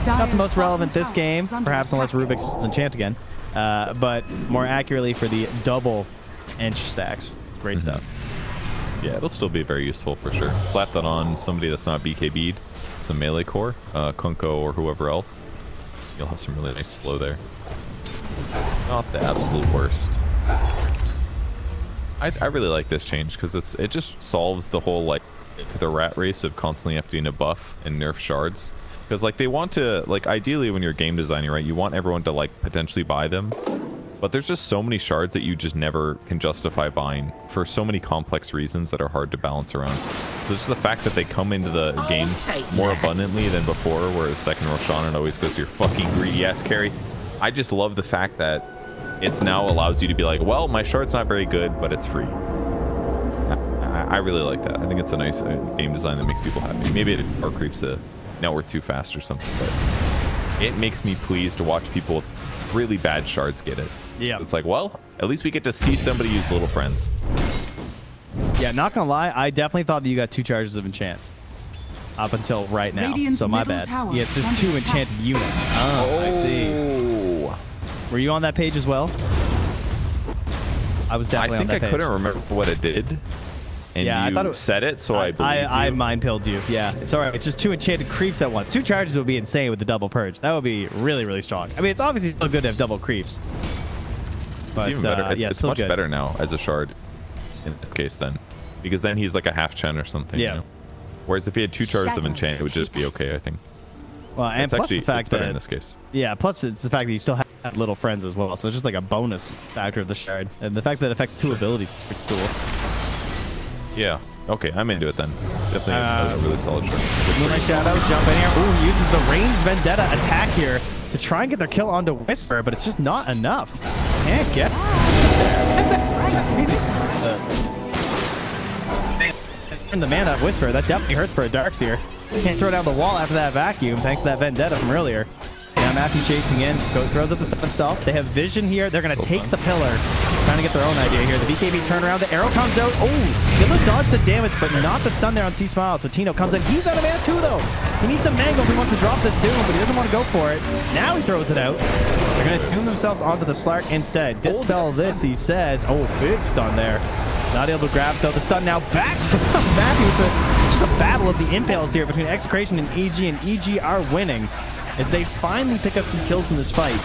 Not the most relevant this game, perhaps unless Rubik's enchant again. But more accurately for the double inch stacks. Great stuff. Yeah, it'll still be very useful for sure. Slap that on somebody that's not BKB'd. Some melee core, Kunko or whoever else. You'll have some really nice slow there. Not the absolute worst. I really like this change because it just solves the whole like the rat race of constantly having to buff and nerf shards. Because like they want to, like ideally when you're game designing, right, you want everyone to like potentially buy them. But there's just so many shards that you just never can justify buying for so many complex reasons that are hard to balance around. So just the fact that they come into the game more abundantly than before, where second Roshan always goes to your fucking greedy ass carry. I just love the fact that it's now allows you to be like, well, my shard's not very good, but it's free. I really like that. I think it's a nice game design that makes people happy. Maybe it or creeps the network too fast or something, but it makes me pleased to watch people with really bad shards get it. Yeah. It's like, well, at least we get to see somebody use little friends. Yeah, not gonna lie, I definitely thought that you got 2 charges of enchant up until right now. Radiant's so my bad. Yeah, it's just 2 enchanted units. Oh, I see. Were you on that page as well? I was definitely on that page. I think I couldn't remember what it did. And yeah, you I thought it said it, so I believed you. I mind pilled you. Yeah, it's all right. It's just 2 enchanted creeps at once. 2 charges would be insane with the double purge. That would be really, really strong. I mean, it's obviously still good to have double creeps. But, it's even better. It's much good. better now as a shard in this case then. Because then he's like a half chen or something. Yeah. You know? Whereas if he had 2 charges of enchant, it would just be okay, I think. Well, and it's plus actually, the fact it's better that in this case. Yeah, plus it's the fact that you still have little friends as well. So it's just like a bonus factor of the shard. And the fact that it affects 2 abilities is pretty cool. Yeah. Okay, I'm into it then. Definitely a really solid shard. Moonlight Shadow, jump in here. Ooh, he uses the ranged Vendetta attack here to try and get their kill onto Whisper, but it's just not enough. Can't get and the mana of Whisper, that definitely hurts for a Darkseer. Can't throw down the wall after that vacuum, thanks to that Vendetta from earlier. Now Matthew chasing in, throws up the stuff himself. They have vision here. They're going to take the pillar. Trying to get their own idea here. The BKB turnaround. The arrow comes out. Oh, gonna dodge the damage, but not the stun there on C-Smile. So Tino comes in. He's out of mana too, though. He needs the mango if he wants to drop this Doom, but he doesn't want to go for it. Now he throws it out. They're going to Doom themselves onto the Slark instead. Dispel this, he says. Oh, big stun there. Not able to grab, though. The stun now back from Matthew. It's just a battle of the impales here between Execration and EG, and EG are winning as they finally pick up some kills in this fight.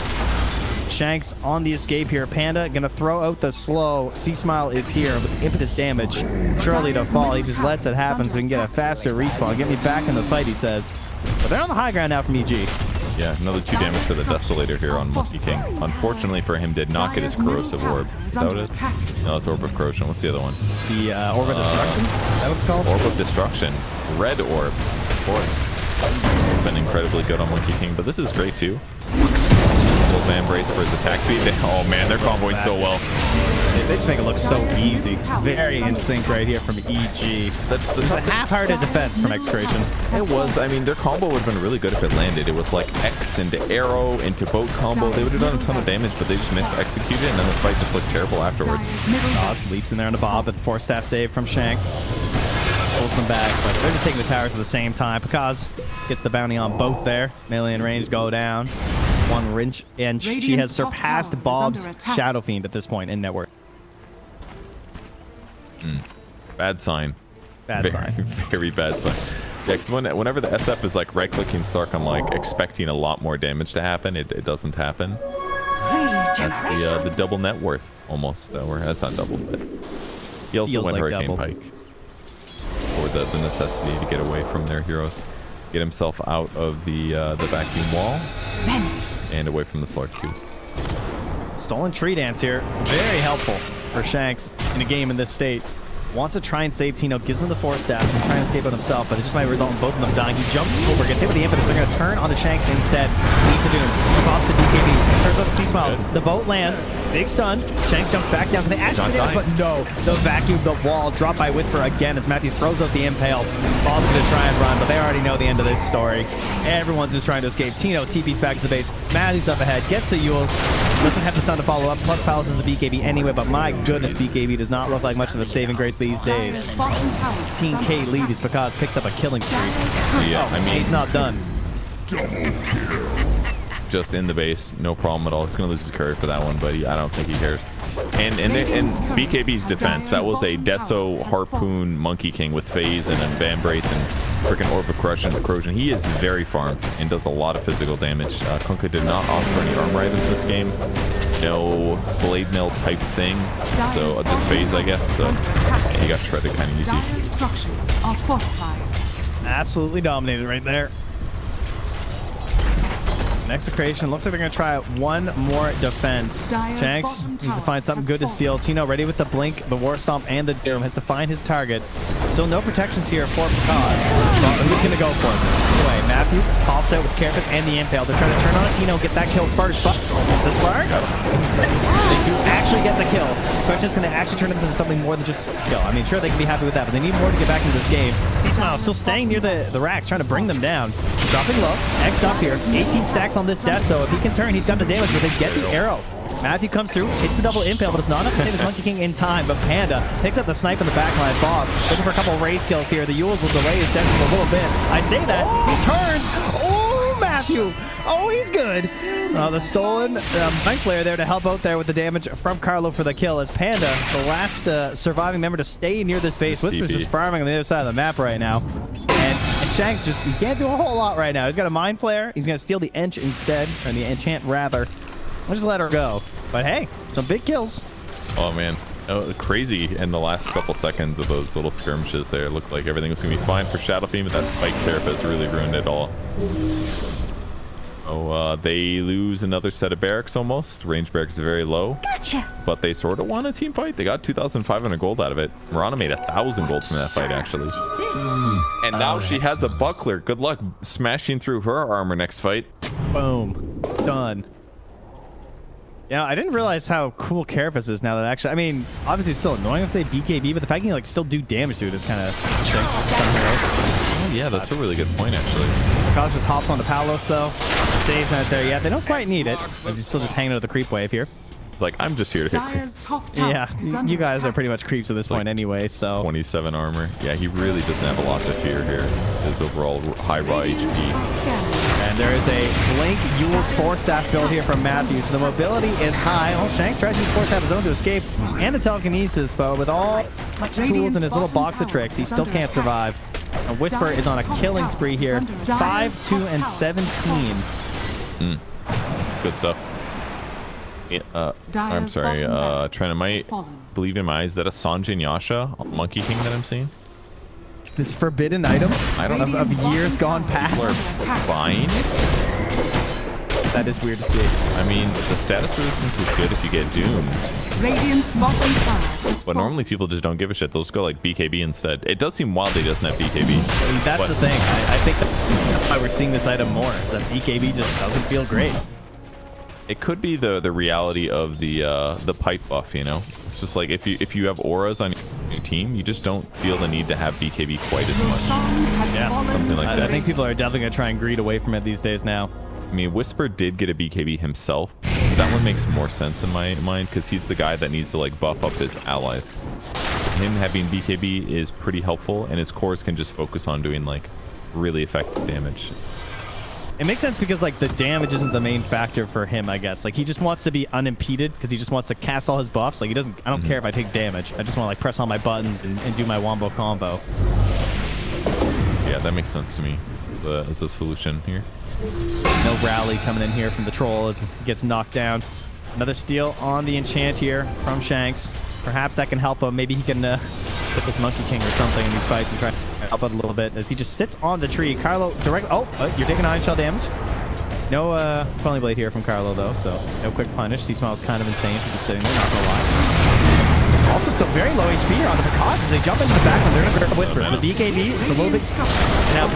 Shanks on the escape here. Panda gonna throw out the slow. C-Smile is here with impetus damage. Surely to fall. He just lets it happen so he can get a faster respawn. Get me back in the fight, he says. But they're on the high ground now from EG. Yeah, another 2 damage for the Desolator here on Monkey King. Unfortunately for him, did not get his Corrosive Orb. Is that what it is? No, it's Orb of Corrosion. What's the other one? The Orb of Destruction? Is that what it's called? Orb of Destruction. Red Orb, of course. It's been incredibly good on Monkey King, but this is great too. Little Van Brace for his attack speed. Oh man, they're comboing so well. They just make it look so easy. Very in sync right here from EG. That's a half-hearted defense from Execration. It was. I mean, their combo would have been really good if it landed. It was like X into arrow into boat combo. They would have done a ton of damage, but they just mis-executed, and then the fight just looked terrible afterwards. Ross leaps in there on the Bob with the 4-staff save from Shanks. Pulls them back, but they're just taking the towers at the same time. Picaz gets the bounty on both there. Melee and range go down. 1 wrench, and she has surpassed Bob's Shadow Fiend at this point in network. Bad sign. Bad sign. Very bad sign. Yeah, because whenever the SF is like right-clicking Stark, I'm like expecting a lot more damage to happen. It doesn't happen. That's the double net worth almost. That's not double, but he also Feels went like Hurricane double. Pike for the necessity to get away from their heroes, get himself out of the vacuum wall, and away from the Slark too. Stolen Tree Dance here. Very helpful for Shanks in a game in this state. Wants to try and save Tino, gives him the 4-staff and try and escape out himself, but it just might result in both of them dying. He jumps over, gets hit with the impetus. They're going to turn onto Shanks instead. Lead to Doom. Off the DKB. Turns on the C-Smile. The boat lands. Big stuns. Shanks jumps back down to the Ash, but no. The vacuum, the wall, dropped by Whisper again as Matthew throws out the impale. Bob's going to try and run, but they already know the end of this story. Everyone's just trying to escape. Tino TP's back to the base. Matthew's up ahead. Gets the Yule. Doesn't have the stun to follow up. Plus Palace is the BKB anyway, but my goodness, BKB does not look like much of a saving grace these days. 15K lead as Picaz picks up a killing streak. Yeah, I mean, he's not done. Just in the base, no problem at all. He's gonna lose his curry for that one, but I don't think he cares. And BKB's defense, that was a Deso Harpoon Monkey King with phase and a Van Brace and freaking Orb of Corrosion. He is very farmed and does a lot of physical damage. Kunkka did not offer any armor items this game. No blade mill type thing, so just phase, I guess. So yeah, he got shredded kind of easy. Dire's structures are fortified. Absolutely dominated right there. Execration. Looks like they're going to try one more defense. Shanks needs to find something good to steal. Tino ready with the blink, the war stomp, and the doom. Has to find his target. Still no protections here for Cause. Who's going to go for it? Anyway, Matthew pops out with Carapace and the Impale. They're trying to turn on it. Tino get that kill first. But the Slark, they do actually get the kill. The question is, can they actually turn it into something more than just a kill? I mean, sure, they can be happy with that, but they need more to get back into this game. T-Smile still staying near the racks, trying to bring them down. Dropping low. X up here. 18 stacks on this death, so if he can turn, he's got the damage, but they get the arrow. Matthew comes through, hits the double impale, but it's not enough to save his Monkey King in time. But Panda picks up the snipe in the backline. Bob looking for a couple raise kills here. The Yules will delay his death a little bit. I say that. He turns. Oh, Matthew. Oh, he's good. The stolen Mind Flayer there to help out there with the damage from Carlo for the kill. As Panda, the last surviving member to stay near this base. Whisper's just farming on the other side of the map right now. And Shanks just, he can't do a whole lot right now. He's got a Mind Flayer. He's going to steal the Ench instead, or the Enchant rather. I'll just let her go. But hey, some big kills. Oh, man. Oh, crazy in the last couple seconds of those little skirmishes there. It looked like everything was going to be fine for Shadow Fiend, but that Spike Carapace really ruined it all. Oh, they lose another set of barracks almost. Range barracks is very low. Gotcha. But they sort of won a team fight. They got 2,500 gold out of it. Mirana made 1,000 gold from that fight, actually. And now she has a buckler. Good luck smashing through her armor next fight. Boom. Done. Yeah, I didn't realize how cool Carapace is now that actually, I mean, obviously it's still annoying if they BKB, but the fact you can like still do damage to it is kind of interesting for some heroes. Oh, yeah, that's a really good point, actually. Cause just hops onto Palos though. Saves not there yet. They don't quite need it, as he's still just hanging out of the creep wave here. Like, I'm just here to hit Dire's top tower Yeah, is under you guys attack. are pretty much creeps at this point anyway, so. 27 armor. Yeah, he really doesn't have a lot to fear here. His overall high raw HP. Scanning. And there is a Blink Yule's 4-staff build here from Matthews. The mobility is high. Oh, Shanks tries to use 4-staff his own to escape. And the telekinesis, but with all the tools in his little box of tricks, he still can't survive. And Whisper is on a killing spree here. 5, 2, and 17. It's good stuff. I'm sorry, Trent, am I believe in my eyes that a Sanjay Yasha Monkey King that I'm seeing? This forbidden item I don't know. of years gone past. People are buying it? That is weird to see. I mean, the status resistance is good if you get doomed. Radiant's bottom tower is But normally people just don't give a shit. They'll just go like BKB instead. It does seem wild they doesn't have BKB. I mean, that's the thing. I think that's why we're seeing this item more, is that BKB just doesn't feel great. It could be the reality of the pipe buff, you know? It's just like if you have auras on your team, you just don't feel the need to have BKB quite as much. yeah, something like that. I think people are definitely going to try and greed away from it these days now. I mean, Whisper did get a BKB himself. That one makes more sense in my mind because he's the guy that needs to like buff up his allies. Him having BKB is pretty helpful, and his cores can just focus on doing like really effective damage. It makes sense because like the damage isn't the main factor for him, I guess. Like he just wants to be unimpeded because he just wants to cast all his buffs. Like he doesn't, I don't care if I take damage. I just want to like press all my buttons and do my wombo combo. Yeah, that makes sense to me as a solution here. No rally coming in here from the troll as he gets knocked down. Another steal on the enchant here from Shanks. Perhaps that can help him. Maybe he can put this Monkey King or something in these fights and try to help out a little bit as he just sits on the tree. Carlo direct. Oh, you're taking iron shell damage. No Quelling Blade here from Carlo though, so no quick punish. C-Smile's kind of insane for just sitting there, not gonna lie. Also, still very low HP here on the Picard as they jump into the background. They're gonna grab Whispers. The BKB is a little bit. Now,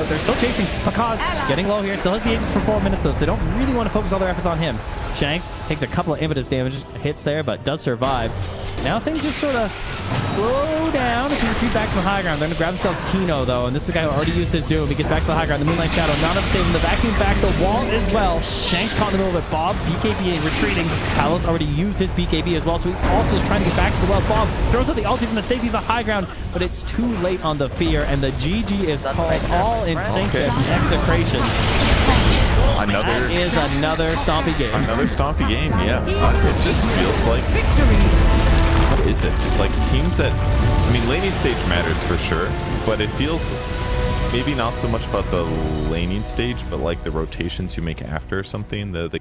they're still chasing. Pakaz getting low here. Still has the Aegis for 4 minutes though, so they don't really want to focus all their efforts on him. Shanks takes a couple of impetus damage hits there, but does survive. Now things just sort of slow down as we retreat back to the high ground. They're going to grab themselves Tino, though, and this is the guy who already used his Doom. He gets back to the high ground. The Moonlight Shadow, not up saving the vacuum back. The wall as well. Shanks caught in the middle of it. Bob, BKB retreating. Palos already used his BKB as well, so he's also trying to get back to the well. Bob throws out the ulti from the safety of the high ground, but it's too late on the fear, and the GG is called all in sync with execration. That is another stompy game. Another stompy game, yeah. It just feels like victory. What is it? It's like teams that, I mean, laning stage matters for sure, but it feels maybe not so much about the laning stage, but like the rotations you make after something. The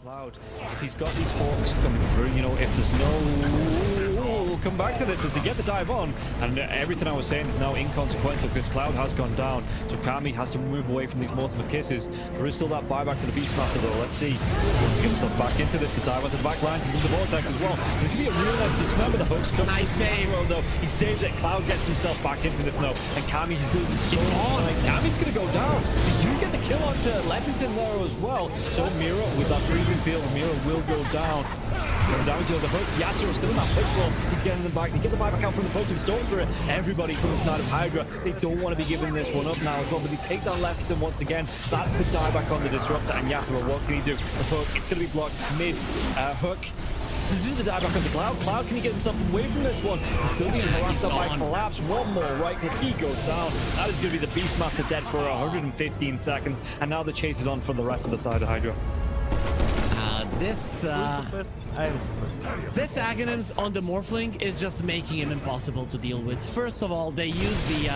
Cloud, if he's got these hawks coming through, you know, if there's no... we'll come back to this as they get the dive on, and everything I was saying is now inconsequential because Cloud has gone down, so Kami has to move away from these multiple kisses. There is still that buyback for the Beastmaster though. Let's see. He wants to get himself back into this. The dive onto the back lines into the vortex as well. There could be a real nice dismember. The hooks come. Nice save. Though he saves it. Cloud gets himself back into this now, and Kami is losing so much. Kami's gonna go down. Did you get the kill onto Leppington there as well? So Mira with that freezing field, Mira will go down. Going down to the hooks. Yatsuo still in that push wall. He's getting them back. They get the buyback out from the poaching Storm Spirit. Everybody from the side of Hydra. They don't want to be giving this one up now as well, but they take down Leppington once again. That's the dieback on the Disruptor, and Yatsuo, what can he do? The hook, it's going to be blocked mid. Hook. This is the dieback on the Cloud. Cloud, can he get himself away from this one? He's still being harassed up by Collapse. One more right click. He goes down. That is going to be the Beastmaster dead for 115 seconds, and now the chase is on for the rest of the side of Hydra. This Aghanims on the Morphling is just making him impossible to deal with. First of all, they use the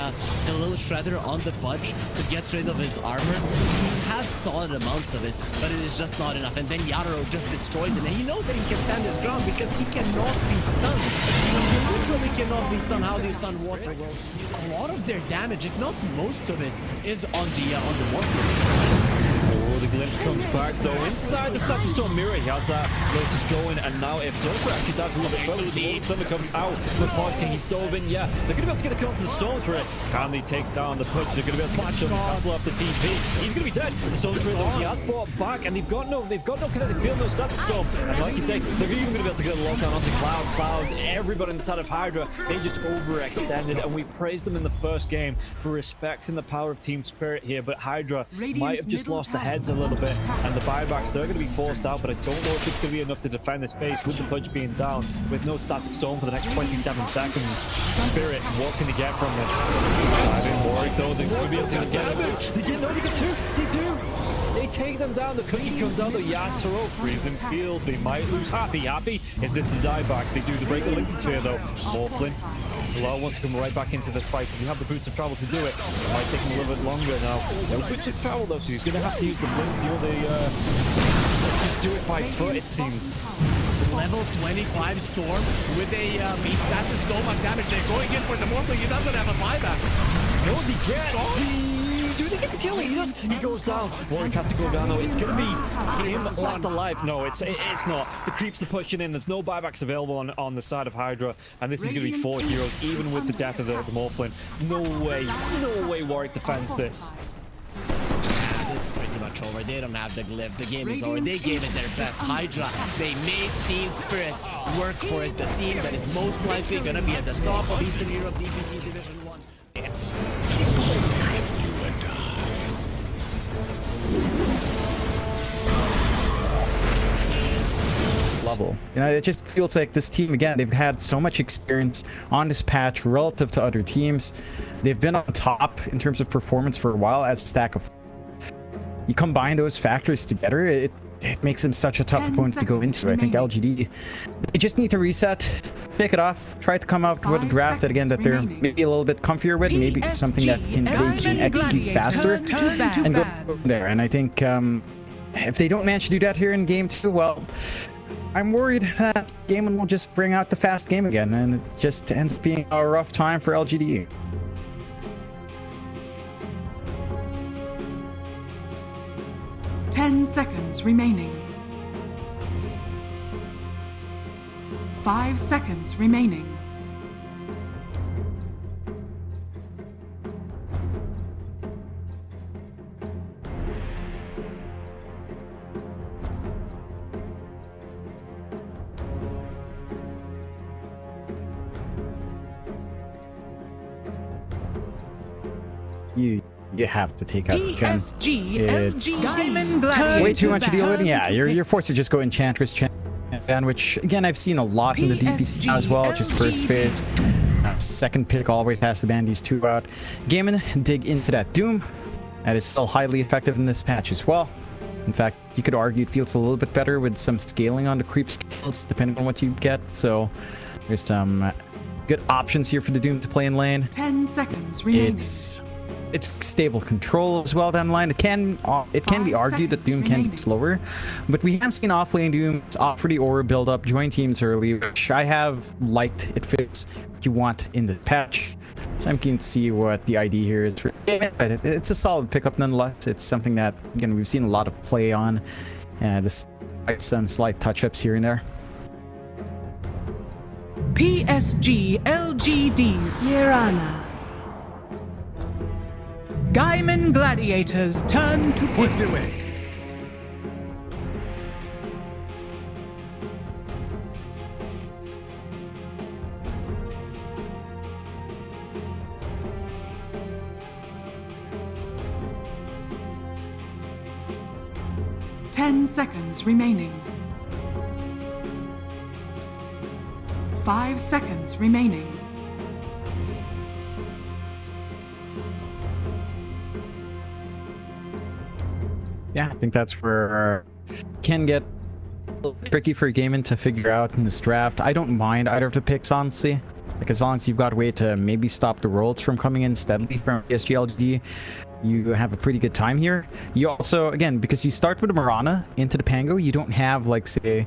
little shredder on the Pudge to get rid of his armor. He has solid amounts of it, but it is just not enough. And then Yatoro just destroys him, and he knows that he can stand his ground because he cannot be stunned. He literally cannot be stunned. How do you stun Water? A lot of their damage, if not most of it, is on the Morphling. Oh, the glimpse comes back though inside the Static Storm Mirror. He has that Lotus going, and now if Zofra actually dives a little bit further, the Thunder comes out. The Pod King, he's dove in, yeah. They're going to be able to get the kill onto the Storm Spirit. Can they take down the Pudge? They're going to be able to catch him, cancel off the TP. He's going to be dead. The Storm Spirit though, he has brought back, and they've got no kinetic field, no Static Storm. And like you say, they're even going to be able to get a lockdown onto Cloud. Everybody inside of Hydra, they just overextended, and we praised them in the first game for respecting the power of Team Spirit here, but Hydra might have just lost the heads a little bit, and the buybacks, they're going to be forced out, but I don't know if it's going to be enough to defend this base with the Pudge being down, with no Static Storm for the next 27 seconds. Spirit, what can they get from this? I've been worried though, they're going to be able to get it. They get two, they do! They take them down, the cookie comes out, the Yatoro, freezing field, they might lose. Happy, is this the dieback? They do the break the Lincoln Sphere though. Morphlin, Bilal wants to come right back into this fight because he have the boots of travel to do it. It might take him a little bit longer now. No boots of travel though, so he's going to have to use the blinks, you know, just do it by foot it seems. Level 25 Storm with a beast. That's just so much damage. They're going in for the Morphling. He doesn't have a buyback. No, they get do they get the kill? He goes down. Warwick has to go down though. It's going to be him left alive. No, it's not. The creeps are pushing in. There's no buybacks available on the side of Hydra, and this is going to be 4 heroes, even with the death of the Morphlin. No way Warwick defends this. It's pretty much over. They don't have the glyph. The game is over. They gave it their best. Hydra, they made Team Spirit work for it. The team that is most likely going to be at the top of Eastern Europe DPC Division 1. Level. You know, it just feels like this team, again, they've had so much experience on this patch relative to other teams. They've been on top in terms of performance for a while as a stack of. You combine those factors together, it it makes them such a tough 10 opponent to go seconds into. I think remaining. LGD, they just need to reset, pick it off, try to come out with a 5 draft that again that they're seconds maybe a little bit comfier with, maybe something that they can execute faster and go from there. And I think if they don't manage to do that here in game 2, well, I'm worried that Gaimin will just bring out the fast game again, and it just ends up being a rough time for LGD. Ten seconds remaining. 5 seconds remaining. You have to take out Gen. It's Gaimin way too much to deal with. Yeah, you're forced to just go Enchantress Champion, which again I've seen a lot in the DPC now as well. Just first phase, second pick always has to ban these two out. Gaimin dig into that Doom. That is still highly effective in this patch as well. In fact, you could argue it feels a little bit better with some scaling on the creep skills, depending on what you get. So there's some good options here for the Doom to play in lane. 10 seconds remaining. It's stable control as well down the line. It can be argued that Doom can be slower, but we have seen offlane Doom offer the aura build up, join teams early, which I have liked. It fits what you want in the patch. So I'm keen to see what the ID here is for Gaimin, but it's a solid pickup nonetheless. It's something that again we've seen a lot of play on, despite some slight touch-ups here and there. PSG LGD Mirana. Gaimin Gladiators turn to What's doing? Ten seconds remaining. 5 seconds remaining. Yeah, I think that's where it can get a little tricky for Gaimin to figure out in this draft. I don't mind either of the picks, honestly. Like, as long as you've got a way to maybe stop the rolls from coming in steadily from PSG LGD, you have a pretty good time here. You also, again, because you start with a Mirana into the Pango, you don't have, like, say,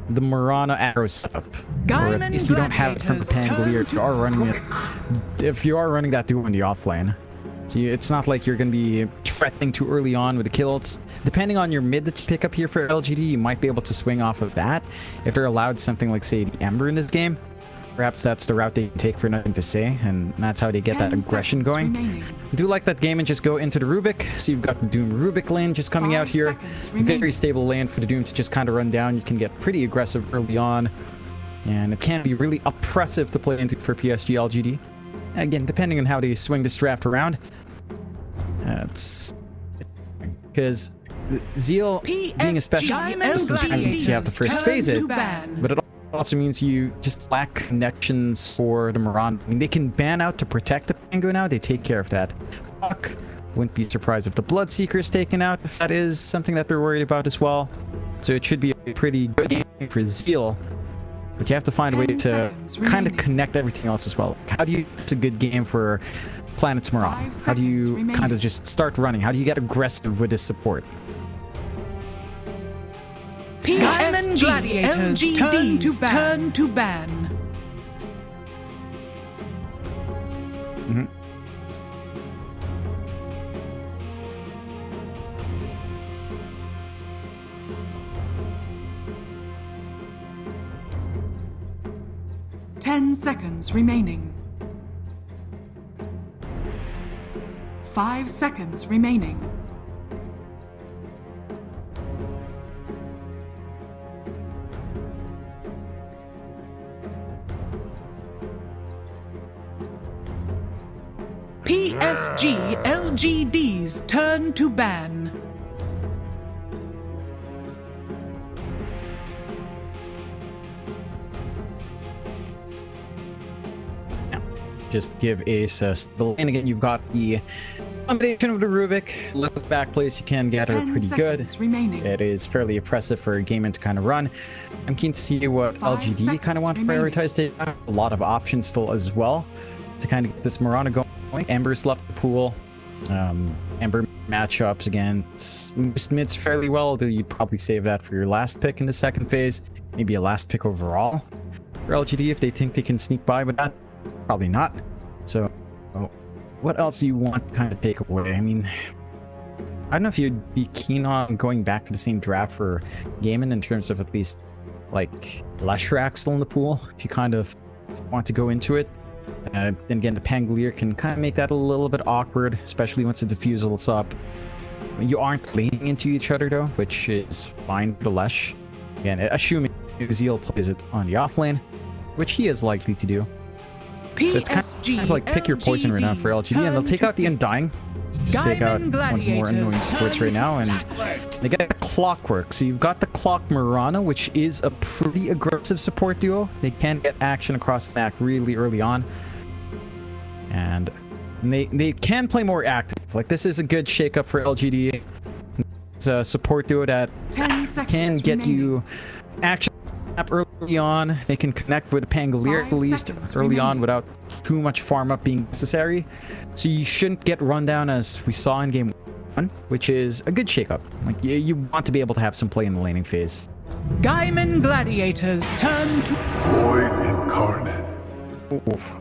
the Mirana arrow setup. Or at least you don't have it from the Pangolier if you are running it. If you are running that duo in the offlane. So it's not like you're going to be threatening too early on with the kills. Depending on your mid that you pick up here for LGD, you might be able to swing off of that. If they're allowed something like, say, the Ember in this game, perhaps that's the route they take for nothing to say, and that's how they get that aggression going. I do like that Gaimin just go into the Rubik. So you've got the Doom Rubik lane just coming out here. Very stable lane for the Doom to just kind of run down. You can get pretty aggressive early on, and it can be really oppressive to play into for PSG LGD. Again, depending on how they swing this draft around. It's because Zeal being a specialist, sometimes you have to first phase it, but it also means you just lack connections for the Mirana. I mean, they can ban out to protect the Pango now. They take care of that. Puck, wouldn't be surprised if the Bloodseeker is taken out, if that is something that they're worried about as well. So it should be a pretty good game for Zeal. But you have to find a way to kind of connect everything else as well. How do you... It's a good game for Planet's Mirana. How do you kind of just start running? How do you get aggressive with this support? Gaimin Gladiators turn to ban. Mm-hmm. Ten seconds remaining. 5 seconds remaining. PSG LGD's turn to ban. Just give Ace a stable. And again, you've got the combination of the Rubik, left back place you can get are 10 pretty good. seconds remaining. It is fairly oppressive for Gaimin to kind of run. I'm keen to see what 5 LGD kind of want to seconds prioritize. They have a lot of options still as well to kind of get this Mirana going. Ember's left the pool. Ember matchups against most mids fairly well, although you'd probably save that for your last pick in the second phase. Maybe a last pick overall for LGD if they think they can sneak by with that. Probably not. So what else do you want to kind of take away? I mean, I don't know if you'd be keen on going back to the same draft for Gaimin in terms of at least like Leshrac still in the pool, if you kind of want to go into it. Then again, the Pangolier can kind of make that a little bit awkward, especially once the diffusal's up. You aren't leaning into each other though, which is fine for the Lesh. Again, assuming Zeal plays it on the offlane, which he is likely to do. So it's kind of like pick your poison right now for LGD, and they'll take out the Undying. So just take out one of the more annoying supports right now, and they get the Clockwork. So you've got the Clock Mirana, which is a pretty aggressive support duo. They can get action across the stack really early on, and they can play more active. Like, this is a good shakeup for LGD. It's a support duo that 10 seconds can get remaining. you action early on. They can connect with Pangolier at 5 least seconds early on remaining. without too much farm up being necessary. So you shouldn't get run down as we saw in game 1, which is a good shakeup. Like, you want to be able to have some play in the laning phase. Gaimin Gladiators turn to Void incarnate. Oof.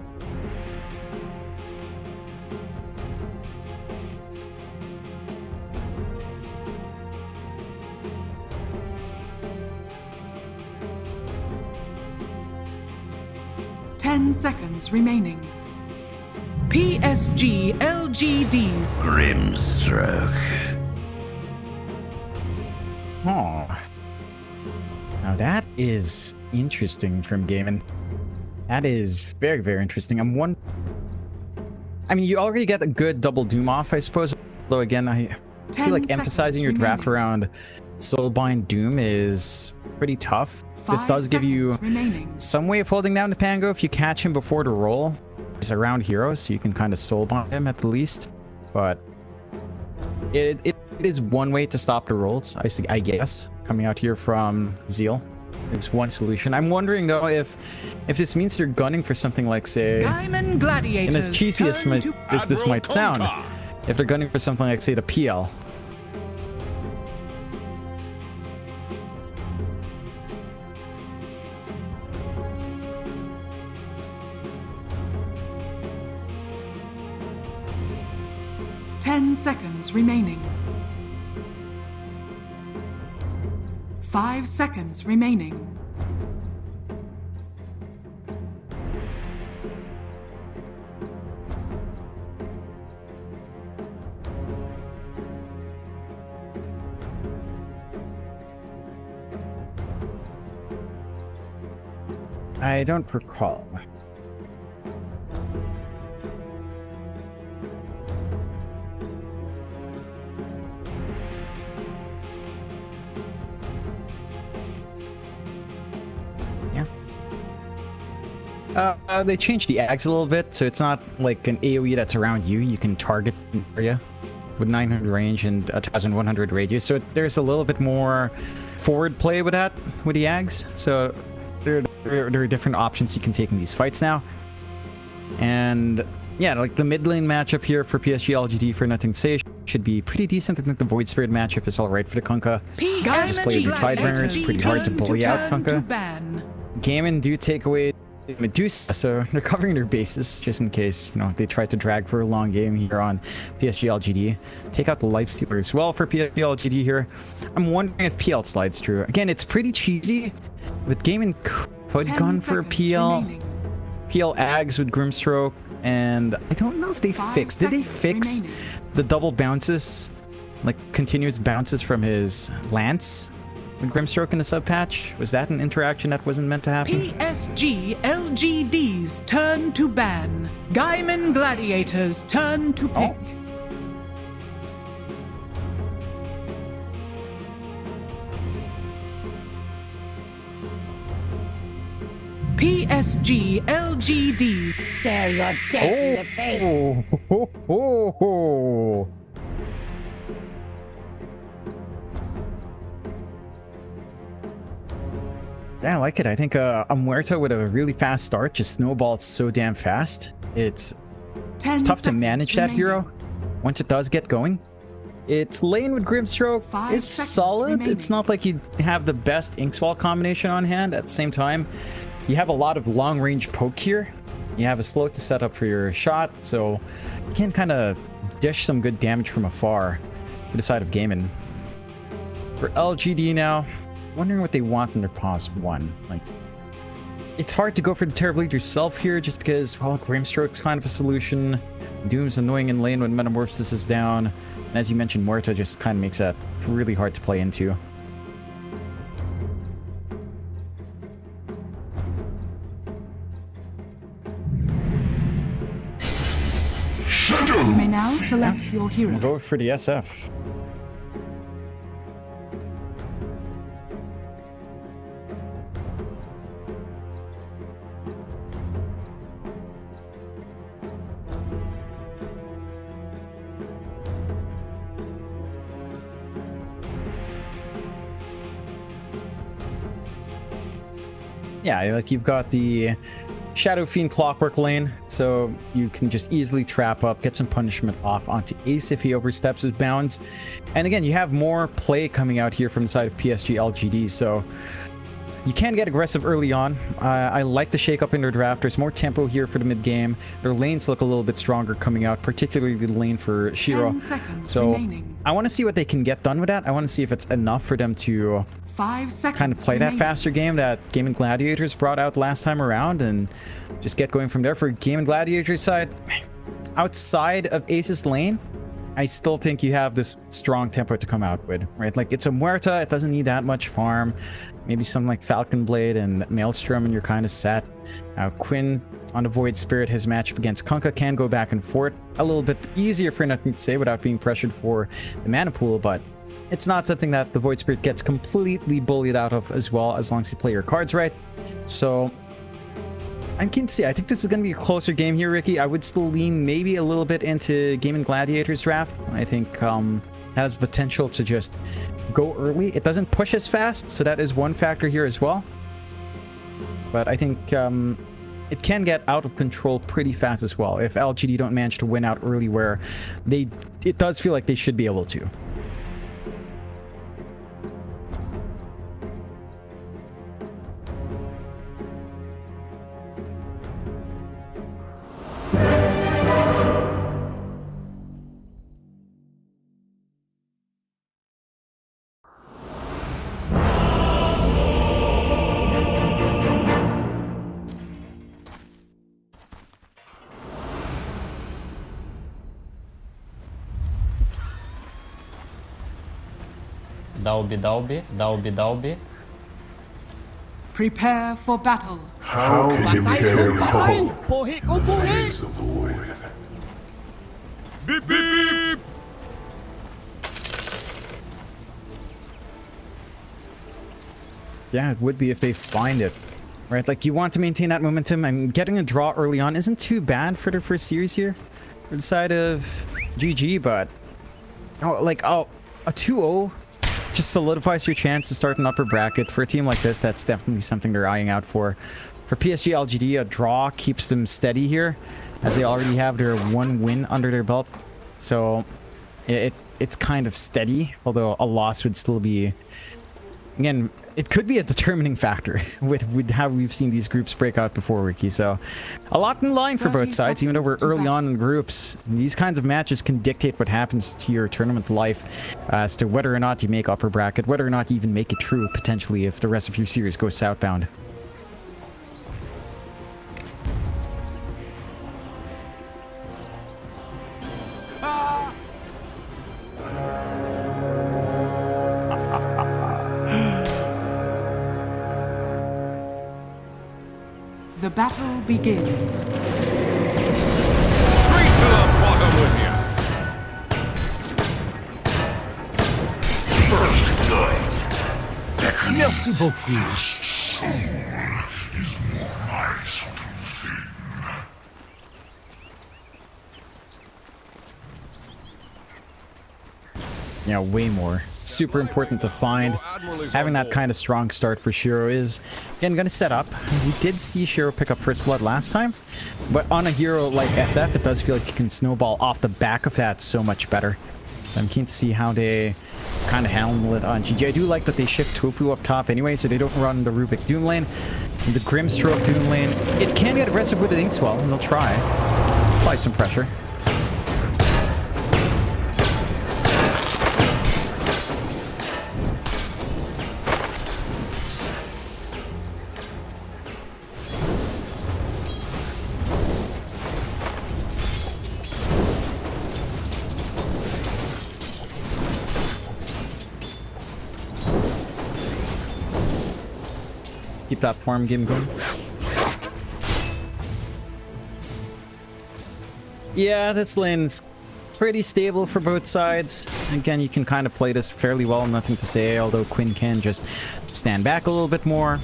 Ten seconds remaining. PSG LGDs. Grimstroke. Oh. Now that is interesting from Gaimin. That is very, very interesting. I mean, you already get a good double Doom off, I suppose. Though again, I 10 feel like seconds emphasizing your draft remaining. around Soulbind Doom is pretty tough. This 5 does give you seconds remaining. some way of holding down the Pango if you catch him before the roll. He's around hero, so you can kind of soulbind him at the least. But it is one way to stop the rolls, I guess, coming out here from Zeal. It's one solution. I'm wondering though if this means they're gunning for something like, say, Gaimin Gladiators. and as cheesy as turn to this might sound, if they're gunning for something like, say, the PL. Ten seconds remaining. 5 seconds remaining. I don't recall. They changed the Ags a little bit, so it's not like an AoE that's around you. You can target an area with 900 range and 1100 radius, so there's a little bit more forward play with that, with the Ags. So there are different options you can take in these fights now. And yeah, like the mid lane matchup here for PSG LGD for nothing to say should be pretty decent. I think the Void Spirit matchup is alright for the Kunkka. Just play the Tidebringer, it's pretty hard to bully out Kunkka. Gaimin do take away Medusa, so they're covering their bases just in case, you know, they try to drag for a long game here on PSG LGD. Take out the Life Stealer as well for PSG LGD here. I'm wondering if PL slides through. Again, it's pretty cheesy, but Gaimin could 10 gun for a seconds PL. remaining. PL Ags with Grimstroke, and I don't know if they 5 fixed. Did they seconds fix remaining. the double bounces, like continuous bounces from his Lance with Grimstroke in the sub patch? Was that an interaction that wasn't meant to happen? PSG LGDs turn to ban. Gaimin Gladiators turn to pick. PSG LGD. Stare your death in the face. Oh, ho, ho, ho. Yeah, I like it. I think a Muerta with a really fast start just snowballs so damn fast. It's 10 tough to seconds manage that remaining. hero once it does get going. Its lane with Grimstroke 5 is seconds solid. remaining. It's not like you have the best Inkswall combination on hand. At the same time, you have a lot of long range poke here. You have a slow to set up for your shot, so you can kind of dish some good damage from afar for the side of Gaimin. For LGD now, wondering what they want in their pause 1. Like, it's hard to go for the Terrorblade yourself here just because, well, Grimstroke's kind of a solution. Doom's annoying in lane when Metamorphosis is down. And as you mentioned, Muerta just kind of makes that really hard to play into. You may now select your hero. We'll go for the SF. Yeah, like you've got the Shadow Fiend Clockwork lane, so you can just easily trap up, get some punishment off onto Ace if he oversteps his bounds. And again, you have more play coming out here from the side of PSG LGD, so you can get aggressive early on. I like the shake up in their draft. There's more tempo here for the mid game. Their lanes look a little bit stronger coming out, particularly the lane for Shiro. 10 seconds So remaining. I want to see what they can get done with that. I want to see if it's enough for them to 5 seconds kind of play that remaining. faster game that Gaimin Gladiators brought out last time around and just get going from there. For Gaimin Gladiators side, outside of Ace's lane, I still think you have this strong tempo to come out with, right? Like, it's a Muerta, it doesn't need that much farm. Maybe something like Falcon Blade and Maelstrom and you're kind of set. Quinn on the Void Spirit, his matchup against Kunkka can go back and forth. A little bit easier for nothing to say without being pressured for the mana pool, but it's not something that the Void Spirit gets completely bullied out of as well, as long as you play your cards right. So I'm keen to see. I think this is going to be a closer game here, Ricky. I would still lean maybe a little bit into Gaimin Gladiators draft. I think has potential to just go early. It doesn't push as fast, so that is one factor here as well. But I think it can get out of control pretty fast as well if LGD don't manage to win out early, where it does feel like they should be able to. Dalby. Prepare for battle. How can you carry home? Face the void. Beep beep. Yeah, it would be if they find it, right? Like, you want to maintain that momentum. I mean, getting a draw early on isn't too bad for the first series here for the side of GG, but a 2-0 just solidifies your chance to start an upper bracket. For a team like this, that's definitely something they're eyeing out for. For PSG LGD, a draw keeps them steady here, as they already have their one win under their belt. So it's kind of steady, although a loss would still be, again, it could be a determining factor with how we've seen these groups break out before, Ricky. So a lot in line for both sides, even though we're early on in groups. These kinds of matches can dictate what happens to your tournament life as to whether or not you make upper bracket, whether or not you even make it through, potentially, if the rest of your series goes southbound. The battle begins. Straight to the bottom with you. First blood. Merci beaucoup. Yeah, way more. Super important to find. Having that kind of strong start for Shiro is, again, going to set up. We did see Shiro pick up First Blood last time, but on a hero like SF, it does feel like you can snowball off the back of that so much better. So I'm keen to see how they kind of handle it on GG. I do like that they shift Tofu up top anyway, so they don't run the Rubik Doom lane. And the Grimstroke Doom lane, it can get aggressive with the Inkswell, and they'll try. Apply some pressure. Keep that farm game going. Yeah, this lane's pretty stable for both sides. Again, you can kind of play this fairly well, nothing to say, although Quinn can just stand back a little bit more,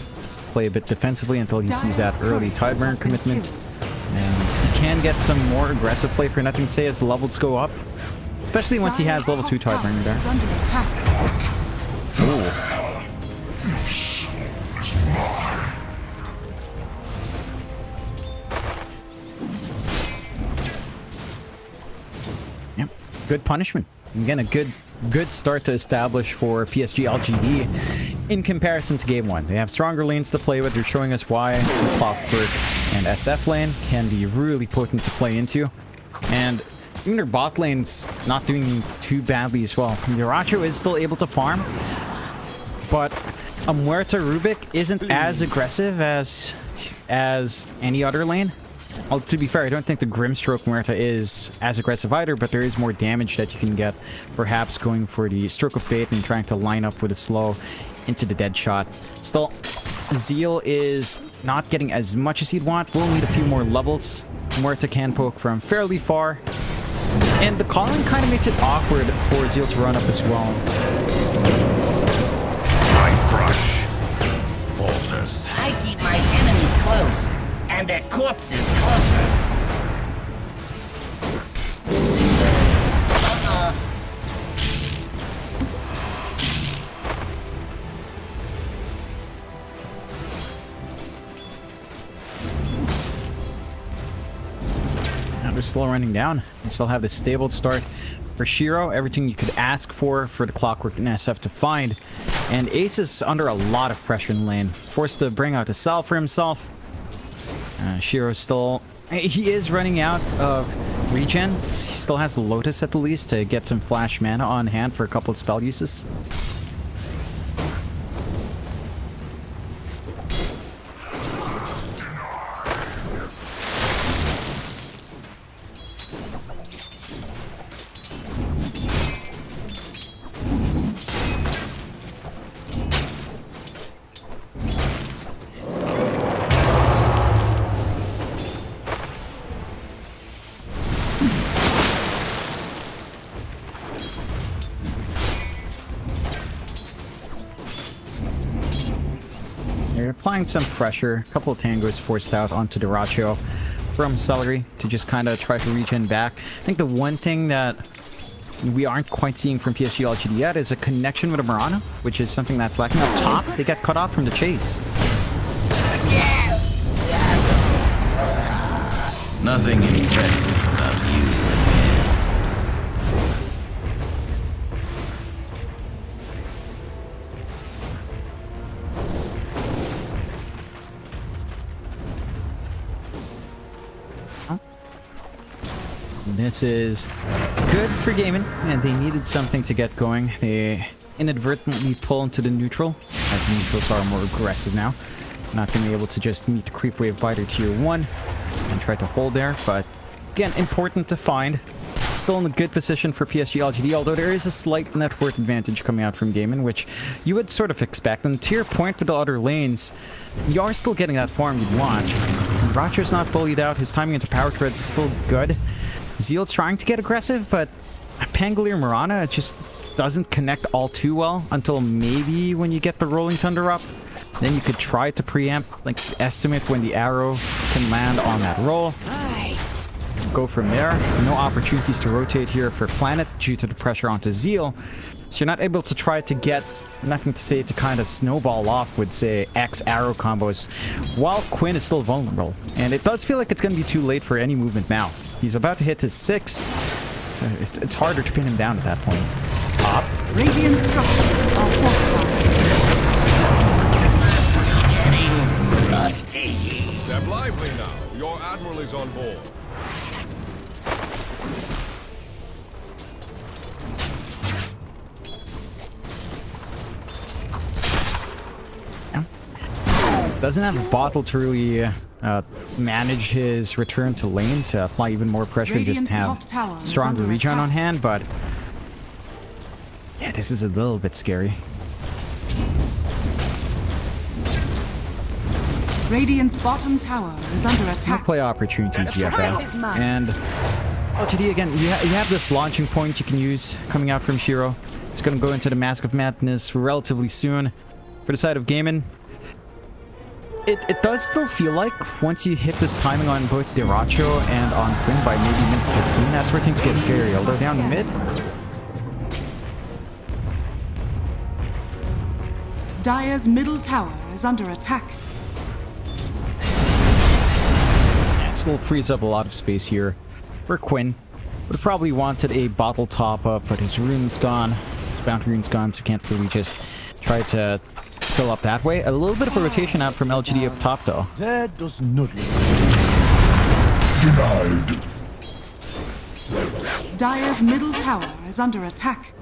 play a bit defensively until he sees that early Tideburn commitment. And he can get some more aggressive play for nothing to say as the levels go up. Especially once he has level 2 Tideburn there. Ooh. Yep, good punishment. Again, a good start to establish for PSG LGD in comparison to game 1. They have stronger lanes to play with. They're showing us why the Clockwork and SF lane can be really potent to play into. And even their bot lane's not doing too badly as well. Yaracho is still able to farm, but a Muerta Rubik isn't as aggressive as any other lane. Well, to be fair, I don't think the Grimstroke Muerta is as aggressive either, but there is more damage that you can get, perhaps going for the Stroke of Fate and trying to line up with a slow into the dead shot. Still, Zeal is not getting as much as he'd want. We'll need a few more levels. Muerta can poke from fairly far, and the calling kind of makes it awkward for Zeal to run up as well. My brush falters. I keep my enemies close, and their corpses closer. Now they're still running down. You still have the stable start for Shiro. Everything you could ask for the Clockwork and SF to find. And Ace is under a lot of pressure in the lane. Forced to bring out the cell for himself. Shiro still... He is running out of regen. So he still has the Lotus at the least to get some flash mana on hand for a couple of spell uses. They're applying some pressure. A couple of tangos forced out onto Duracho from Celery to just kind of try to regen back. I think the one thing that we aren't quite seeing from PSG LGD yet is a connection with a Mirana, which is something that's lacking up top. They get cut off from the chase. Nothing impressive about you. This is good for Gaimin, and they needed something to get going. They inadvertently pull into the neutral, as the neutrals are more aggressive now. Not being able to just meet the creep wave by their tier 1 and try to hold there, but again, important to find. Still in a good position for PSG LGD, although there is a slight net worth advantage coming out from Gaimin, which you would sort of expect. And to your point with the other lanes, you are still getting that farm you'd want. Racho's not bullied out, his timing into power treads is still good. Zeal's trying to get aggressive, but Pangolier Mirana just doesn't connect all too well until maybe when you get the Rolling Thunder up. Then you could try to preempt, like estimate when the arrow can land on that roll. Go from there. No opportunities to rotate here for Planet due to the pressure onto Zeal. So you're not able to try to get, nothing to say, to kind of snowball off with, say, X arrow combos, while Quinn is still vulnerable. And it does feel like it's going to be too late for any movement now. He's about to hit his 6, so it's harder to pin him down at that point. Up. Radiant structures are fortified. Rusty. Step lively now. Your admiral is on board. Doesn't have a bottle to really manage his return to lane to apply even more pressure and just have stronger regen on hand, but yeah, this is a little bit scary. Radiant's bottom tower is under attack. No play opportunities yet, though. And LGD again, you have this launching point you can use coming out from Shiro. It's going to go into the Mask of Madness relatively soon. For the side of Gaimin, it does still feel like once you hit this timing on both Diracho and on Quinn by maybe minute 15, that's where things get scary. Although down mid, Dire's middle tower is under attack. it still frees up a lot of space here for Quinn. Would have probably wanted a bottle top up, but his rune's gone. His bounty rune's gone, so can't really just try to fill up that way. A little bit of a rotation out from LGD up top, though. That does not denied. Dire's middle tower is under attack.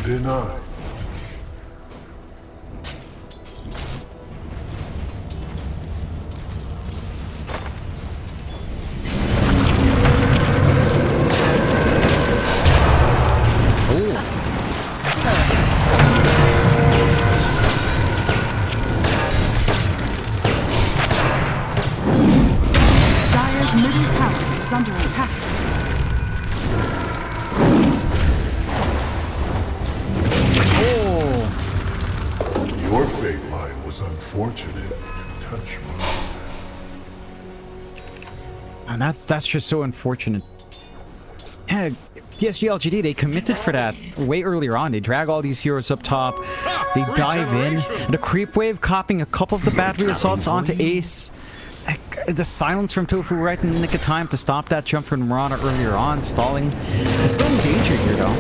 Denied. Dire's middle tower is under attack. Your fate line was unfortunate to touch mine. And that's just so unfortunate. Yeah, PSG LGD, they committed for that way earlier on. They drag all these heroes up top. They dive in. And the creep wave copying a couple of the battery assaults onto Ace. The silence from Tofu right in the nick of time to stop that jump from Mirana earlier on, stalling. It's still in danger here, though.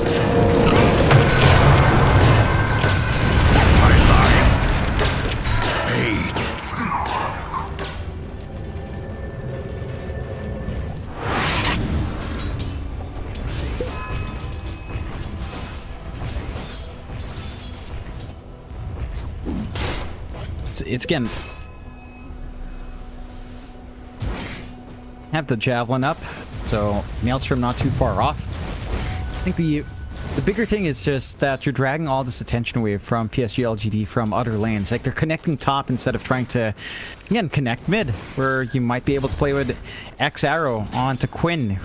It's again. Have the javelin up, so Maelstrom not too far off. I think the bigger thing is just that you're dragging all this attention away from PSG LGD from other lanes. Like, they're connecting top instead of trying to, again, connect mid, where you might be able to play with X arrow onto Quinn.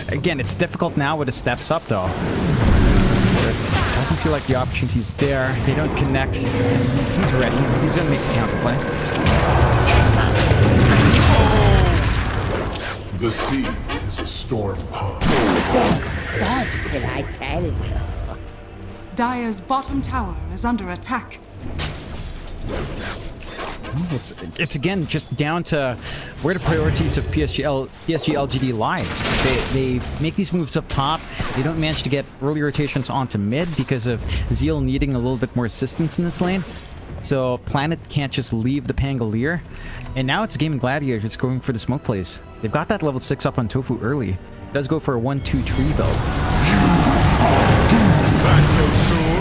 Again, it's difficult now with the steps up, though. So it doesn't feel like the opportunity's there. They don't connect. He's ready. He's going to make the counterplay. The sea is a storm pond. Don't stop till I tell you. Dire's bottom tower is under attack. It's again just down to where the priorities of PSG LGD lie. They make these moves up top. They don't manage to get early rotations onto mid because of Zeal needing a little bit more assistance in this lane. So Planet can't just leave the Pangolier. And now it's Gaimin Gladiators going for the smoke plays. They've got that level 6 up on Tofu early. It does go for a 1-2 tree build. Back so soon?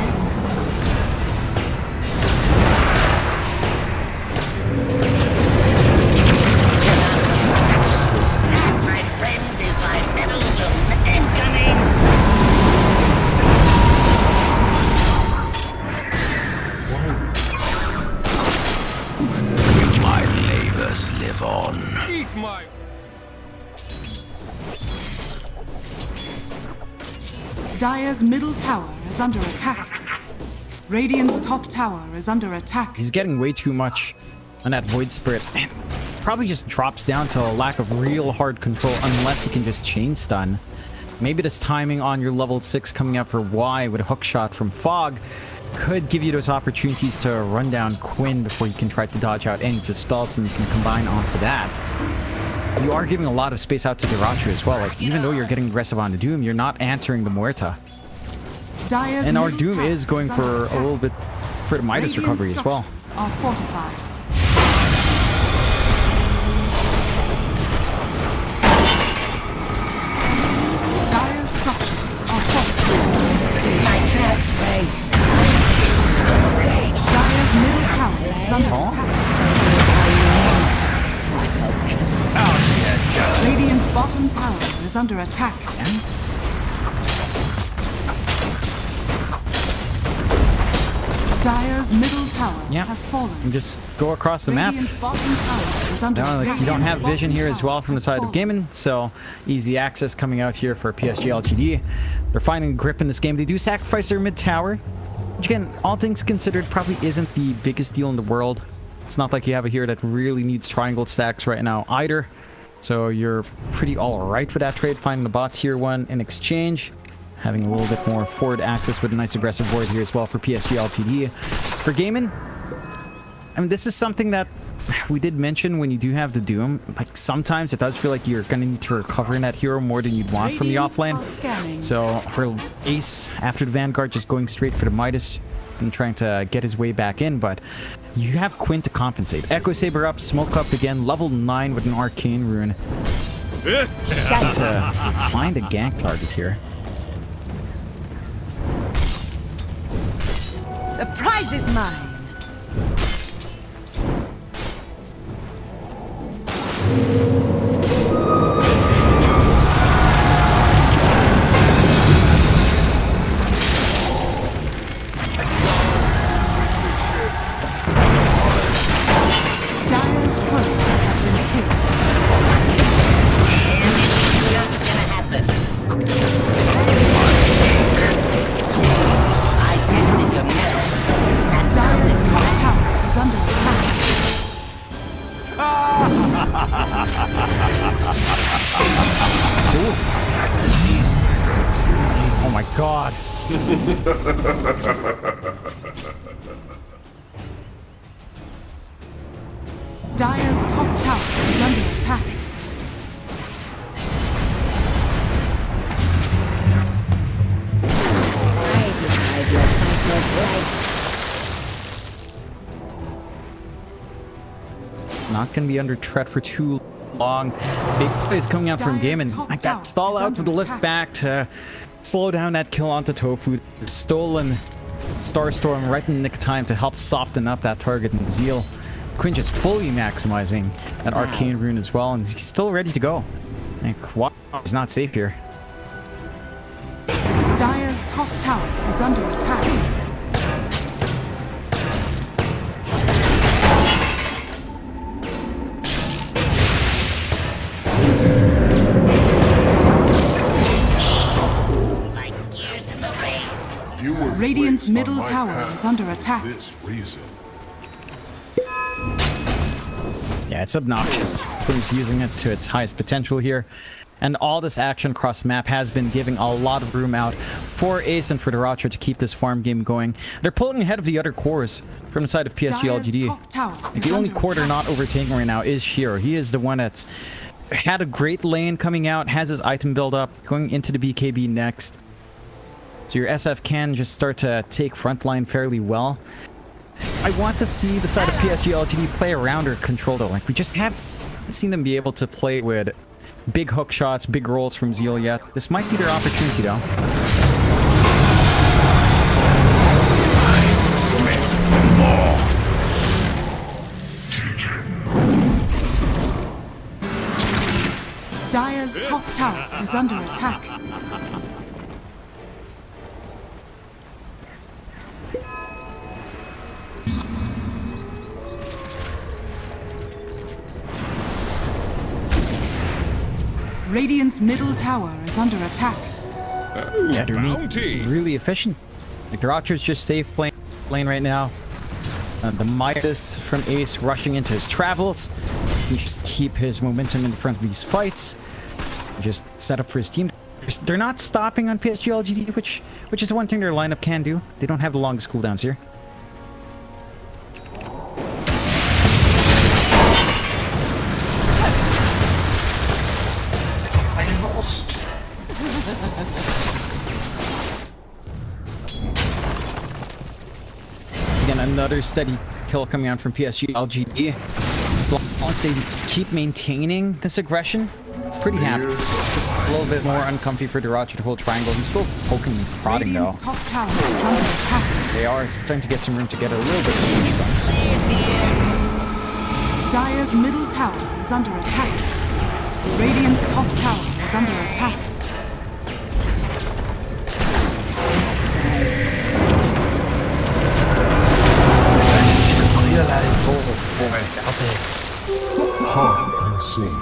My friend is my middle zone incoming. My labors live on. Eat my... Dire's middle tower is under attack. Radiant's top tower is under attack. He's getting way too much on that Void Spirit. And probably just drops down to a lack of real hard control unless he can just chain stun. Maybe this timing on your level 6 coming out for Y with a hook shot from Fog could give you those opportunities to run down Quinn before you can try to dodge out any of the spells, and you can combine onto that. You are giving a lot of space out to Dirachu as well. Like, even though you're getting aggressive on the Doom, you're not answering the Muerta. Dire's And our middle Doom tower is going under for attack. a little bit for the Midas Radiant recovery as well. structures are fortified. Dire's structures are fortified. My trap's safe. Dire's middle tower is under attack. Radiant's bottom tower is under attack. Dire's middle tower has fallen. And just go across the map. Radiant's bottom tower is under Now, attack. like, you don't have Radiant's vision here bottom as well tower from the has side of fallen. Gaimin, so easy access coming out here for PSG LGD. They're finding a grip in this game. They do sacrifice their mid tower, which again, all things considered, probably isn't the biggest deal in the world. It's not like you have a hero that really needs triangle stacks right now either. So you're pretty alright with that trade, finding the bot tier 1 in exchange. Having a little bit more forward access with a nice aggressive board here as well for PSG LPD. For Gaimin, I mean, this is something that we did mention when you do have the Doom. Like, sometimes it does feel like you're going to need to recover in that hero more than you'd want from the offlane. So for Ace, after the Vanguard, just going straight for the Midas and trying to get his way back in, but you have Quinn to compensate. Echo Saber up, Smoke up again, level 9 with an Arcane Rune. Trying to find a gank target here. The prize is mine. Dire's turret has been killed. Not gonna happen. I tested your metal. Dire's top tower is under attack. Oh my god. Dire's top tower is under attack. I decide your fight was right. Not going to be under threat for too long. Big plays coming out from Gaimin. Like that stall out with the lift back to slow down that kill onto Tofu. Stolen Starstorm right in the nick of time to help soften up that target in Zeal. Quinn just fully maximizing that Arcane Rune as well, and he's still ready to go. Like, why? He's not safe here. Dire's top tower is under attack. Like gears in the rain. You were Radiant's placed on middle my tower path is under for attack. this reason. Yeah, it's obnoxious. Quinn's using it to its highest potential here. And all this action across the map has been giving a lot of room out for Ace and for Dirachu to keep this farm game going. They're pulling ahead of the other cores from the side of PSG Dire's LGD. top tower is The only under core they're attack. not overtaking right now is Shiro. He is the one that's had a great lane coming out, has his item build up, going into the BKB next. So your SF can just start to take frontline fairly well. I want to see the side of PSG LGD play around or control though. Like, we just haven't seen them be able to play with big hook shots, big rolls from Zeal yet. This might be their opportunity though. Dire's top tower is under attack. Radiant's middle tower is under attack. Yeah, they're really efficient. Like, the Archer's just safe playing lane right now. The Midas from Ace rushing into his travels. He just keep his momentum in front of these fights. Just set up for his team. They're not stopping on PSG LGD, which is one thing their lineup can do. They don't have the longest cooldowns here. I lost. Again, another steady kill coming out from PSG LGD. As long as they keep maintaining this aggression, pretty happy. It's a little bit more uncomfy for Dirachi to hold triangle. He's still poking and prodding though. Radiant's top tower is under attack. They are starting to get some room to get a little bit of damage done. Dire's middle tower is under attack. Radiant's top tower is under attack. Harm unseen.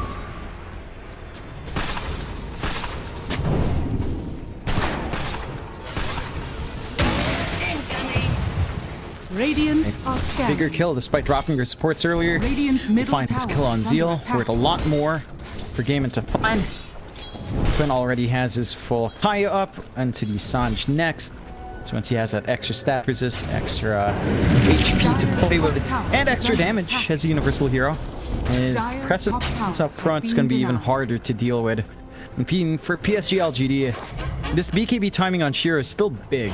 Radiant are scanning. Bigger kill despite dropping their supports earlier. Radiant's middle Finds his tower kill on is Zeal. under attack. Worth a lot more for Gaimin to find. Quinn already has his full tie up into the Sanj next. So once he has that extra stat resist, extra HP to play with, and extra damage as a universal hero, his Crescent up front is going to be even harder to deal with. And for PSG LGD, this BKB timing on Shiro is still big,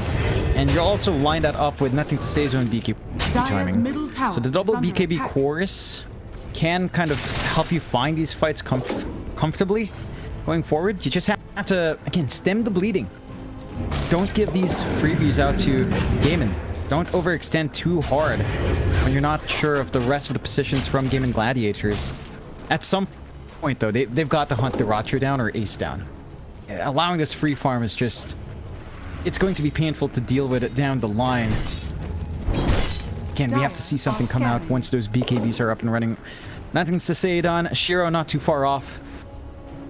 and you also line that up with nothing to say zone BKB timing. So the double BKB chorus can kind of help you find these fights comfortably going forward. You just have to, again, stem the bleeding. Don't give these freebies out to Gaimin. Don't overextend too hard when you're not sure of the rest of the positions from Gaimin Gladiators. At some point, though, they've got to hunt the Roger down or Ace down. Allowing this free farm is just... it's going to be painful to deal with it down the line. Again, we have to see something come out once those BKBs are up and running. Nothing's to say done. Shiro not too far off.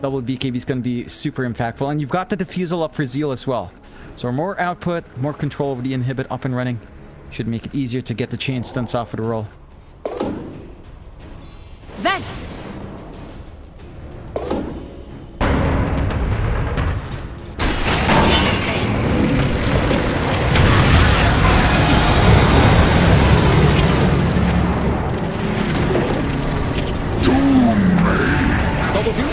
Double BKB is going to be super impactful. And you've got the defusal up for Zeal as well. So more output, more control over the inhibit up and running. Should make it easier to get the chain stunts off of the roll. Then Double do.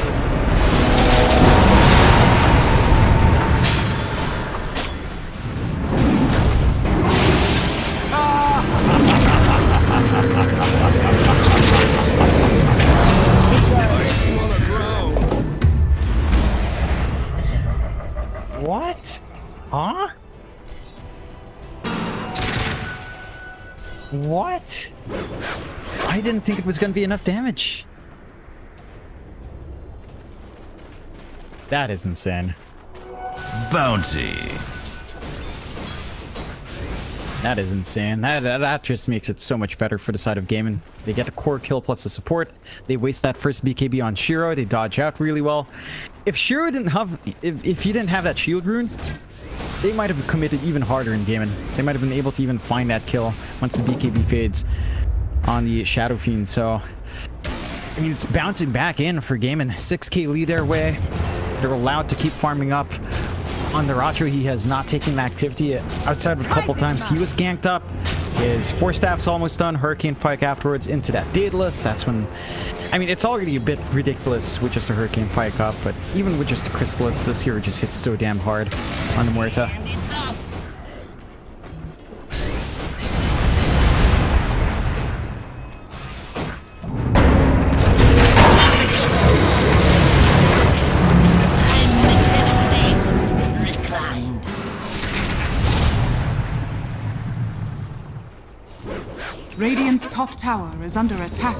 What? Huh? What? I didn't think it was going to be enough damage. That is insane. Bounty. That is insane. That just makes it so much better for the side of Gaimin. They get the core kill plus the support. They waste that first BKB on Shiro. They dodge out really well. If Shiro didn't have... If he didn't have that shield rune, they might have committed even harder in Gaimin. They might have been able to even find that kill once the BKB fades on the Shadow Fiend. So, I mean, it's bouncing back in for Gaimin. 6k lead their way. They're allowed to keep farming up. On the Racho, he has not taken the activity outside of a couple times. He was ganked up. His 4 staff's almost done. Hurricane Pike afterwards into that Daedalus. That's when... I mean, it's already a bit ridiculous with just a Hurricane Pike up, but even with just a Chrysalis, this hero just hits so damn hard on the Muerta. Radiant's top tower is under attack.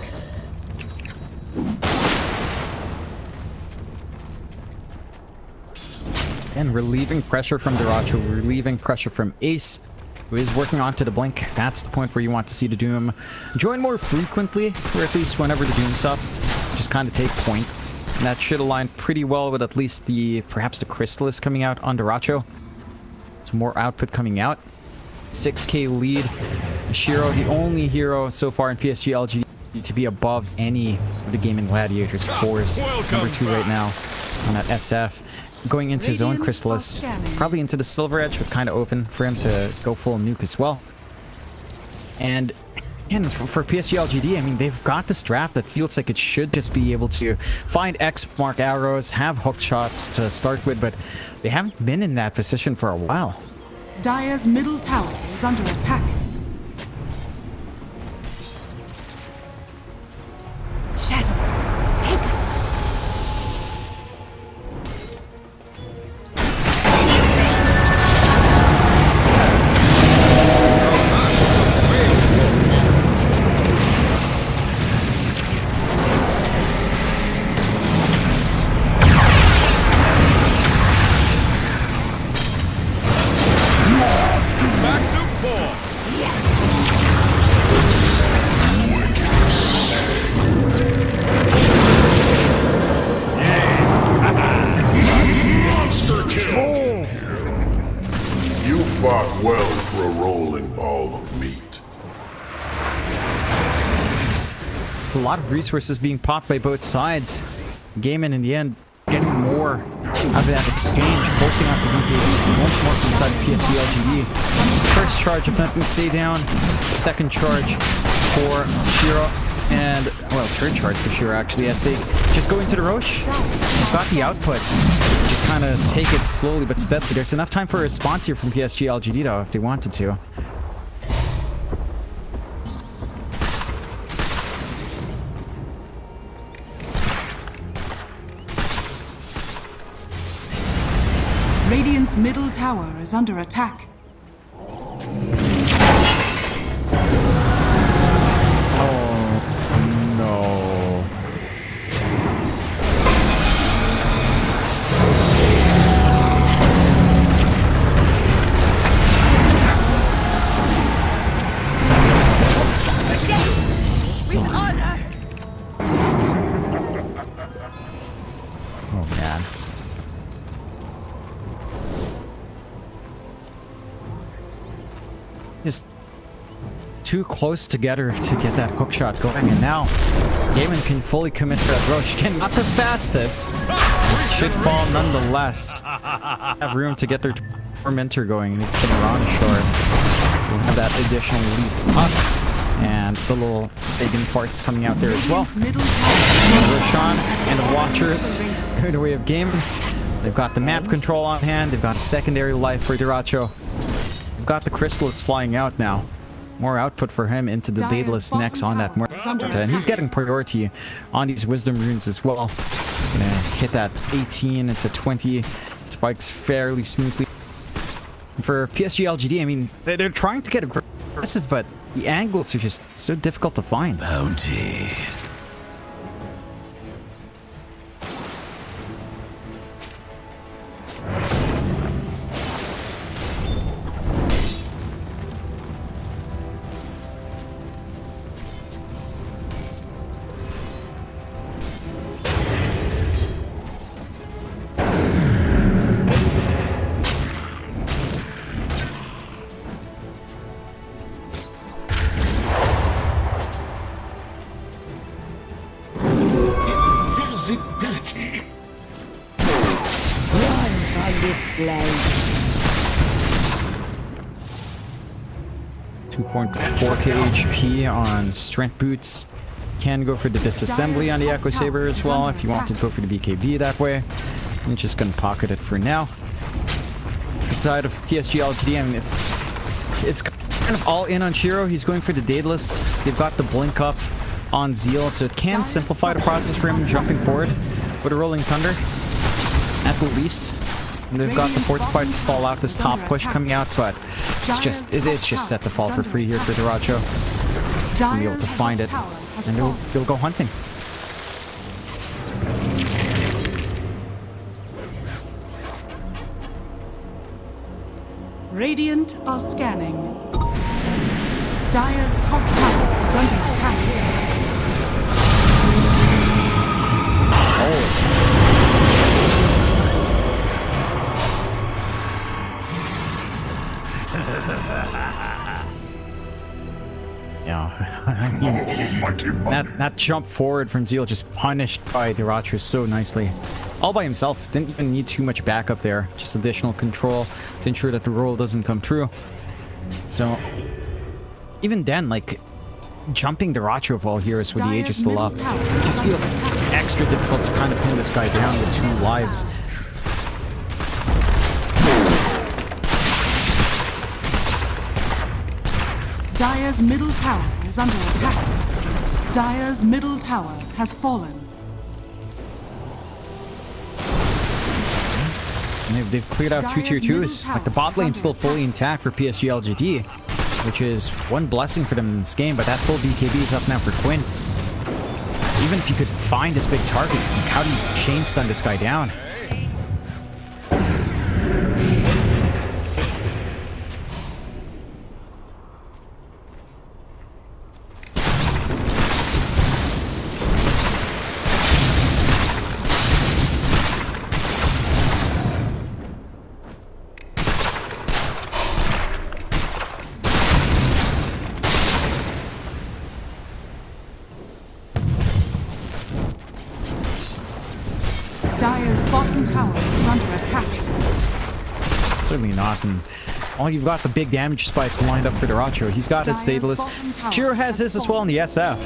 And relieving pressure from Diracho, relieving pressure from Ace, who is working onto the Blink. That's the point where you want to see the Doom join more frequently, or at least whenever the Doom's up. Just kind of take point. And that should align pretty well with at least perhaps the Chrysalis coming out on Duracho. So more output coming out. 6k lead. Shiro, the only hero so far in PSG LGD to be above any of the Gaimin Gladiators. Cores number 2 right now on that SF. Going into his own Chrysalis. Probably into the Silver Edge, but kind of open for him to go full nuke as well. And for PSG LGD, I mean, they've got this draft that feels like it should just be able to find X mark arrows, have hook shots to start with, but they haven't been in that position for a while. Dire's middle tower is under attack. Shadows, take us. Well for a rolling ball of meat. It's a lot of resources being popped by both sides. Gaimin in the end getting more out of that exchange, forcing out the BKBs once more from inside of PSG LGD. First charge of nothing stay down. Second charge for Shiro. And, well, third charge for Shiro actually as they just go into the Roche. They've got the output. Just kind of take it slowly but steadily. There's enough time for a response here from PSG LGD though if they wanted to. Radiant's middle tower is under attack. Just too close together to get that hook shot going, and now Gaimin can fully commit to that Roche. Again, not the fastest. Should fall nonetheless. Have room to get their Tormentor going. They can run short. We'll have that additional leap up. And the little Sagan parts coming out there as well. Roshan and the Watchers go the way of Gaimin. They've got the map control on hand. They've got a secondary life for Duracho. Got the Chrysalis flying out now. More output for him into the Daedalus next on that Mortar. And he's getting priority on these Wisdom Runes as well. Gonna hit that 18 into 20. Spikes fairly smoothly. For PSG LGD, I mean, they're trying to get aggressive, but the angles are just so difficult to find. Bounty. Invisibility. Run on this blade. 2.4k HP on Strength Boots. Can go for the Disassembly on the Echo Saber as well if you want to go for the BKB that way. I'm just gonna pocket it for now. Side of PSG LGD, I mean, it's kind of all in on Shiro. He's going for the Daedalus. They've got the Blink up on Zeal, so it can simplify the process for him jumping forward with a Rolling Thunder, at the least. And they've got the Fortified to stall out this top push coming out, but it's just set to fall for free here for Duracho. They'll be able to find it, and they'll go hunting. Radiant are scanning. Dire's top tower is under attack. Oh, That jump forward from Zeal just punished by Diracho so nicely. All by himself. Didn't even need too much backup there. Just additional control to ensure that the roll doesn't come true. So, even then, like, jumping Diracho of all heroes with the Aegis still up just feels extra difficult to kind of pin this guy down with 2 lives. Dire's middle tower is under attack. Dire's middle tower has fallen. And they've cleared out 2 tier 2s. Like, the bot lane's still fully intact for PSG LGD, which is one blessing for them in this game, but that full BKB is up now for Quinn. Even if you could find this big target, like, how do you chain stun this guy down? Dire's bottom tower is under attack. Certainly not, and all you've got the big damage spike lined up for Diracho. He's got his Daedalus. Shiro has his as well in the SF.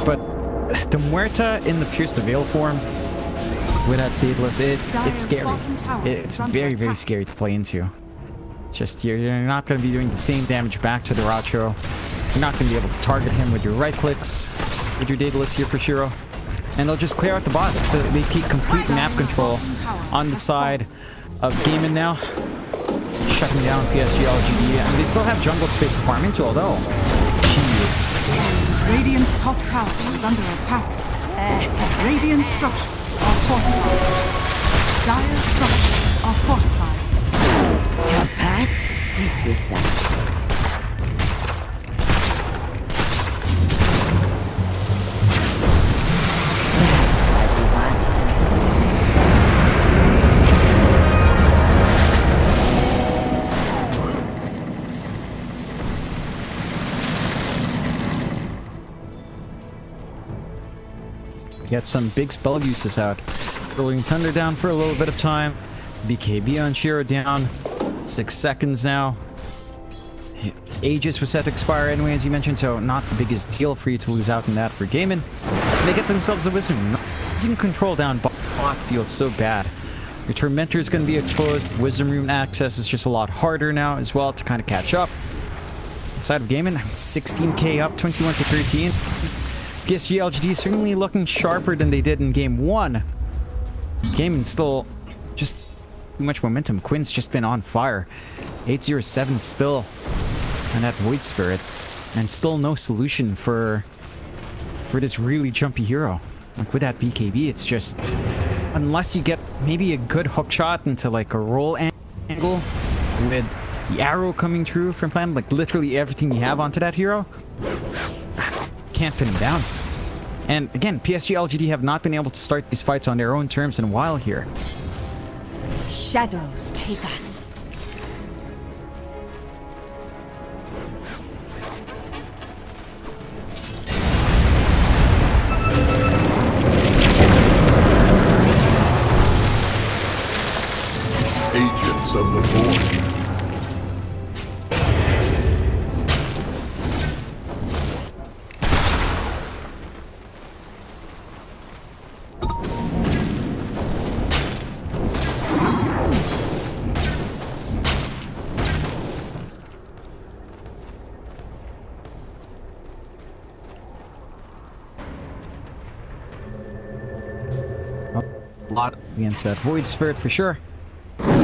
But the Muerta in the Pierce the Veil form with that Daedalus, it's scary. It's very, very scary to play into. It's just you're not going to be doing the same damage back to Diracho. You're not going to be able to target him with your right clicks, with your Daedalus here for Shiro. And they'll just clear out the bot, so they keep complete map control on the side of Gaimin now. Shutting down PSG LGD, and they still have jungle space to farm into, although... Jeez. Radiant's top tower is under attack. Radiant structures are fortified. Dire structures are fortified. Your path is decided. Get some big spell uses out. Rolling Tundra down for a little bit of time. BKB on Shiro down. 6 seconds now. His Aegis was set to expire anyway, as you mentioned, so not the biggest deal for you to lose out on that for Gaimin. They get themselves a Wisdom. Losing control down bot feels so bad. Your Tormentor is going to be exposed. Wisdom Room access is just a lot harder now as well to kind of catch up. Inside of Gaimin, 16k up, 21 to 13. PSG LGD certainly looking sharper than they did in game 1. Gaimin still just too much momentum. Quinn's just been on fire. 807 still. And that Void Spirit. And still no solution for this really jumpy hero. Like with that BKB, it's just... Unless you get maybe a good hook shot into like a roll angle with the arrow coming through from plan, like literally everything you have onto that hero, can't pin him down. And again, PSG LGD have not been able to start these fights on their own terms in a while here. Shadows take us. Agents of the Void. Lot against that Void Spirit for sure. But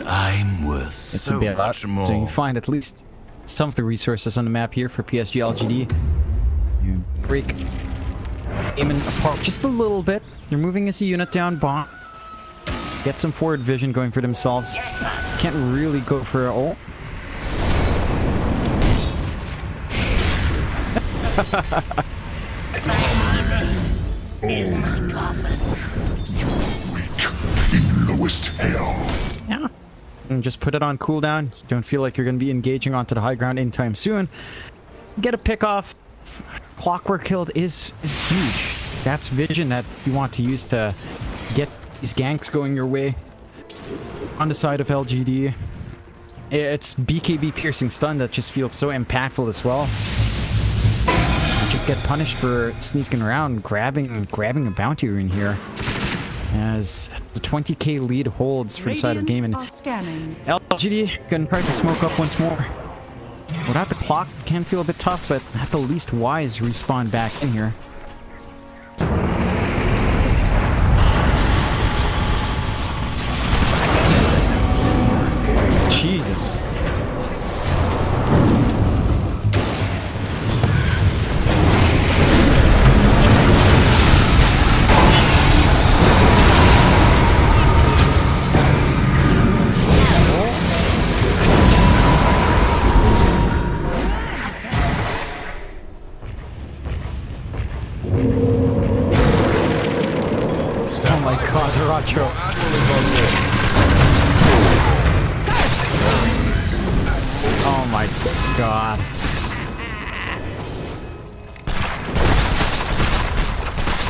I'm worth It's so a bit much more. So you find at least some of the resources on the map here for PSG LGD. You break Gaimin apart just a little bit. You're moving as a unit down bomb. Get some forward vision going for themselves. Can't really go for a ult. Is my coffin. lowest hell. Yeah. And just put it on cooldown. You don't feel like you're going to be engaging onto the high ground anytime soon. Get a pick off. Clockwork Hill is huge. That's vision that you want to use to get these ganks going your way. On the side of LGD, it's BKB piercing stun that just feels so impactful as well. You could get punished for sneaking around, grabbing a bounty rune here. As the 20k lead holds for the side of Gaimin. LGD can try to smoke up once more. Without the clock, can feel a bit tough, but at the least Wise respawn back in here. Jesus. Oh my god, Racho. Oh my god.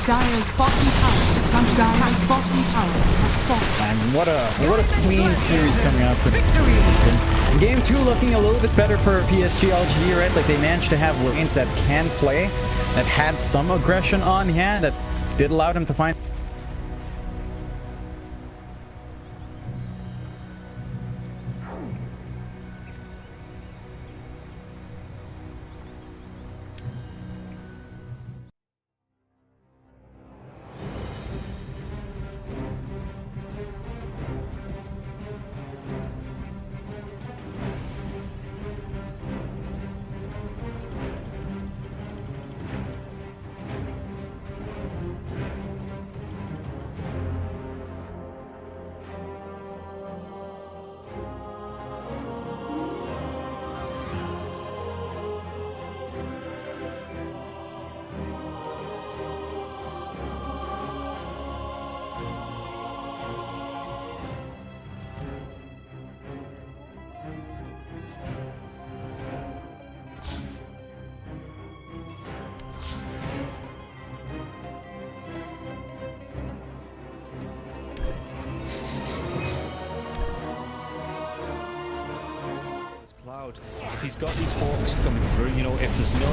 Dire's bottom tower is under Dire's bottom tower has fallen. And what a clean series coming up. Game 2 looking a little bit better for PSG LGD, right? Like they managed to have lanes that can play, that had some aggression on hand, that did allow them to find. If he's got these hawks coming through, you know, if there's no...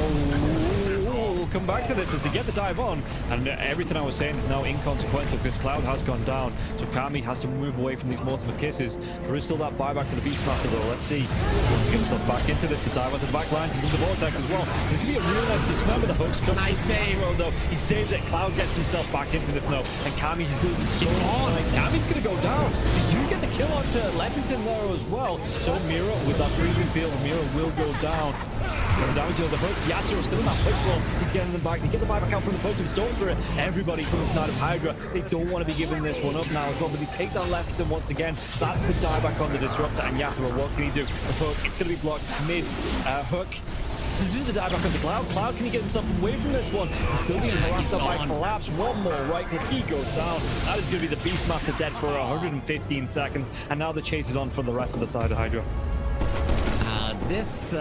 We'll come back to this as they get the dive on, and everything I was saying is now inconsequential because Cloud has gone down, so Kami has to move away from these multiple kisses. There is still that buyback to the Beastmaster though. Let's see. He wants to get himself back into this. The dive onto the back lines is the vortex as well. There's going to be a real nice dismember. The hooks come. Nice save though. He saves it. Cloud gets himself back into this now, and Kami is losing so much time. Kami's going to go down. Did you get the kill onto Leppington there as well? So Mira with that freezing field, Mira will go down. Going down to the hooks. Yatsuro's still in that push roll. He's getting them back. They get the buyback out from the potion Stone Spirit. Everybody from the side of Hydra, they don't want to be giving this one up now as well, but they take that Leppington once again. That's the dieback on the Disruptor, and Yaturo, what can he do? The hook, it's going to be blocked mid. Hook. This is the dieback on the Cloud. Cloud, can he get himself away from this one? He's still being harassed by Collapse. One more right click, he goes down. That is going to be the Beastmaster dead for 115 seconds, and now the chase is on for the rest of the side of Hydra. This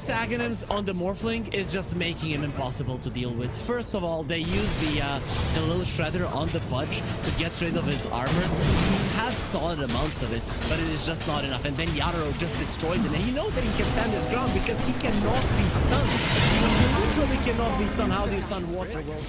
Aghanims on the Morphling is just making him impossible to deal with. First of all, they use the little shredder on the Pudge to get rid of his armor. He has solid amounts of it, but it is just not enough. And then Yatoro just destroys it. And he knows that he can stand his ground because he cannot be stunned. When you literally cannot be stunned, how do you stun water? Well,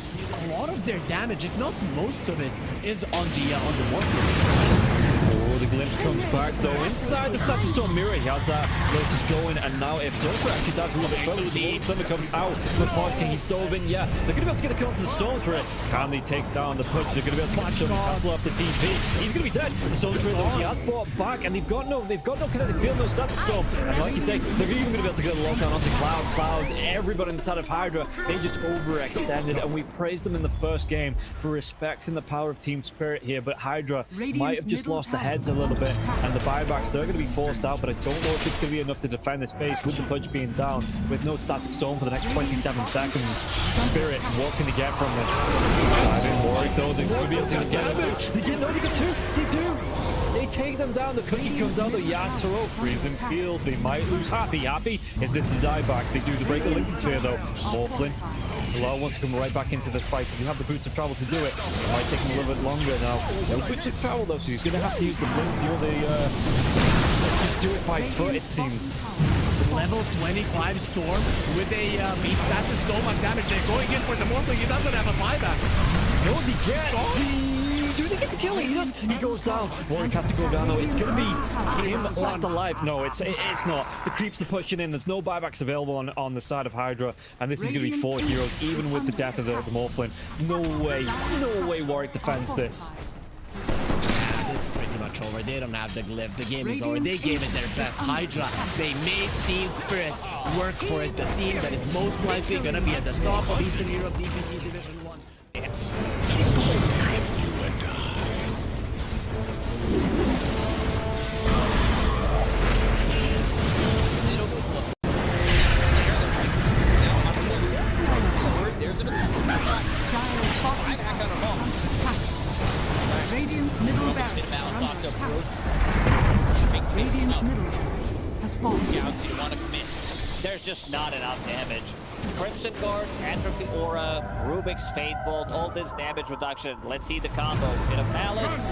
a lot of their damage, if not most of it, is on the Morphling. Oh, the glimpse comes back though. Inside the Status Storm Mirror, he has that Lotus going, and now if Zerfer actually dives a little bit further, the Thunder comes out. The Pod King, he's dove in, yeah. They're going to be able to get the kill onto the Storm Spirit. Can they take down the Pudge? They're going to be able to catch him, cancel off the TP. He's going to be dead. The Storm Spirit though, he has brought back, and they've got no kinetic field, no Static Storm. And like you say, they're even going to be able to get a lockdown onto Cloud. Everybody inside of Hydra, they just overextended, and we praised them in the first game for respecting the power of Team Spirit here, but Hydra might have just lost the heads a little little bit, and the buybacks, they're going to be forced out, but I don't know if it's going to be enough to defend this base with the Pudge being down, with no static storm for the next 27 seconds. Spirit, what can they get from this? I'm worried though, they're going to be able to get damage. They get, no, they get 2. They do. They take them down. The cookie comes out. The Yatoro freezing field. They might lose. Happy is this the dieback? They do the break the Lincoln Sphere though. Morphlin. Bilal wants to come right back into this fight because you have the boots of travel to do it. It might take him a little bit longer now. No boots of travel though, so he's going to have to use the blinks. You know, just do it by foot, it seems. Level 25 Storm with a beast stats of so much damage. They're going in for the Morphling. He doesn't have a buyback. No, he gets. Do they get the kill? He does. He goes down. Warren has to go down though. It's going to be him left alive. No, it's not. The creeps are pushing in. There's no buybacks available on the side of Hydra, and this is going to be 4 heroes, even with the death of the Morphlin. No way Warwick defends this. It's pretty much over. They don't have the glyph. The game is over. They gave it their best. Hydra, they made Team Spirit work for it. The team that is most likely going to be at the top of Eastern Europe DPC Division 1. Radiant's middle barracks are under attack. Radiant's middle barracks has fallen. You want to commit. There's just not enough damage. Crimson Guard, Atrophy Aura, Rubik's Fate Bolt, all this damage reduction. Let's see the combo. In a Palace, strong in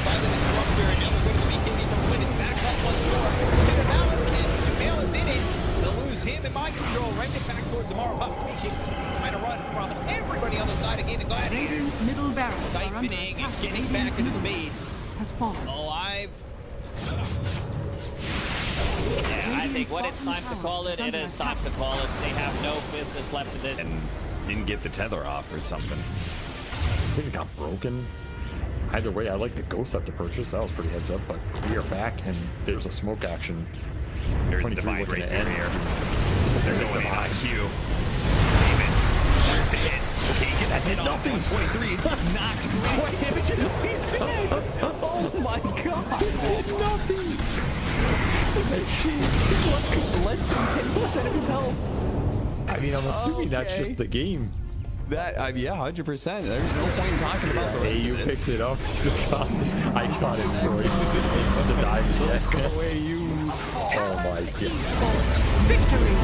by the Disruptor, and now we're going to be hitting the win. It's back up once more. In a Palace, and Sumail is in it. They'll lose him in mind control. Right it back towards tomorrow. Trying to run from everybody on the side of Gaimin. Radiant's middle barracks are under siphoning attack. and getting back into the base. Has fallen. Alive. Yeah, I think when it's time to call it, it is time to call it. They have no business left in this. And didn't get the tether off or something. I think it got broken. Either way, I like the ghost up to purchase. That was pretty heads up, but we are back and there's a smoke action. There's 23 Divine looking right to end. here. They're going in on Q. There's the hit. Okay, get that hit nothing. 23. Knocked. What damage? He's dead. Oh my god. Nothing. Less than 10% of his health. I mean, I'm assuming that's just the game. That, yeah, 100%. There's no point in talking about the rest AU of it. picks it up. I got it twice. It's the dive. Go away, you. Oh my god. Victory!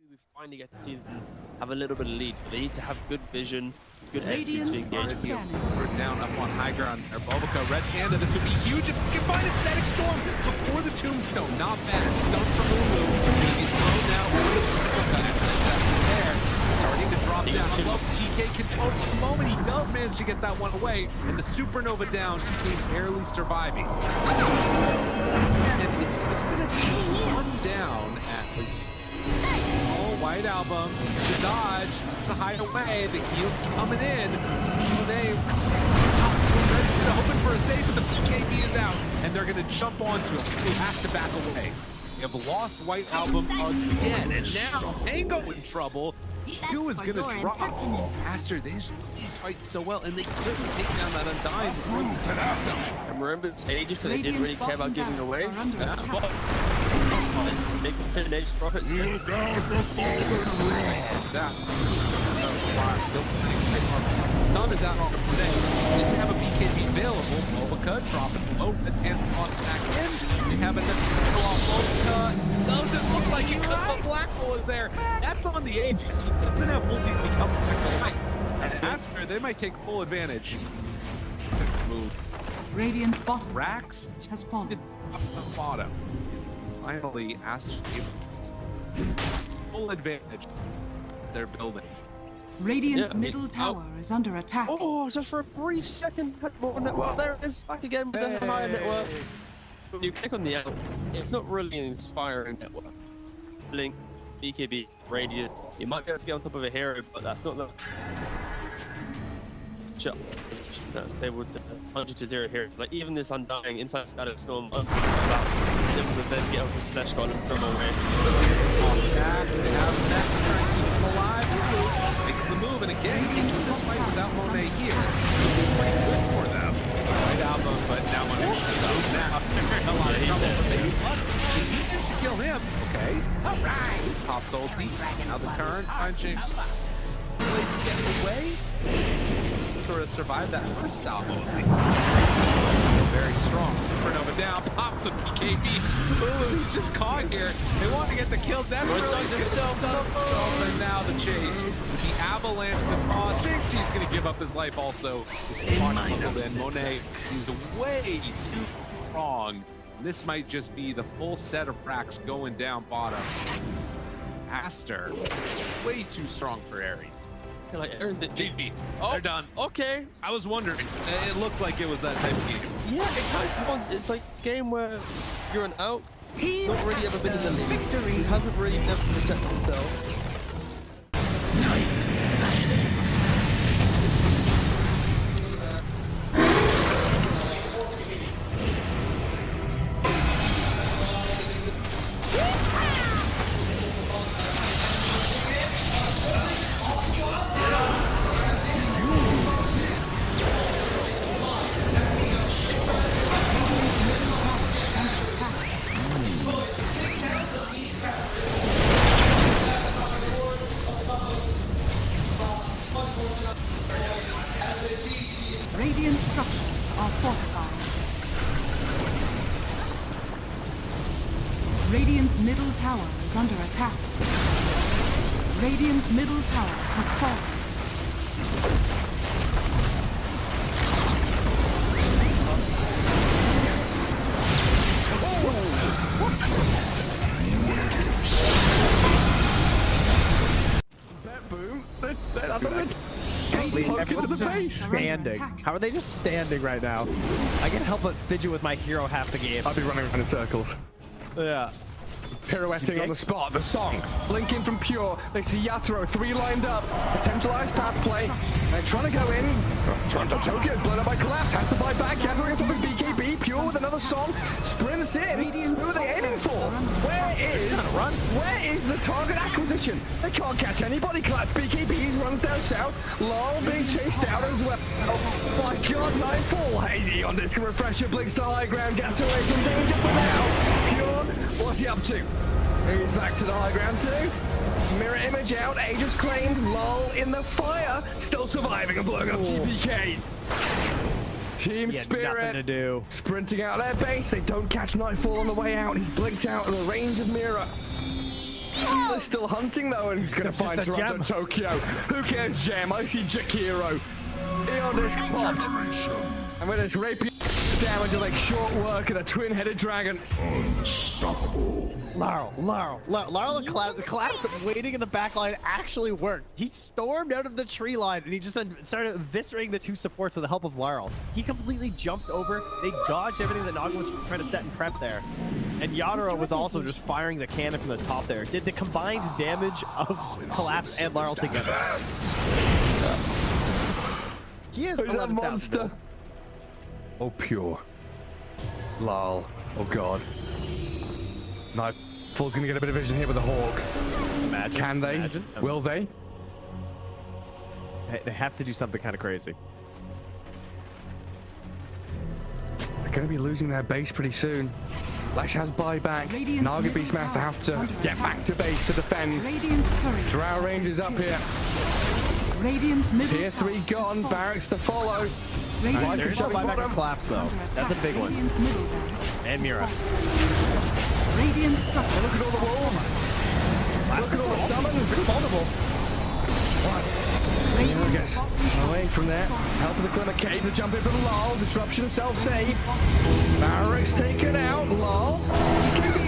We finally get to see them have a little bit of lead. They need to have good vision, good execution to engage. We're down up on high ground. Or Bulbica, Red Panda, this would be huge if we can find a Static Storm before the Tombstone. Not bad. Stun from Lulu. He's thrown now. There. Starting to drop down. I love TK control for the moment. He does manage to get that one away. And the Supernova down. TK barely surviving. And it's just going to be one down at his... Oh, White Album, the dodge, it's a hide away, the heal's coming in. They hoping for a save, but the PKB is out, and they're going to jump onto him, who has to back away. They have lost White Album again, and now Mango in trouble. Q is going to drop faster. These fight so well, and they couldn't take down that Undying before the Tenacity. And remember, it's ages that they didn't really care about giving away. That's the ball. Big finish for it. Stun is out on the play. Didn't have a BKB available. Bulbica dropping low. The 10th on back in. They have another kill off Bulbica. Doesn't look like he got the black hole is there. That's on the agent. He doesn't have multi to become back. And after, they might take full advantage. Move. Radiant's bottom Rax has fallen. Up the bottom. Finally, asked full advantage. They're building. Radiant's middle tower is under attack. Oh, just for a brief second, had more network. There it is, back again with the higher network. When you click on the out, it's not really an inspiring network. Blink, BKB, Radiant. You might be able to get on top of a hero, but that's not the shot. That's able to 100-0 here. Like even this Undying inside Static Storm, able to then get up with Slash God and from away. Back, they have that, trying to keep him alive. Makes the move, and it get into this fight without Monet here. It's pretty good for them. Right album, but now Monet goes now. A lot of trouble, but they continues to kill him. Okay. All right. Pops ulti. Now the turn. Punching. Getting away. Sort of survived that first salvo. Very strong. Supernova down. Pops the BKB. Ooh, he's just caught here. They want to get the kill. That's really himself up. And now the chase. The avalanche, the toss. Thinks he's going to give up his life also. This is in. Monet is way too strong. This might just be the full set of racks going down bottom. Aster, way too strong for Ares. Like Aaron did JP. Oh, they're done. Okay. I was wondering. It looked like it was that type of game. Yeah, it kind of was. It's like a game where you're an out. Not really ever been in the league. Victory. He hasn't really never protected himself. Radiant structures are fortified. Radiant's middle tower is under attack. Radiant's middle tower has fallen. Standing. How are they just standing right now? I can't help but fidget with my hero half the game. I'll be running around in circles. Yeah. Pirouetting on the spot. The song. Blinking from Pure. They see Yatoro. 3 lined up. Potentialized path play. They're trying to go in. Toronto Tokyo blown up by Collapse. Has to buy back. Yatoro gets up with BKB. Pure with another song. Sprints in. Who are they aiming for? Where is the target acquisition? They can't catch anybody. Collapse. BKB runs down south. Lol being chased out as well. Oh my god. Nightfall. Hazy on disc refresher. Blinks to high ground. Gets away from danger for now. Pure. What's he up to? He's back to the high ground too. Mirror image out. Aegis claimed. Lull in the fire. Still surviving and blowing up GPK. Team Spirit. Nothing to do. Sprinting out their base. They don't catch Nightfall on the way out. He's blinked out of the range of Mirror. They're still hunting though, and he's going to find Toronto Tokyo. Who cares, Gem? I see Jakiro. Eon disc popped. And with his rapier damage to like short work and a twin-headed dragon. Unstoppable. Laurel the collapse waiting in the back line actually worked. He stormed out of the tree line and he just then started eviscerating the 2 supports with the help of Laurel. He completely jumped over. They dodged everything that Naga was trying to set and prep there. And Yatoro was also just firing the cannon from the top there. Did the combined damage of Collapse and Laurel together. He is a monster. Oh, Pure. Lol. Oh, God. Nightfall's going to get a bit of vision here with the Hawk. Imagine. Can they? Imagine. Will they? They have to do something kind of crazy. They're going to be losing their base pretty soon. Lash has buyback. Naga Beastmaster have to get back to base to defend. Drow Rangers up here. Tier 3 gone. Barracks to follow. There's no buyback or collapse though. That's a big one. And Mira. Radiant structure. Look at all the wolves. Look at all the summons. It's vulnerable. What? Gets away from there. Help of the Glimmer Cave to jump in from Lol. Disruption self-save. Barracks taken out. Lol.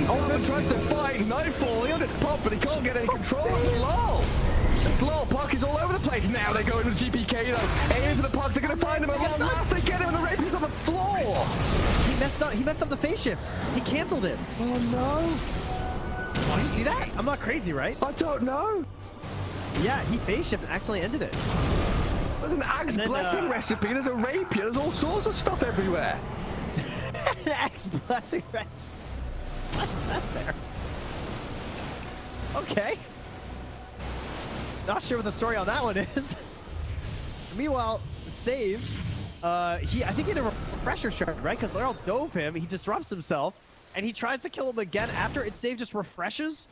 Oh, tries to fight. Nightfall. He'll just pop, but he can't get any control of Lol. It's Lol. Puck is all over the place. Now they go into GPK though. Aiming for the puck. They're going to find him at long last. They get him and the rapier's on the floor. He messed up the phase shift. He canceled it. Oh no. Oh, you see that? I'm not crazy, right? I don't know. Yeah, he phase shift and accidentally ended it. There's an Axe Blessing recipe. There's a rapier. There's all sorts of stuff everywhere. An Axe Blessing recipe. What's that there? Okay. Not sure what the story on that one is. Meanwhile, Save, I think he had a refresher shard, right? Because Laurel dove him, he disrupts himself, and he tries to kill him again after it. Save just refreshes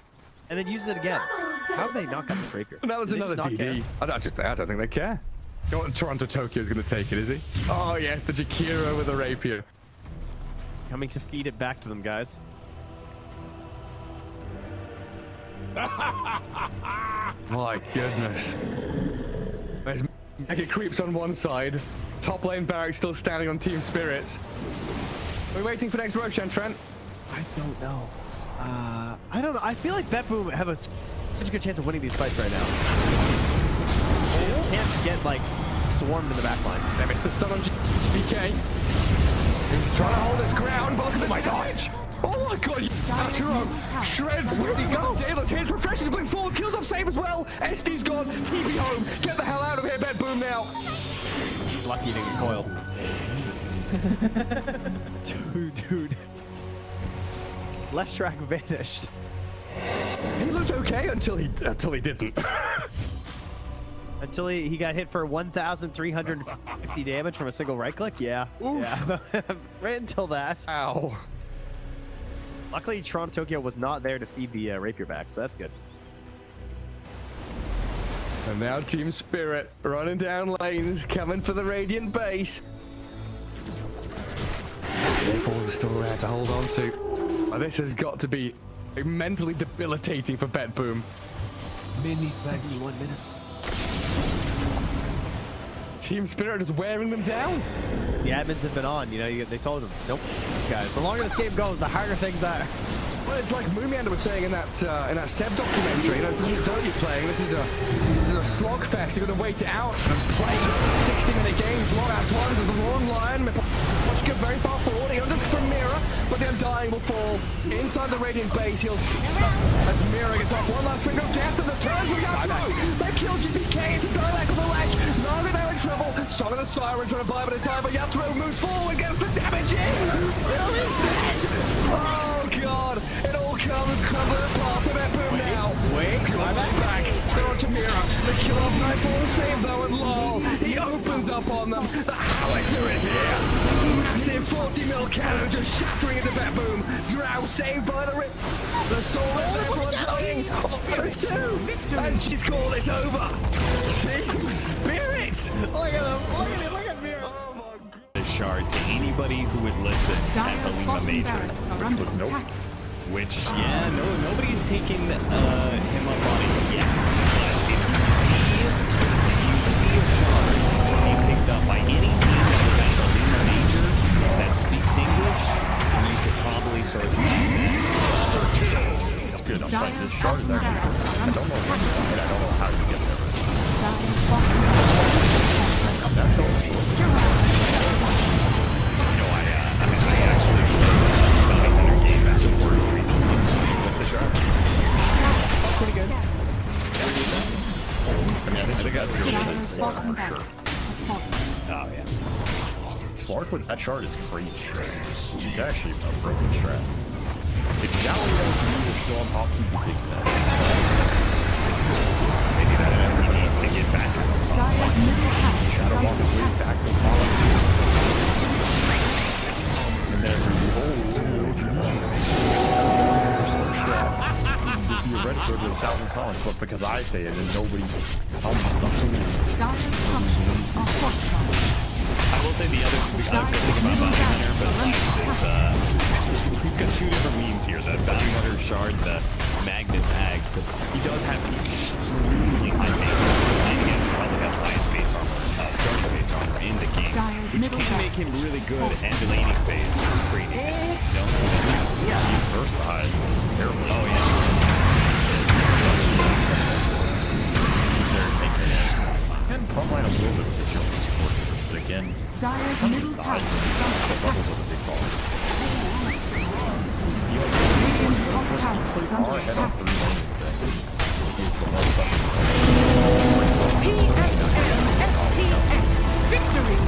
and then uses it again. How did they not got the breaker? That was another DD. I don't think they care. You know what Toronto Tokyo's going to take it, is he? Oh, yes, the Jakiro with a rapier. Coming to feed it back to them, guys. My goodness. There's Mega Creeps on one side. Top lane Barrack still standing on Team Spirits. Are we waiting for next Roshan, Trent? I don't know. I don't know. I feel like BetBoom have such a good chance of winning these fights right now. They just can't get, like, swarmed in the back line. They missed the stun on BK. He's trying to hold his ground, but look at the dodge! Oh my god, Arturo shreds. Where'd he go? Daedalus hits, refreshes, blinks forward, kills off Save as well. SD's gone, TP home. Get the hell out of here, BetBoom now. Lucky he didn't coil. Dude. Left track vanished. He looked okay until he didn't. Until he got hit for 1,350 damage from a single right click? Yeah. Yeah. Right until that. Ow. Luckily, Toronto Tokyo was not there to feed the rapier back, so that's good. And now Team Spirit running down lanes, coming for the Radiant base. Balls are still there to hold on to. This has got to be mentally debilitating for BetBoom. Mini 71 minutes. Team Spirit is wearing them down. The admins have been on, they told them, nope, these guys. The longer this game goes, the harder things are. Well, it's like Moomiander was saying in that Seb documentary. This isn't Dota you're playing. This is a slogfest. You're gonna wait it out and play 60-minute games. Long ass ones. There's a long line. Watch get very far forward. He unders from Mira, but the Undying will fall inside the Radiant base. He'll as Mira gets off one last finger of death and the turns will go through. They kill GPK. It's a direct on the ledge. Naga now in trouble. Song of the Siren trying to buy a bit of time, but Yatro moves forward, gets the damage in. Will is dead. Oh god. It all comes crumbling apart for BetBoom now. Wait, back. They're on to Mira. The kill off Nightfall save though, and lol. He opens up on them. The howitzer is here. Massive 40 mil cannon just shattering into BetBoom. Drow saved by the rip. The soul is dying. There's two. And she's called it over. Team Spirit. Look at him. Look at Mira. Oh my god. The shard to anybody who would listen at the Lima Major, which was nope. Which, yeah, nobody's taking him up on it yet. But if you see a shard being picked up by any team that was at the Lima Major that speaks English, then you could probably sort of it's good. I'm like, this shard is actually good. I don't know when and I don't know how you get there. That's okay. I actually about 100 game as a word recently with the shark. Pretty good. I think that's really good Slark for sure. Oh yeah. Slark with that shard is crazy. It's actually a broken strat. If Jowly doesn't use it still on top, you can take that. Maybe that's what he needs to get back to the top. Shadow walk his way back to the top. And then you read it for 1,000 comments, but because I say it and nobody tells me stuff to me. I will say the other good thing about Bounty Hunter, but is we've got two different memes here. The Bounty Hunter shard, the Magnus Ags. He does have extremely high damage. And again, he probably has highest base armor, starting base armor in the game, which can make him really good at the laning phase for trading. Yeah, he's versatile. Terrible. Oh yeah. And frontline a little bit with this young support, but again, Dyer's middle tower is levels of a big ball. Radiant's top tower is under attack. PSN FTX victory!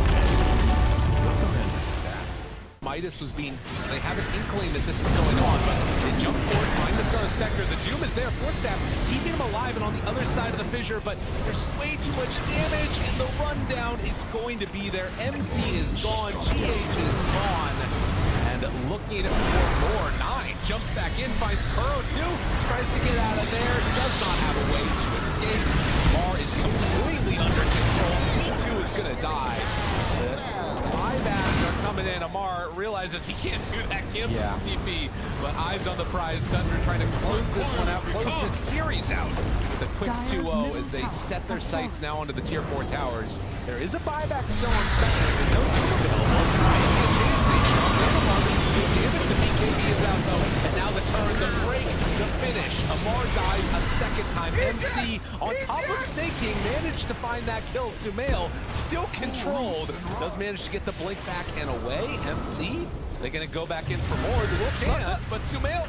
Midas this was being, so they have an inkling that this is going on, but they jump forward, find the Son of Spectre. The Doom is there, Force Staff keeping him alive and on the other side of the fissure, but there's way too much damage, and the rundown is going to be there. MC is gone, GH is gone, and looking for more. 9 jumps back in, finds Kuro too, tries to get out of there, does not have a way to escape. Mar is completely under control. He too is gonna die. Buybacks are coming in. Amar realizes he can't do that kill from TP, but eyes on the prize. Tundra trying to close this one out, close this series out with a quick 2-0 as they set their sights now onto the tier 4 towers. There is a buyback still on Spectre, and no damage to BKB is out though, and now the turn, the break, the finish. Amar dies a second time. MC on top of Snake King managed to find that kill. Sumail still controlled, does manage to get the blink back and away. MC, they're gonna go back in for more. They will can't, but Sumail,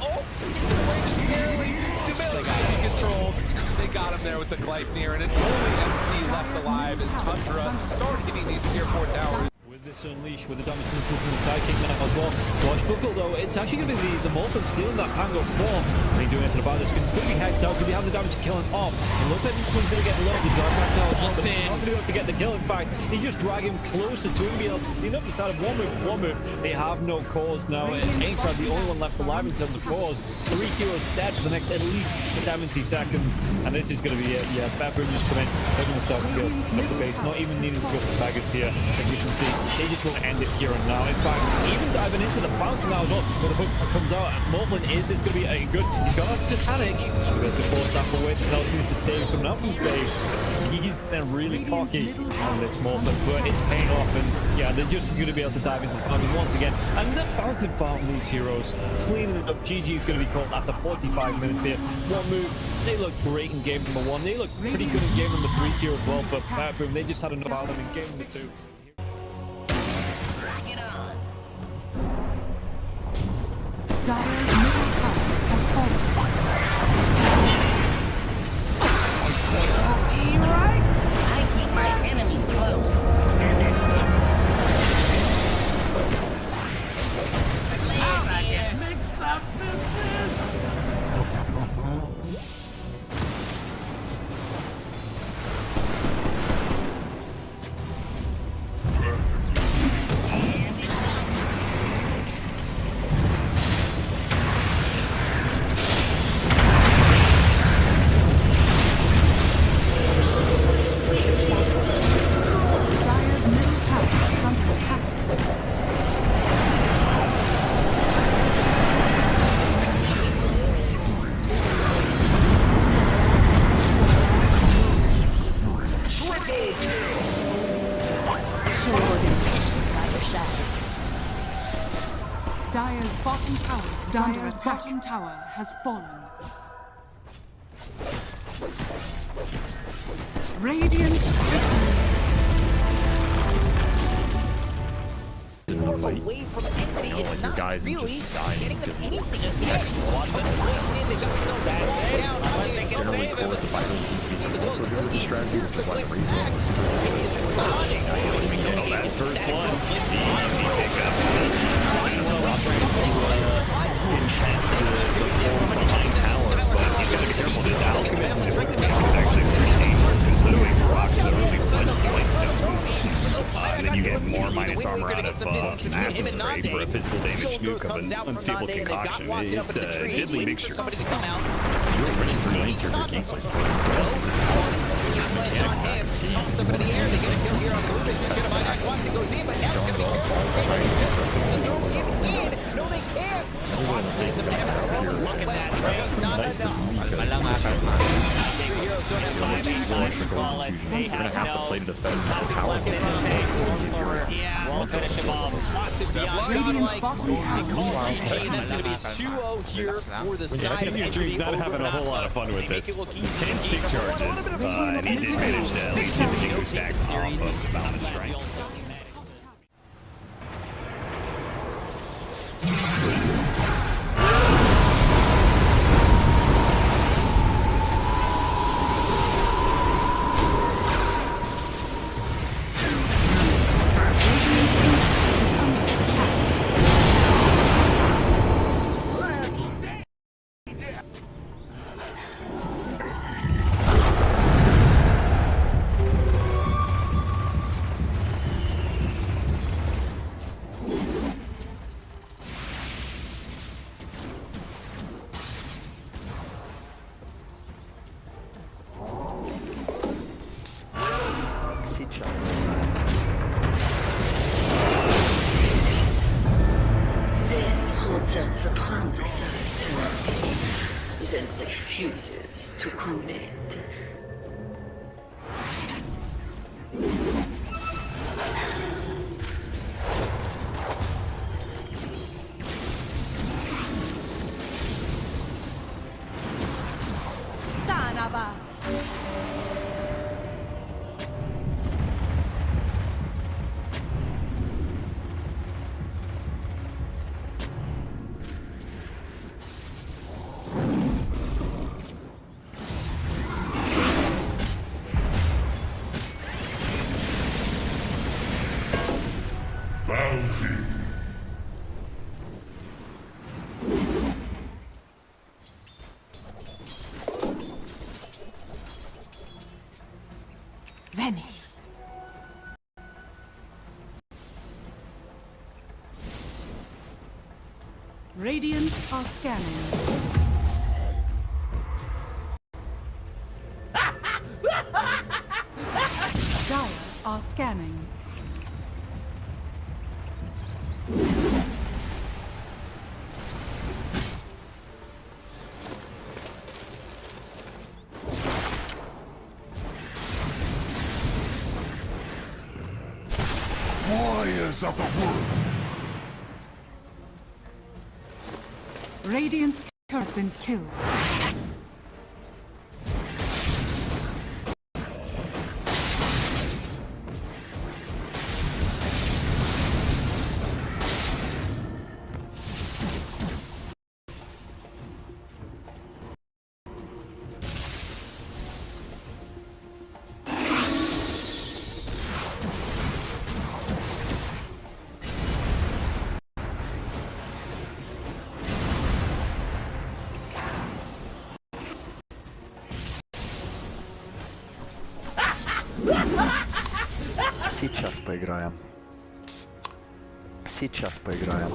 just barely. Sumail got to be controlled. They got him there with the Gleipnir, and it's only MC left alive as Tundra start hitting these tier 4 towers. With this Unleash, with the damage coming through from the sidekick now as well. Watch Buckle though, it's actually going to be the Molten stealing that Pango form. And he's doing anything about this because it's going to be hexed out. Could he have the damage to kill him off? It looks like this one's going to get low. He's got back now as well, but he's not going to be able to get the kill. In fact, he just drag him closer to him. Be able to clean up the side of one move. They have no cause now. Aintrad, the only one left alive in terms of cause. 3 heroes dead for the next at least 70 seconds. And this is going to be it. Yeah, Batroom just come in. They're going to start to go up the base. Not even needing to go for Baggers here. As you can see, they just want to end it here and now. In fact, even diving into the bounce now as well. When the hook comes out, Morblin is going to be a good. He's got a Satanic. There's a force staff away to tell him to save from now from Dave. He's then really cocky on this Morblin, but it's paying off, and yeah, they're just going to be able to dive into the fountain once again. And the fountain farm these heroes, cleaning it up. GG is going to be called after 45 minutes here. One move. They look great in game number 1. They look pretty good in game number 3 here as well, but Batroom, they just had enough out of them in game number 2. Dire's middle tower has fallen. Right? I keep my enemies close. Mixed up Dire's bottom tower has fallen. Radiant away from enemy, it's your not guys are really just dying getting them because anything. They got themselves down. They can generally save core him. the Vital is also good with the strategy, which is why the Reaver was First blood. Then you get more minus armor out of acid spray for a physical damage nuke of an unstable concoction. It's a deadly mixture. You're winning for millions here for Kingsley. No, they can't. Look at that. That's not enough. You're gonna have to play to defend how powerful. Yeah, we'll finish him off. Lots of Radiant's bottom tower. That's going to be 2-0 here for the side. He's not having a whole lot of fun with this. 10 stick charges, and he did manage to at least get the Dingo stacks off of the Mountain Strength. Death upon the then refuses to commit. Sanaba. Bounty. Vanish. Radiant are scanning. Dire are scanning. Warriors of the wood. Radiant's curse has been killed. Сейчас поиграем. Сейчас поиграем.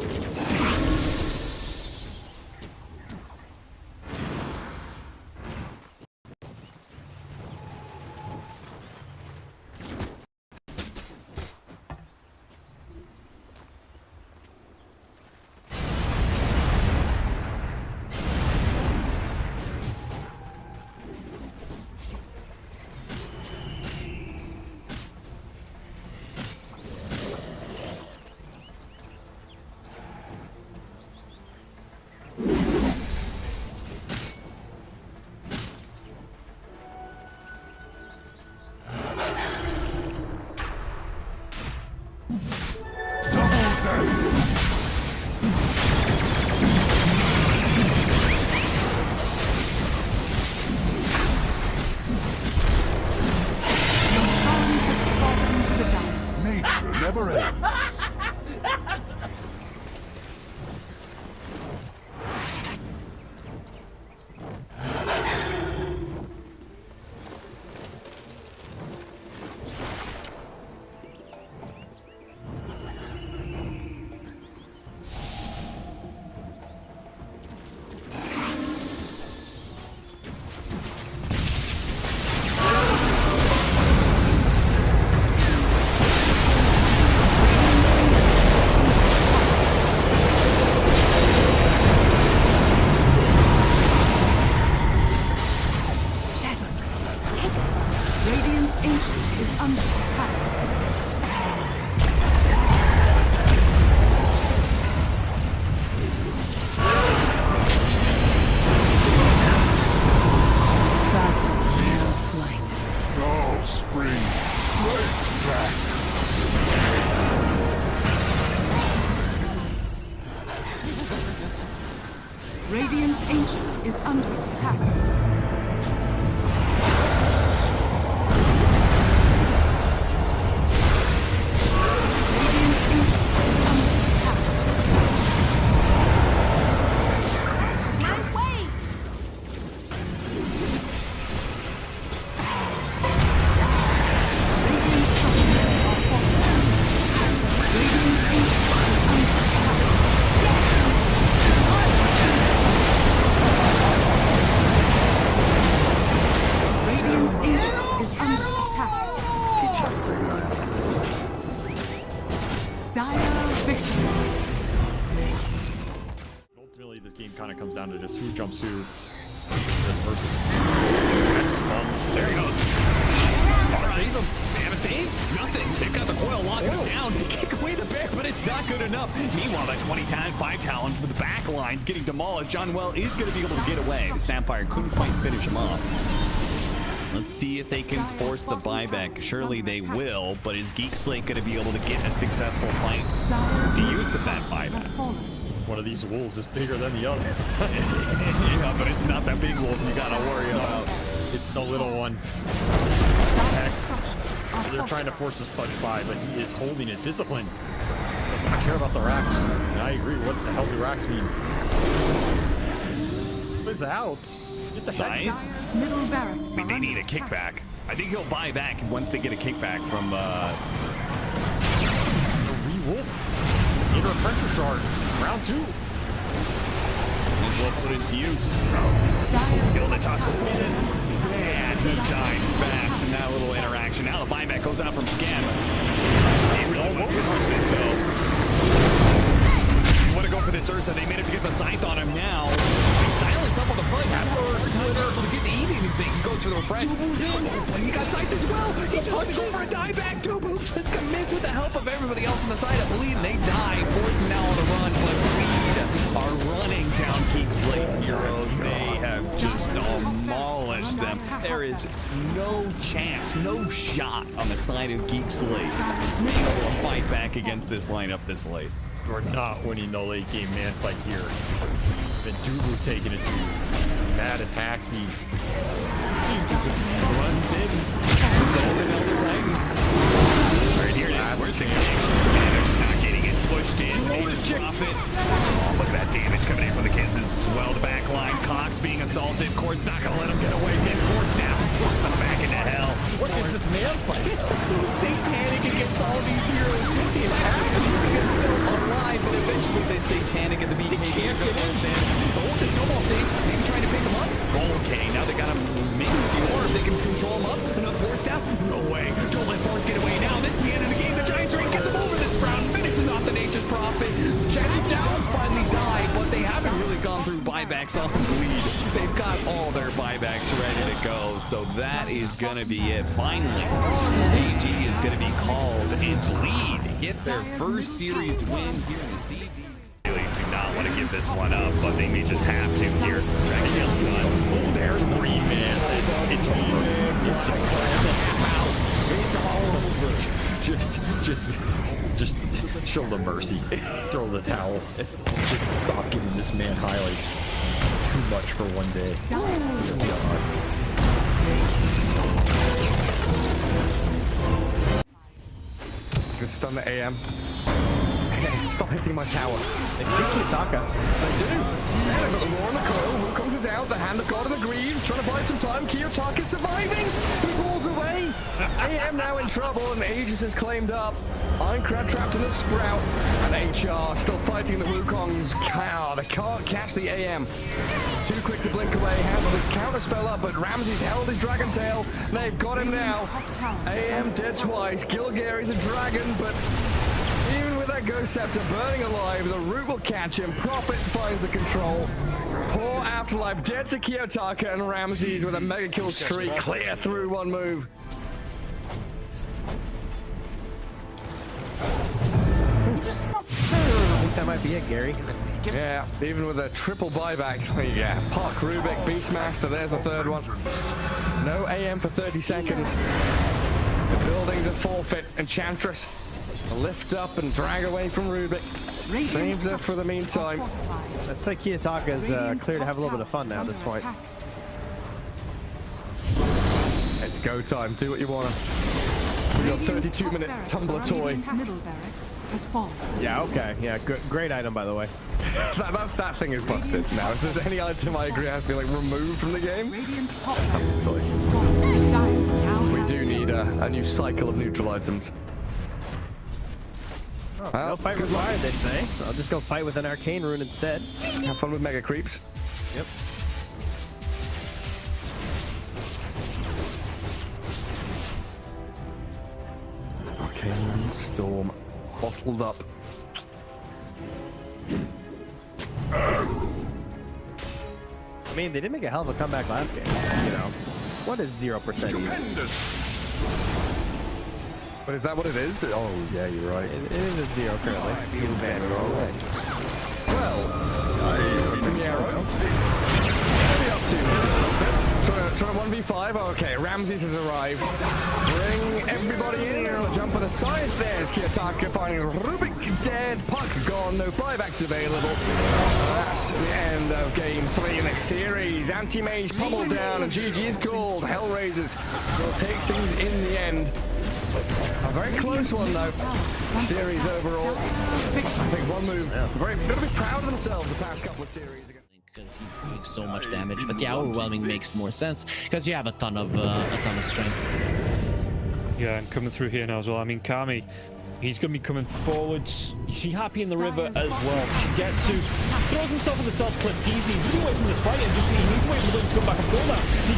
Nature never ends. Radiant's Ancient is under attack. Dire victory. Ultimately, this game kind of comes down to just who jumps who. There he goes. Save him. They have a save? Nothing. They've got the coil locking him down. They kick away the bear, but it's not good enough. Meanwhile, that 5 talent with the back lines getting demolished. John Well is going to be able to get away. The Snapfire couldn't quite finish him off. Let's see if they can force the buyback. Surely they will, but is Geek Slate going to be able to get a successful fight? The use of that buyback. One of these wolves is bigger than the other. Yeah, but it's not that big wolf you gotta worry about. It's the little one. X. They're trying to force this punch by, but he is holding it. Discipline. Doesn't care about the racks. And I agree. What the hell do racks mean? It's out. Get the heck out. I mean, they need a kickback. I think he'll buy back once they get a kickback from the Re-Wolf. Need a pressure charge. Round 2. As well put into use. Kill the tackle. And he died fast in that little interaction. Now the buyback goes out from Scam. They really want to go for this Ursa. They managed to get the scythe on him now. Silence up on the front. Able to get to eat anything. He goes for the refresh. He got scythe as well. He touched over a dieback. Dubu just commits with the help of everybody else on the side. I believe they die. Forced now on the run, but Reed are running down Geek Slate heroes. They have just demolished them. There is no chance, no shot on the side of Geek Slate being able to fight back against this lineup this late. We're not winning the late game man fight here. Then Dubu's taking it to Mad attacks me. He just runs in. Right here, where's the connection? Not getting it pushed in. Drop it. Oh, look at that damage coming in from the kids as well. The back line. Cox being assaulted. Cord's not going to let him get away. Get Cord snap. Forced them back into hell. What is this man fight? Satanic against all these heroes. He is so alive, but eventually they Satanic at the BK can't get in. Oh, the snowball thing. Maybe trying to pick him up. Okay, now they got him. Maybe or if they can control him up. Enough force down. No way. Don't let Force get away now. This is the end of the game. The Giants Ring gets him over this round. Finishes off the Nature's Prophet. Chinese Downs finally died, but they haven't really gone through buybacks off the lead. They've got all their buybacks ready to go, so that is going to be it. Finally, GG is going to be called and Bleed hit their first series win here in the CD. Really do not want to give this one up, but they may just have to here. Dragon Tail's done. Oh, there's 3 man. It's over. It's all over. Just show them mercy. Throw the towel. Just stop giving this man highlights. It's too much for one day. Just stun the AM. Stop hitting my tower. They see Kitaka. They do. And I've got the Roar on the coil. Who comes is out? The Hand of God and the Greed. Trying to buy some time. Kiyotaka surviving. He rolls away. AM now in trouble and Aegis is claimed up. Ironcrad trapped in a Sprout. And HR still fighting the Wukongs. Cow. They can't catch the AM. Too quick to blink away. Has the counter spell up, but Ramsey's held his Dragon Tail. They've got him now. AM dead twice. Gilgary's a dragon, but even with that Ghost Scepter burning alive, the root will catch him. Prophet finds the control. Poor Afterlife dead to Kiyotaka, and Ramses with a mega kill streak clear through one move. Just not sure. I think that might be it, Gary. Yeah, even with a triple buyback. Yeah, Park, Rubik, Beastmaster, there's the third one. No AM for 30 seconds. The building's at forfeit. Enchantress lift up and drag away from Rubik. Saves her for the meantime. That's like Kiyotaka is clear to have a little bit of fun now at this point. It's go time. Do what you want. We got 32-minute tumbler toy. Yeah, okay. Yeah, good, great item, by the way. that thing is busted now. If there's any item I agree has to be like removed from the game, we do need a new cycle of neutral items. Oh, well, no fight required, they say. So I'll just go fight with an arcane rune instead. Have fun with mega creeps. Yep. Arcane Storm. bottled up. I mean, they did make a hell of a comeback last game. You know, what is 0% even? But is that what it is? Oh yeah, you're right. It is a 0 currently. Well, in the arrow. What are we up to? Trying to 1v5. Okay, Ramses has arrived. Bring everybody in here. I'll jump on the side. There's Kiyotaka finding Rubik dead. Puck gone. No buybacks available. That's the end of game 3 in this series. Anti-Mage pummeled down and GG is called. Hellraisers will take things in the end. A very close one though. Series overall. I think one move. Very proud of themselves the past couple of series. Because he's doing so much damage, but yeah, overwhelming makes more sense because you have a ton of strength. Yeah, and coming through here now as well. I mean, Kami, he's going to be coming forwards. You see Happy in the river as well. Shigetsu throws himself in the self-clip easy. Really away from this fight and just he needs to wait for them to come back and pull that. He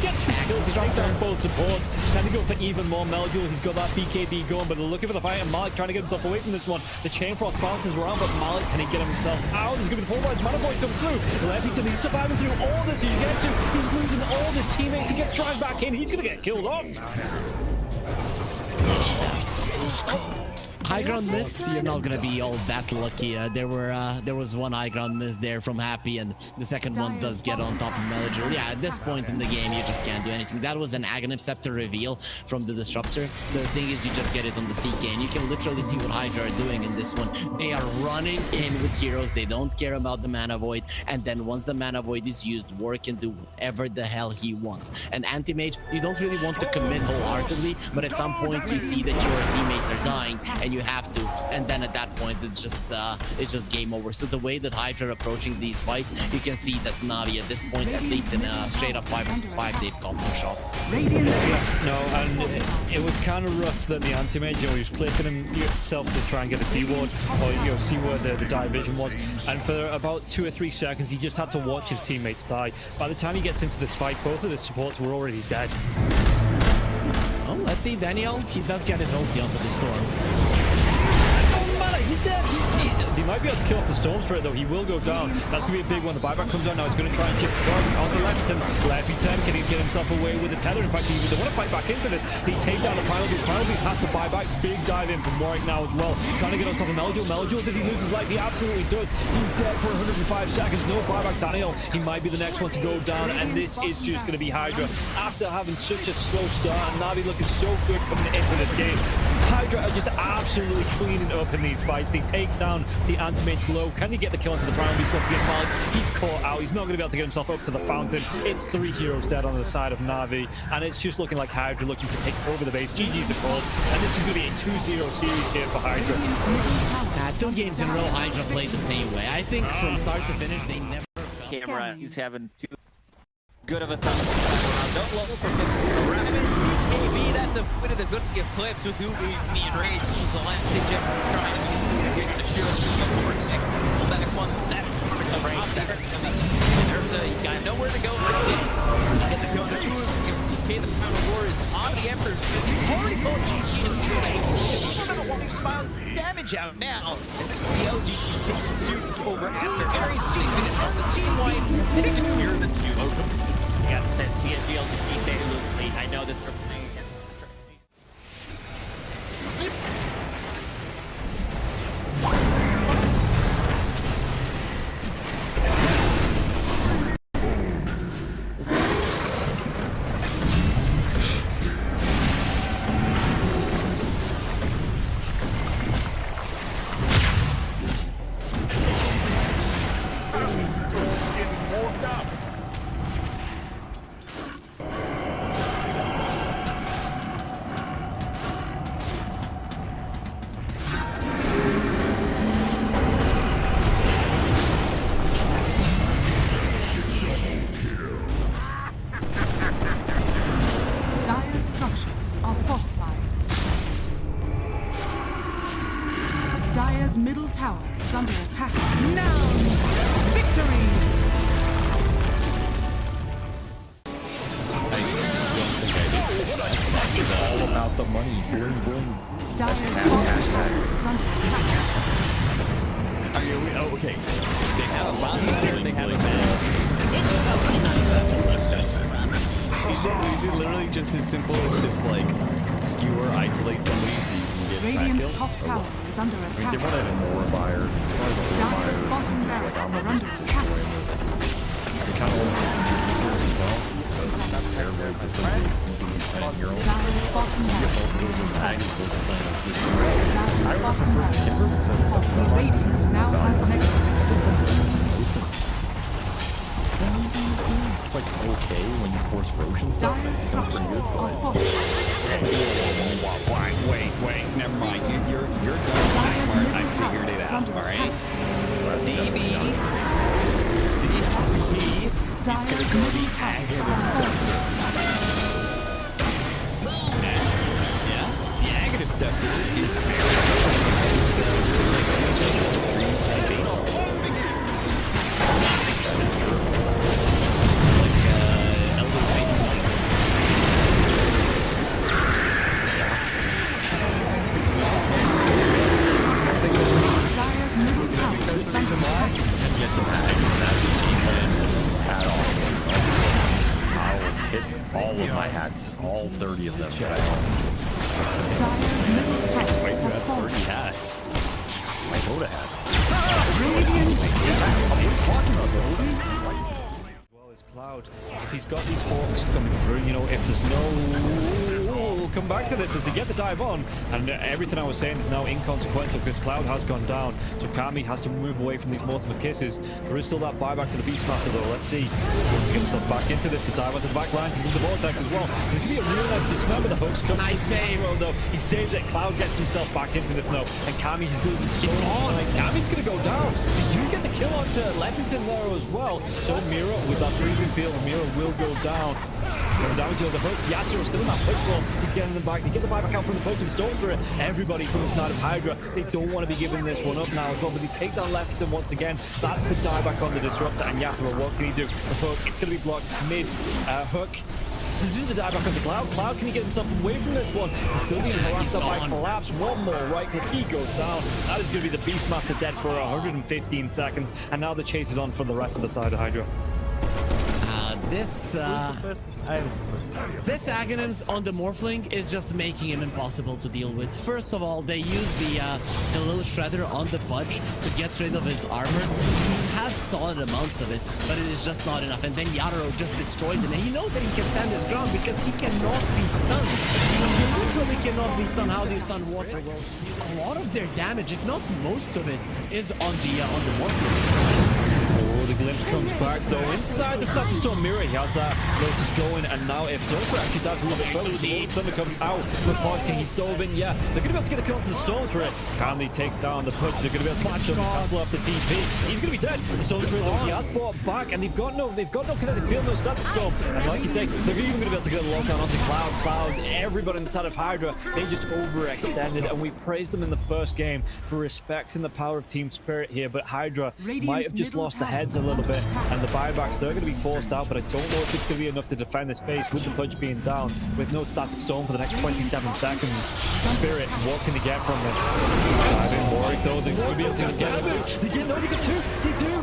gets 2 kills to take down both supports. Trying to go for even more Melduel. He's got that BKB going, but they're looking for the fight and Malik trying to get himself away from this one. The Chain Frost bounces around, but Malik, can he get himself out? He's going to be polarized. Manaboy comes through. Leftington, he's surviving through all this. You get to, he's losing all his teammates. He gets dragged back in. He's going to get killed off. High ground miss, you're not gonna be all that lucky. There was one high ground miss there from Happy, and the second one does get on top of Melodril. Yeah, at this point in the game, you just can't do anything. That was an Aghanim Scepter reveal from the Disruptor. The thing is, you just get it on the CK, and you can literally see what Hydra are doing in this one. They are running in with heroes. They don't care about the Mana Void, and then once the Mana Void is used, War can do whatever the hell he wants. And Anti-Mage, you don't really want to commit wholeheartedly, but at some point you see that your teammates are dying, and you have to, and then at that point it's just game over. So the way that Hydra are approaching these fights, you can see that Na'Vi at this point, at least in a straight up 5 vs 5, they've gone no shot. No, and it was kind of rough that the Anti-Mage, he was clicking himself to try and get a D-ward, or see where the division was, and for about 2 or 3 seconds he just had to watch his teammates die. By the time he gets into this fight, both of the supports were already dead. Well, let's see, Daniel, he does get his ulti onto the storm. He's dead. He might be able to kill off the Storm Spirit though. He will go down. That's going to be a big one. The buyback comes down now. He's going to try and chip the targets onto Leftington. Leftington, can he get himself away with the tether? In fact, they want to fight back into this. They take down the Final Beast. Final Beast has to buy back. Big dive in from Warwick now as well. Trying to get on top of Melduel. Melduel, does he lose his life? He absolutely does. He's dead for 105 seconds. No buyback. Daniel, he might be the next one to go down. And this is just going to be Hydra. After having such a slow start and Na'Vi looking so good coming into this game, Hydra are just absolutely cleaning up in these fights. They take down the Anti-Mage low. Can he get the kill into the Primal Beast once again? Malik, he's caught out. He's not going to be able to get himself up to the fountain. It's 3 heroes dead on the side of Na'Vi, and it's just looking like Hydra looking to take over the base. GG's a call, and this is going to be a 2-0 series here for Hydra. 2 games in a row, Hydra played the same way. I think from start to finish, they never felt Camera, he's having too good of a time. Don't level for BKB, that's a bit of the good clips with who we need rage. He's the last thing Jeff is trying to get the shield. Pull back one step. He's got nowhere to go. Get the kill. The Crown of War is on the Emperor. He's already pulled GG in the trade. He's still got a long smiles damage out now. And this LG takes 2 over Aster. Every 2 minutes on the team wipe. And it's a clear the 2 open. You got to send TSGL to keep a little late. I know that they're playing against Dire's middle tower is under attack. Now, victory! All of Out the money. Bling, bling. Dyer's bottom tower is under attack. Okay. They have a bomb. They have a man. Is it literally just as simple as just like skewer, isolate somebody so you can get Radiant's back top kills? tower is under I mean, attack. they want to have more buyer. Dyer's bottom barracks are under attack. They kind of want to as well. So just pair modes of something. Dyer's bottom barracks is Dyer's bottom barracks. Radiant now have mega. It's like okay when you force Roshan stuff. Dyer's structures are Wait, never mind. You're done. That's smart. I figured it out. All right. DB. It's gonna go the Yeah, the Agate Scepter is all of my hats, all 30 of them. Dyer's middle tower Wait, you has have fallen. 30 hats. My Dota hats. Cloud. If he's got these hawks coming through, you know, if there's no... We'll come back to this as they get the dive on, and everything I was saying is now inconsequential because Cloud has gone down, so Kami has to move away from these Mortimer Kisses. There is still that buyback to the Beastmaster though. Let's see. He wants to get himself back into this. The dive onto the back lines into the Vortex as well. There's going to be a real nice dismember. The hooks come. Nice save. Though. He saves it. Cloud gets himself back into this now, and Kami is losing so much. Kami's going to go down. They do get the kill onto Leppington there as well. So Mira with that freezing field, Mira will go down. Going down to the hooks. Yatsuo still in that push wall. He's getting them back. They get the buyback out from the potion storm spirit. Everybody from the side of Hydra. They don't want to be giving this one up now as well, but they take down Leppington once again. That's the dieback on the Disruptor, and Yatsuo, what can he do? The hook, it's going to be blocked mid hook. This is the dieback on the Cloud. Cloud, can he get himself away from this one? He's still being harassed up by Collapse. One more right click, he goes down. That is going to be the Beastmaster dead for 115 seconds, and now the chase is on for the rest of the side of Hydra. This Aghanims on the Morphling is just making him impossible to deal with. First of all, they use the little shredder on the Pudge to get rid of his armor. He has solid amounts of it, but it is just not enough. And then Yatoro just destroys him, and he knows that he can stand his ground because he cannot be stunned. He literally cannot be stunned. How do you stun water? Well, a lot of their damage, if not most of it, is on the Morphling. Oh, the glimpse comes back though. Inside the Static Storm Mirror, he has that Lotus going, and now if Zofra actually dives a little bit further, the Thunder comes out with Pod King. He's dove in, yeah. They're going to be able to get the kill onto the Storms for it. Can they take down the push? They're going to be able to catch up and cancel off the TP. He's going to be dead. The Storm Spirit though, he has brought back, and they've got no kinetic field, no Static Storm. And like you say, they're even going to be able to get a lockdown onto Cloud. Everybody inside of Hydra, they just overextended, and we praised them in the first game for respecting the power of Team Spirit here, but Hydra might have just lost the heads a little bit, and the buybacks, they're going to be forced out, but I don't know if it's going to be enough to defend this base with the Pudge being down, with no Static Storm for the next 27 seconds. Spirit, what can they get from this? I've been worried though, they're going to be able to get it. They get two, they do!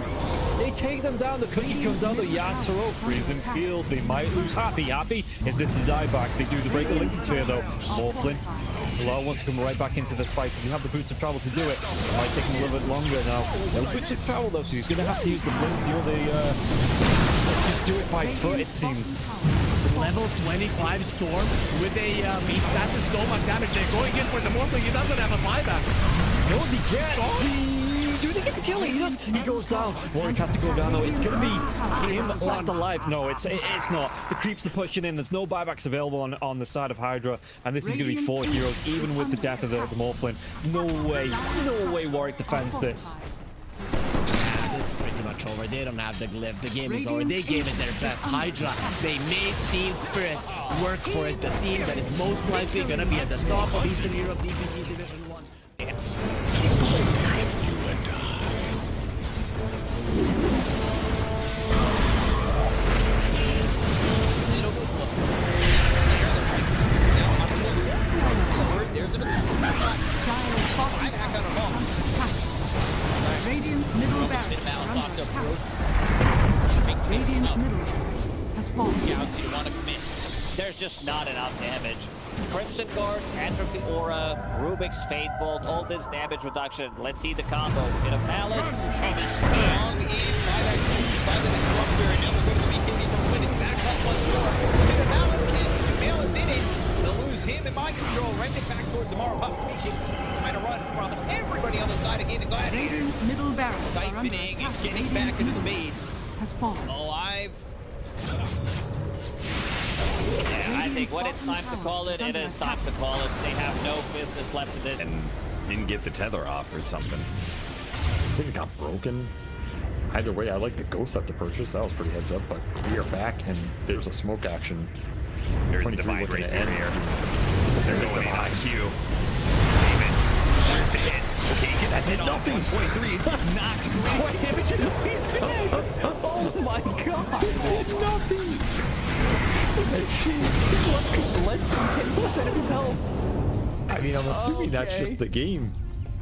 They take them down, the cookie comes out, the Yatsuo, freezing field, they might lose Happy. Is this the dieback? They do the break the Lincoln Sphere though. Morphlin. Bilal wants to come right back into this fight because you have the boots of travel to do it. It might take him a little bit longer now. No boots of travel though, so he's going to have to use the blinks. You know, just do it by foot, it seems. Level 25 Storm with a beast. That's just so much damage. They're going in for the Morphling. He doesn't have a buyback. No, they get. Do they get the kill? He goes down. Warwick has to go down though. It's going to be him left alive. No, it's not. The creeps are pushing in. There's no buybacks available on the side of Hydra, and this is going to be 4 heroes, even with the death of the Morphlin. No way Warwick defends this. It's pretty much over. They don't have the glyph. The game is over. They gave it their best. Hydra, they made Team Spirit work for it. The team that is most likely going to be at the top of Eastern Europe DPC Division 1. attack. Radiant's middle barracks has fallen. Scouts, you want to commit. There's just not enough damage. Crimson Guard, Atrophy Aura, Rubik's Fate Bolt, all this damage reduction. Let's see the combo. Bit of Malice. Showing strong in by that Disruptor, and now we're going to be hitting from winning back up once more. Bit of Malice, and Malice in it. They'll lose him in mind control. Right it back towards tomorrow. Trying to run from everybody on the side again. Radiant's middle barracks are under Siphoning attack. and getting back into the base. Has fallen. Alive. Yeah, I think when it's time to call it, it is time to call it. They have no business left in this. And didn't get the tether off or something. I think it got broken. Either way, I like the ghost up to purchase. That was pretty heads up, but we are back and there's a smoke action. There's the 23 divide looking right to end. here. They're going in on Q. Gaimin. There's the hit. Okay, get that hit off. 123. Knocked great damage. He's dead. Oh my god! Nothing! Less than 10% of his health. I mean, I'm assuming that's just the game.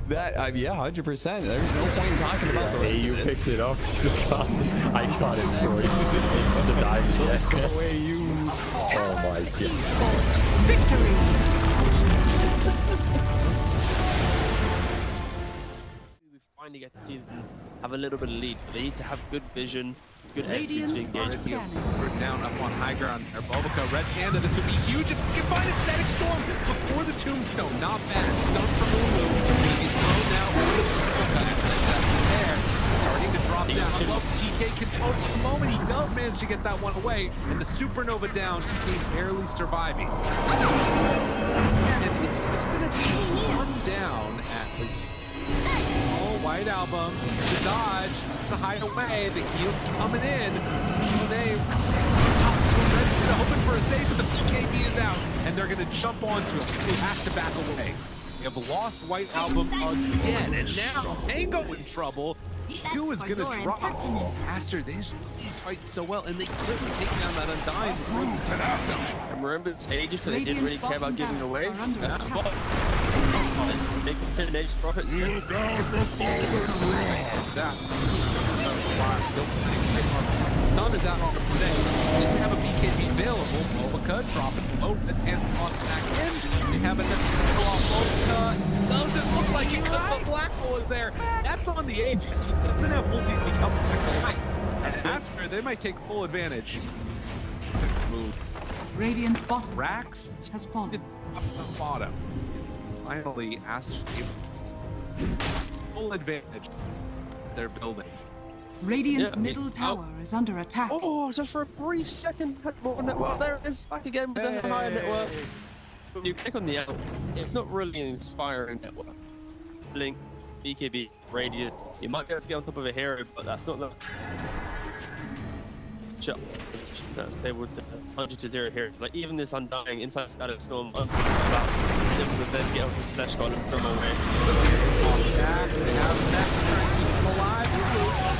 That, yeah, 100%. There's no point in talking about the AU picks it up. I got it, bro. It's the dive. Go away, you. Oh my god. Victory! We finally get to see them have a little bit of lead, but they need to have good vision, good entry to engage. We're down up on high ground. Our Bulbica, Red Panda, this would be huge if we can find it. Static Storm before the Tombstone. Not bad. Stun from Lulu. He's thrown now. There. Starting to drop down. I love TK control for the moment. He does manage to get that one away. And the Supernova down. TK barely surviving. And it's going to be one down at his White Album. The dodge. It's a hideaway. The heal's coming in. They hoping for a save, but the KB is out, and they're going to jump onto him. He has to back away. They have lost White Album again, and now Tango in trouble. Q is going to drop. Master, these fight so well, and they quickly take down that Undying. And remember, ages so they didn't really care about giving away. That's what. Big finish profits. Stun is out on the play. Didn't have a BKB available. Bulbica dropping low. The 10 toss back in. We have a Bulbica. Doesn't look like it because the black hole is there. That's on the agent. He doesn't have multi if he comes back to life. And after, they might take full advantage. Move. Radiant's bottom Rax has fallen. Up the bottom. Finally, Aster full advantage. They're building. Radiant's middle tower is under attack. Oh, just for a brief second, had more network. There it is, back again with the higher network. When you click on the out, it's not really an inspiring network. Blink, BKB, Radiant. You might be able to get on top of a hero, but that's not the shot that's able to 100-0 here. Like even this Undying inside Static Storm, able to then get over the slash column from away. They have that to try to keep him alive.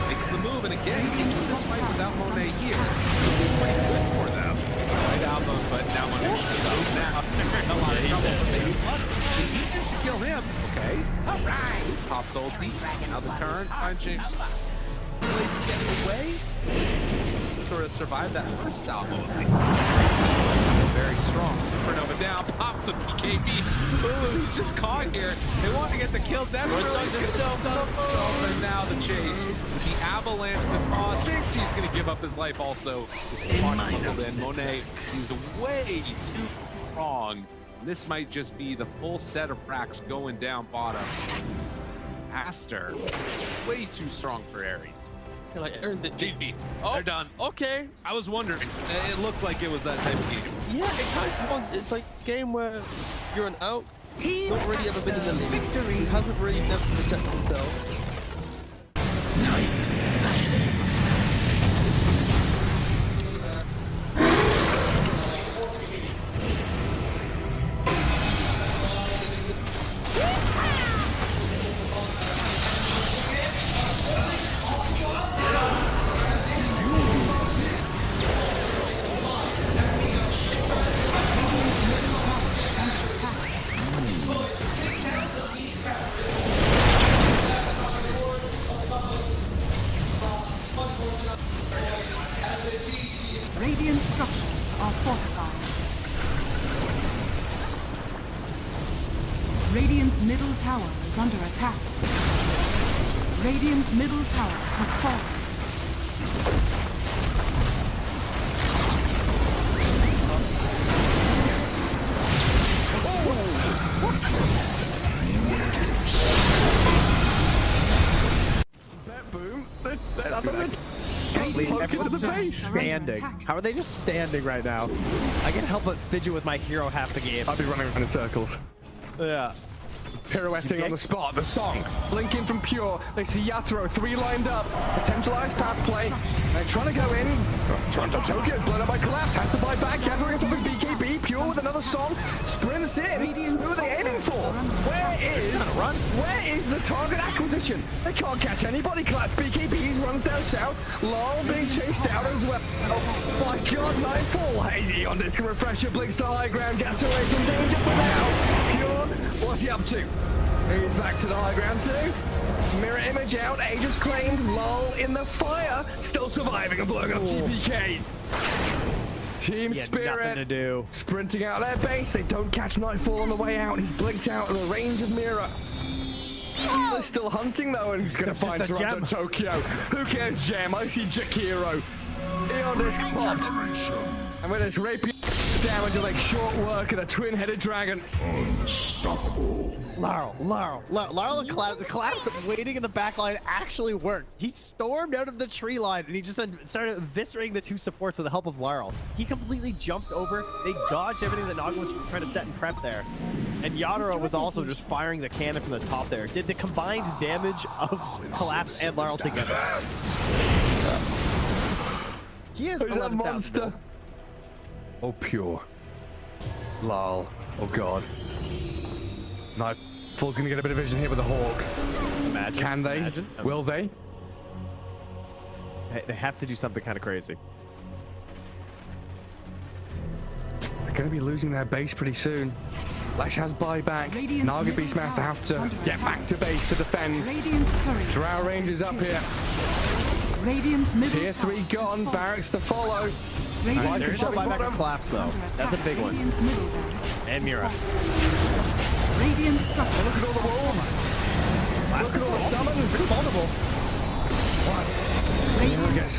Makes the move, and again, into this fight without Monet here. Pretty good for them. Right album, but now Monet goes now. A lot of trouble for Baby Blood. The team should kill him. Okay. Alright. Pops ulti. Now the turn. Punching. Really getting away. Sort of survived that first salvo. Very strong. Supernova down. Pops the BKB. Ooh, he's just caught here. They want to get the kill. That's really himself up. And now the chase. The avalanche, the toss. Thinks he's going to give up his life also. This is buckled in. Monet is way too strong. This might just be the full set of racks going down bottom. Aster, way too strong for Ares. Like Ares the GP. Oh, they're done. Okay. I was wondering. It looked like it was that type of game. Yeah, it kind of was. It's like a game where you're an out, not really ever been in the league. Victory. He hasn't really never protected himself. Radiant's middle tower is under attack. Radiant's middle tower has fallen. Boom. Everyone's just standing. How are they just standing right now? I can't help but fidget with my hero half the game. I'll be running around in circles. Yeah. Pirouetting on the spot, the song. Blinking from Pure. They see Yatoro, 3 lined up. Potentialized path play. They're trying to go in. Toronto Tokyo is blown up by Collapse. Has to buy back. Yatoro gets up with BKB. Pure with another song. Sprints in. Who are they aiming for? Where is the target acquisition? They can't catch anybody. Collapse. BKB runs down south. Lol being chased out as well. Oh my god, Nightfall. Hazy on disc refresher. Blinks to high ground. Gets away from danger for now. Pure. What's he up to? He's back to the high ground too. Mirror image out. Aegis claimed. Lol in the fire. Still surviving and blowing up GPK. Team Spirit nothing to do. Sprinting out their base. They don't catch Nightfall on the way out. He's blinked out in the range of Mirror. They're still hunting though, and he's going to find Toronto Tokyo. Who cares, Gem? I see Jakiro. Eon disc popped. And with this rapier damage, like short work and a twin-headed dragon. Unstoppable. Laurel and Collapse waiting in the back line actually worked. He stormed out of the tree line and he just then started eviscerating the 2 supports with the help of Laurel. He completely jumped over. They dodged everything that Naga was trying to set and prep there. And Yatoro was also just firing the cannon from the top there. Did the combined damage of Collapse and Laurel together. He is a monster. Oh, Pure. Lol. Oh, God. Nightfall's going to get a bit of vision here with the Hawk. Imagine. Can they? Imagine. Will they? They have to do something kind of crazy. They're going to be losing their base pretty soon. Lash has buyback. Naga Beastmaster have to get back to base to defend. Drow Rangers up here. Tier 3 gone. Barracks to follow. There is no buyback of Collapse though. That's a big one. And Mira. Radiant structure. Look at all the wolves. Look at all the summons. It's multiple. Mira gets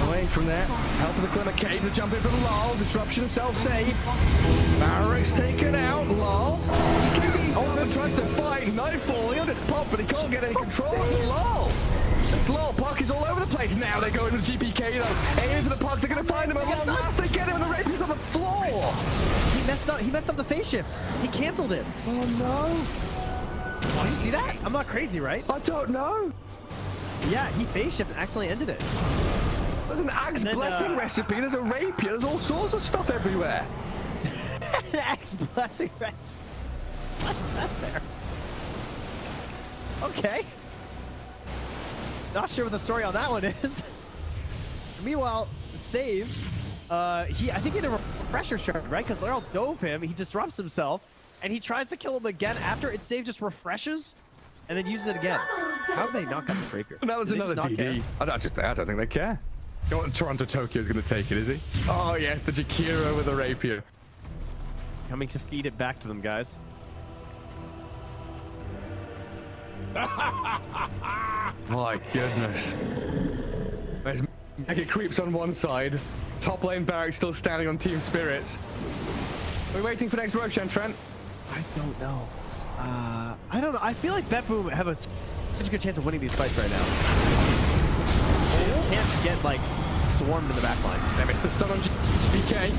away from there. Help of the Glimmer Cave to jump in from Lol. Disruption self-save. Barracks taken out. Lol. Oh, tries to fight. Nightfall. He'll just pop, but he can't get any control of Lol. This Lol puck is all over the place. Now they go into the GPK though. Aiming for the puck. They're going to find him at long last. They get him and the rapier's on the floor. He messed up the phase shift. He canceled it. Oh no. Did you see that? I'm not crazy, right? I don't know. Yeah, he phase shift and accidentally ended it. There's an Axe Blessing recipe. There's a rapier. There's all sorts of stuff everywhere. An Axe Blessing recipe. What's that there? Okay. Not sure what the story on that one is. Meanwhile, Save, I think he had a refresher shard, right? Because Laurel dove him, he disrupts himself, and he tries to kill him again after it Save just refreshes, and then uses it again. How did they not got the rapier? That was another DD. I don't think they care. Toronto Tokyo is going to take it, is he? Oh yes, the Jakiro with the rapier. Coming to feed it back to them, guys. My goodness. There's Mega Creeps on one side. Top lane Barracks still standing on Team Spirits. We're waiting for next Roshan, Trent. I don't know. I don't know. I feel like BetBoom have such a good chance of winning these fights right now. They can't get, like, swarmed in the back line. They missed the stun on BK.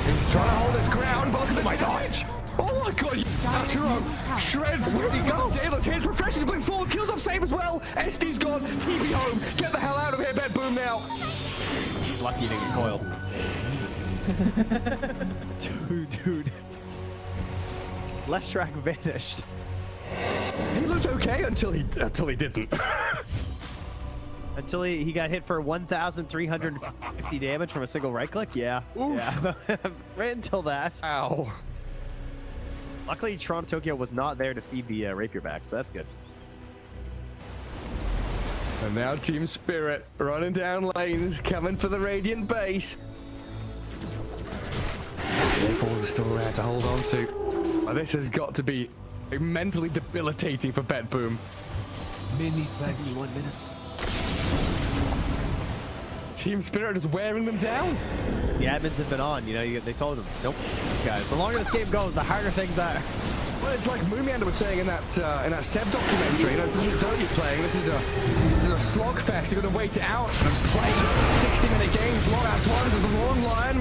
He's trying to hold his ground, but look at my dodge. Oh my god, Yatoro shreds. Where'd he go? Daedalus hits, refreshes, blinks forward, kills off Save as well. SD's gone, TP home. Get the hell out of here, BetBoom now. He's lucky he didn't get coiled. Dude. Leshrac vanished. He looked okay until he didn't. Until he got hit for 1,350 damage from a single right click? Yeah. Oof. Yeah. Right until that. Ow. Luckily, Toronto Tokyo was not there to feed the rapier back, so that's good. And now Team Spirit running down lanes, coming for the Radiant base. Falls are still there to hold on to. Well, this has got to be mentally debilitating for Bet Boom. Mini 71 minutes. Team Spirit is wearing them down. The admins have been on, you know, they told them, nope, these guys. The longer this game goes, the harder things are. Well, it's like Moomiander was saying in that Seb documentary. You know, this isn't Dota you're playing. This is a slogfest. You're gonna wait it out and play 60-minute games, long ass ones. There's a long line.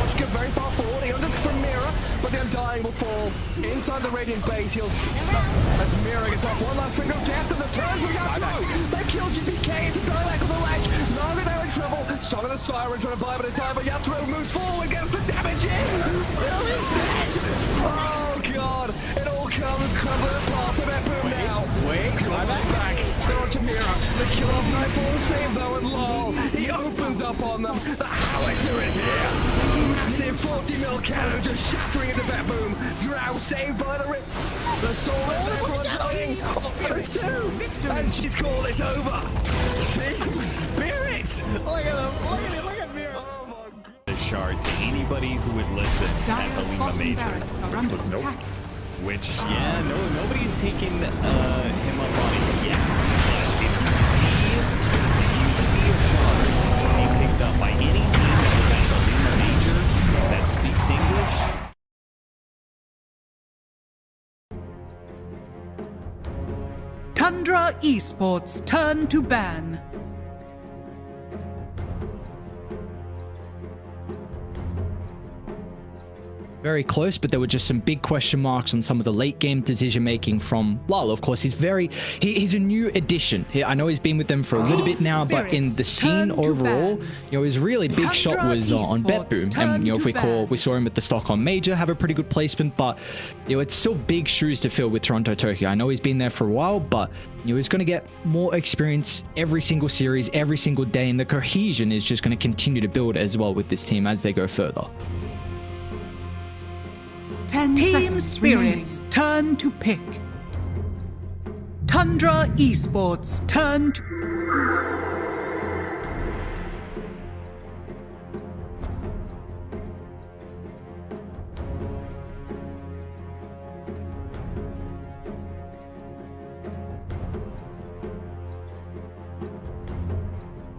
Pushka very far forward. He unders from Mira, but the Undying will fall inside the Radiant base. He'll as Mira gets off one last finger of death, and the turns we got through. They killed GPK. It's a dialect of the leg. Naga now in trouble. Song of the Siren trying to buy him at a time, but Yatro moves forward, gets the damage in. Will is dead. Oh god. It all comes crumbling apart for that boom now. Wait, back. They're on to Mira. The kill off Nightfall save though, and lol. He opens up on them. The howitzer is here. Massive 40 mil cannon just shattering into that boom. Drow saved by the rip. The soul and everyone dying. There's two. And she's called it over. Team Spirit. Look at them. Look at it. Look at Mira. Oh my god. The shard to anybody who would listen at the Lima Major. Was nope. Which, yeah, nobody's taken him up on it yet. But if you see a shard being picked up by any team that was at the Lima Major that speaks English. Tundra Esports turn to ban. Very close, but there were just some big question marks on some of the late game decision making from Lal. Of course, he's a new addition. I know he's been with them for a little bit now, but in the scene overall, you know, his really big shot was on BetBoom, and you know, if we saw him at the Stockholm Major have a pretty good placement, but you know, it's still big shoes to fill with Toronto Tokyo. I know he's been there for a while, but you know, he's going to get more experience every single series, every single day, and the cohesion is just going to continue to build as well with this team as they go further. Team Spirits turn to pick. Tundra Esports turn to...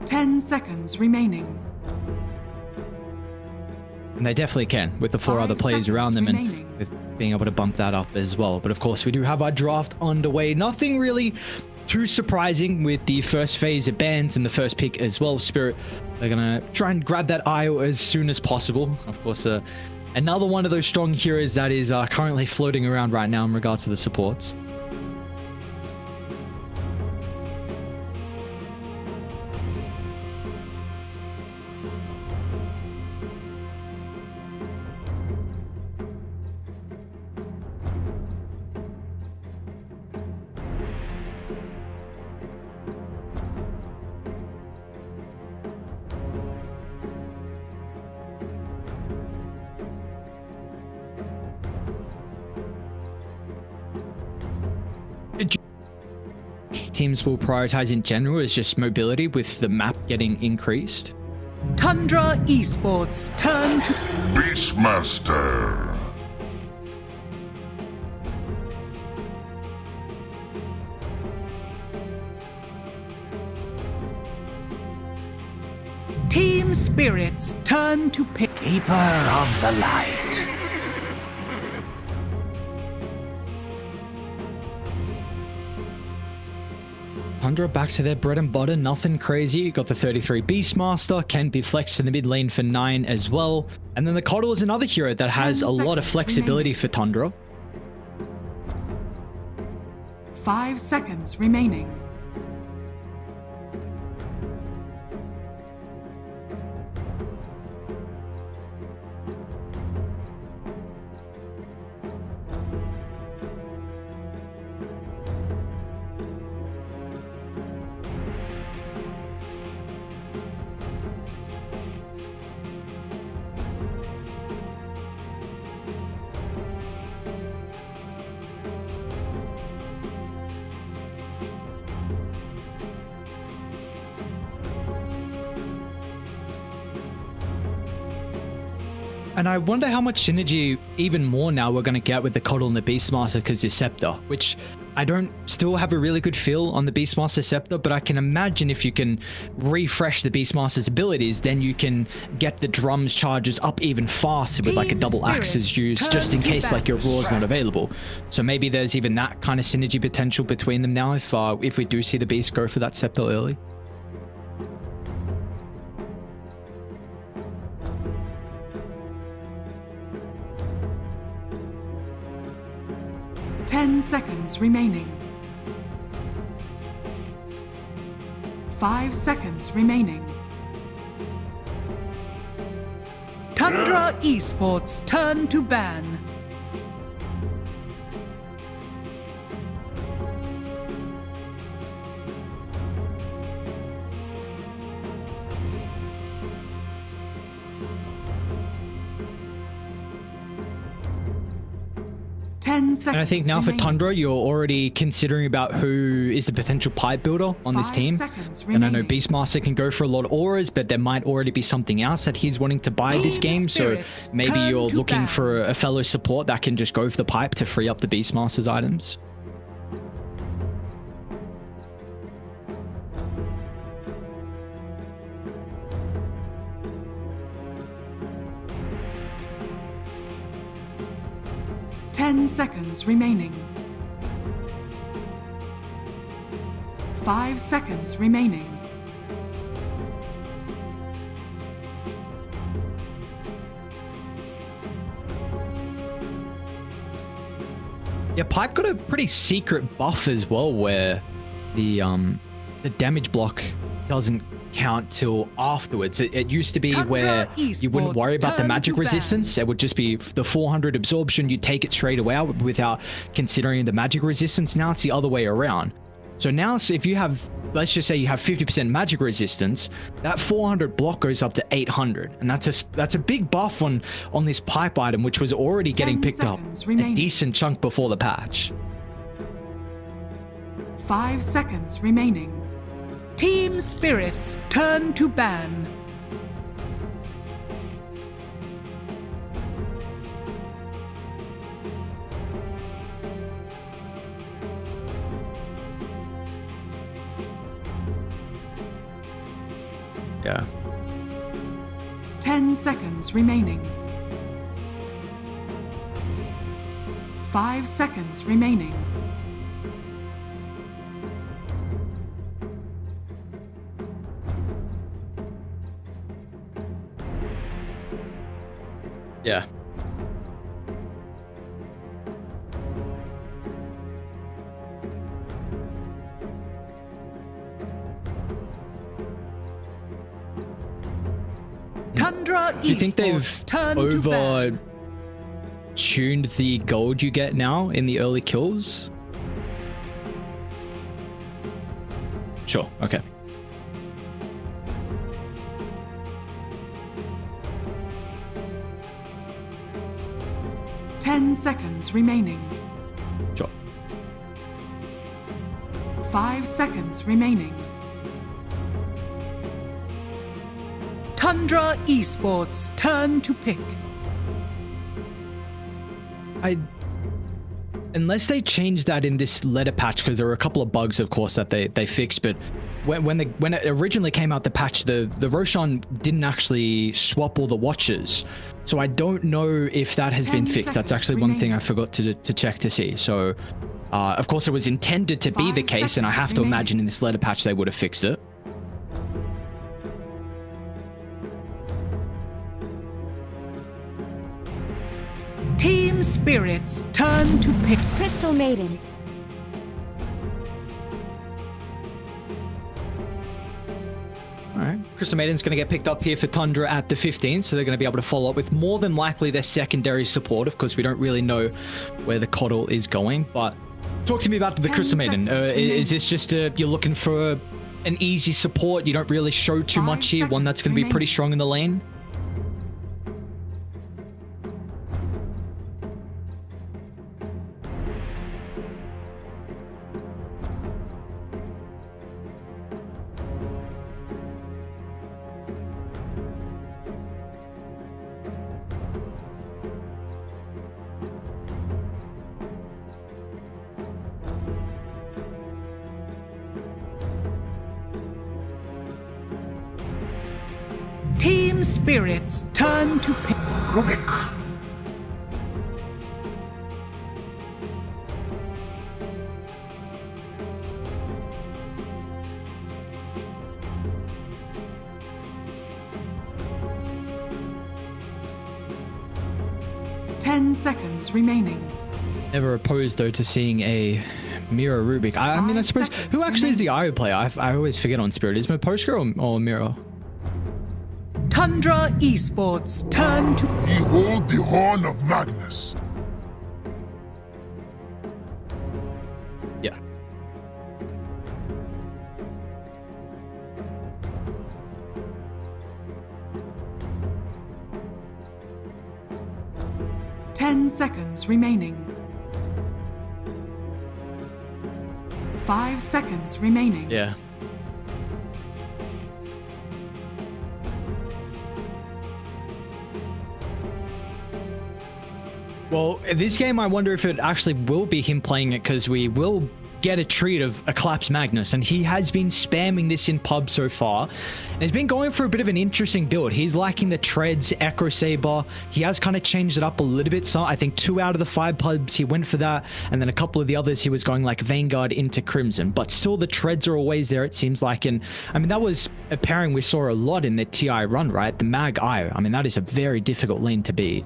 Ten seconds remaining. And they definitely can, with the four other players around them and with being able to bump that up as well. But of course, we do have our draft underway. Nothing really too surprising with the first phase of bans and the first pick as well. Spirit, they're going to try and grab that IO as soon as possible. Of course, another one of those strong heroes that is currently floating around right now in regards to the supports. Teams will prioritize in general is just mobility with the map getting increased. Tundra Esports turn to... Beastmaster. Team Spirits turn to pick. Keeper of the Light. Tundra back to their bread and butter, nothing crazy. Got the 33 Beastmaster, can be flexed to the mid lane for 9 as well. And then the Coddle is another hero that has a lot of flexibility for Tundra. 5 seconds remaining. And I wonder how much synergy, even more now, we're going to get with the Coddle and the Beastmaster because the Scepter, which I don't still have a really good feel on the Beastmaster Scepter, but I can imagine if you can refresh the Beastmaster's abilities, then you can get the drums charges up even faster with like a double axes used just in case like your Roar's not available. So maybe there's even that kind of synergy potential between them now if we do see the Beast go for that Scepter early. Ten seconds remaining. 5 seconds remaining. Tundra Esports turn to ban. And I think now for Tundra, you're already considering about who is the potential pipe builder on this team. And I know Beastmaster can go for a lot of auras, but there might already be something else that he's wanting to buy this game. So maybe you're looking for a fellow support that can just go for the pipe to free up the Beastmaster's items. Ten seconds remaining. 5 seconds remaining. Yeah, Pipe got a pretty secret buff as well, where the damage block doesn't count till afterwards. It used to be where you wouldn't worry about the magic resistance. It would just be the 400 absorption. You take it straight away without considering the magic resistance. Now it's the other way around. So now if you have, let's just say you have 50% magic resistance, that 400 block goes up to 800, and that's a big buff on this pipe item, which was already getting picked up a decent chunk before the patch. 5 seconds remaining. Team Spirits turn to ban. Yeah. 10 seconds remaining. 5 seconds remaining. Yeah. Tundra Do you think they've over-tuned the gold you get now in the early kills? Sure, okay. Ten seconds remaining. Sure. 5 seconds remaining. Tundra Esports turn to pick. Unless they change that in this letter patch, because there were a couple of bugs, of course, that they fixed, but when it originally came out, the patch, the Roshan didn't actually swap all the watches. So I don't know if that has been fixed. That's actually one thing I forgot to check to see. So, of course, it was intended to be the case, and I have to imagine in this letter patch they would have fixed it. Team Spirits turn to pick. Crystal Maiden. Alright, Crystal Maiden's going to get picked up here for Tundra at the 15, so they're going to be able to follow up with more than likely their secondary support. Of course, we don't really know where the Coddle is going, but talk to me about the Crystal Maiden. Is this just you're looking for an easy support? You don't really show too much here, one that's going to be pretty strong in the lane? spirits turn to pit. Rubik. 10 seconds remaining. Never opposed though to seeing a Mira Rubik. I mean, I suppose who actually is the IO player? I always forget on Spirit. Is it Poshka or Mira? Tundra Esports turn to. Behold the horn of Magnus. Yeah. Ten seconds remaining. 5 seconds remaining. Yeah. Well, this game, I wonder if it actually will be him playing it, because we will get a treat of a Collapse Magnus, and he has been spamming this in pub so far, and he's been going for a bit of an interesting build. He's liking the Treads, Echo Saber. He has kind of changed it up a little bit. So I think 2 out of the 5 pubs he went for that, and then a couple of the others he was going like Vanguard into Crimson, but still the Treads are always there, it seems like. And I mean, that was a pairing we saw a lot in the TI run, right? The Mag IO. I mean, that is a very difficult lane to beat.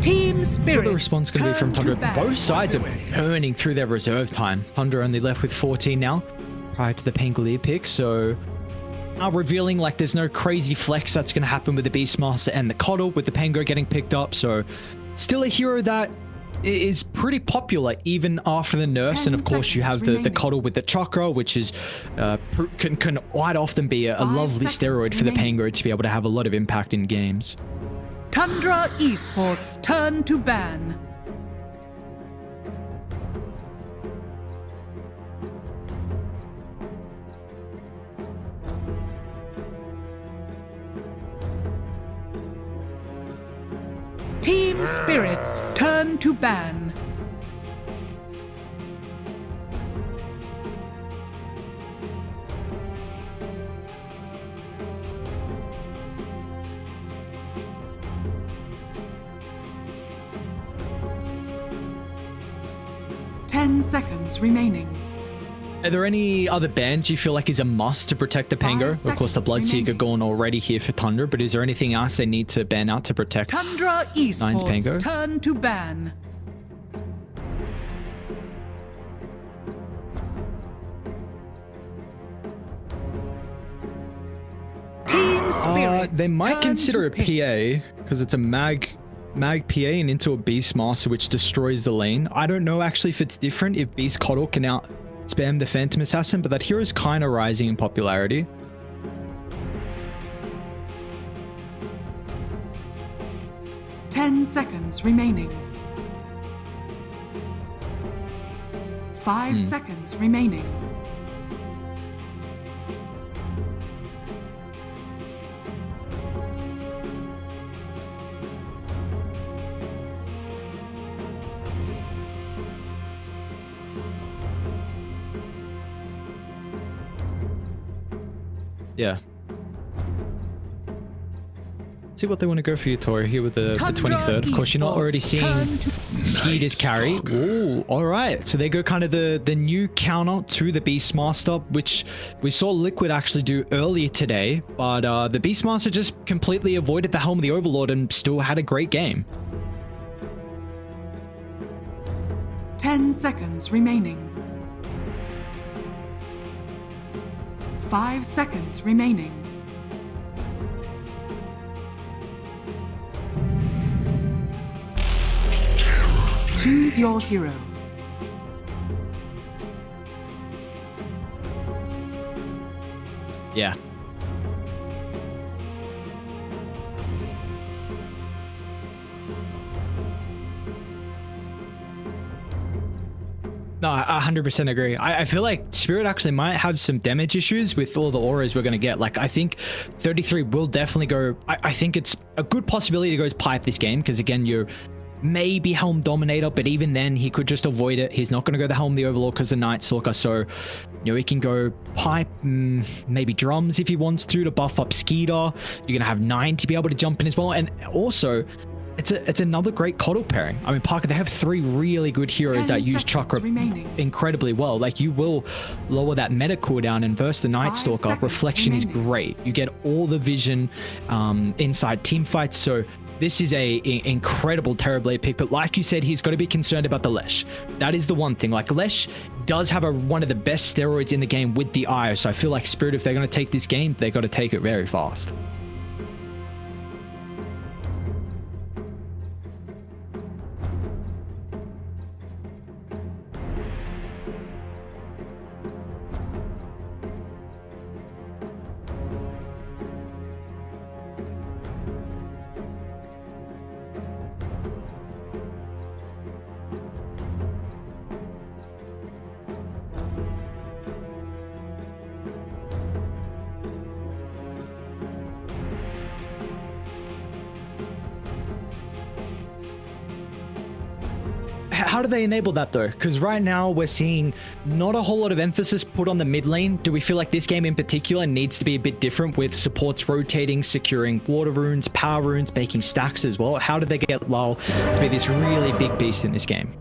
Team What Spirits. the response going to be from Tundra? Both sides are burning through their reserve time. Tundra only left with 14 now, prior to the Pangolier pick, so now revealing like there's no crazy flex that's going to happen with the Beastmaster and the Coddle, with the Pango getting picked up, so still a hero that is pretty popular even after the nerfs. And of course you have the Coddle with the Chakra, which is can quite often be a lovely steroid for the Pango to be able to have a lot of impact in games. Tundra Esports turn to ban. Team Spirits turn to ban. Ten seconds remaining. Are there any other bans you feel like is a must to protect the Pango? Of course, the Bloodseeker gone already here for Tundra, but is there anything else they need to ban out to protect Tundra Nine's Pango? Esports turn to ban. Team Spirits. They might turn consider a to pick. PA, because it's a mag PA and into a Beastmaster, which destroys the lane. I don't know actually if it's different, if Beast Coddle can out spam the Phantom Assassin, but that hero is kind of rising in popularity. Ten seconds remaining. 5 seconds remaining. Yeah. See what they want to go for you, Tori, here with the 23rd. Of course, you're not already seeing Skeet as carry. Ooh, all right. So they go kind of the new counter to the Beastmaster, which we saw Liquid actually do earlier today. But the Beastmaster just completely avoided the Helm of the Overlord and still had a great game. 10 seconds remaining. 5 seconds remaining. Choose your hero. Yeah. No, I 100% agree. I feel like Spirit actually might have some damage issues with all the auras we're going to get. Like, I think 33 will definitely go... I think it's a good possibility to go pipe this game, because again, you're maybe Helm Dominator, but even then, he could just avoid it. He's not going to go the Helm the Overlord because the Night Stalker, so, you know, he can go pipe, maybe drums if he wants to buff up Skeeter. You're going to have 9 to be able to jump in as well, and also... It's another great Coddle pairing. I mean, Parker, they have 3 really good heroes that use Chakra incredibly well. Like, you will lower that meta cooldown, and versus the Night Stalker, Reflection is great. You get all the vision inside team fights, so this is a incredible Terrorblade pick. But like you said, he's got to be concerned about the Lesh. That is the one thing. Like, Lesh does have one of the best steroids in the game with the Eye, so I feel like Spirit, if they're going to take this game, they got to take it very fast. How do they enable that though? Because right now we're seeing not a whole lot of emphasis put on the mid lane. Do we feel like this game in particular needs to be a bit different with supports rotating, securing water runes, power runes, making stacks as well? How did they get Lull to be this really big beast in this game?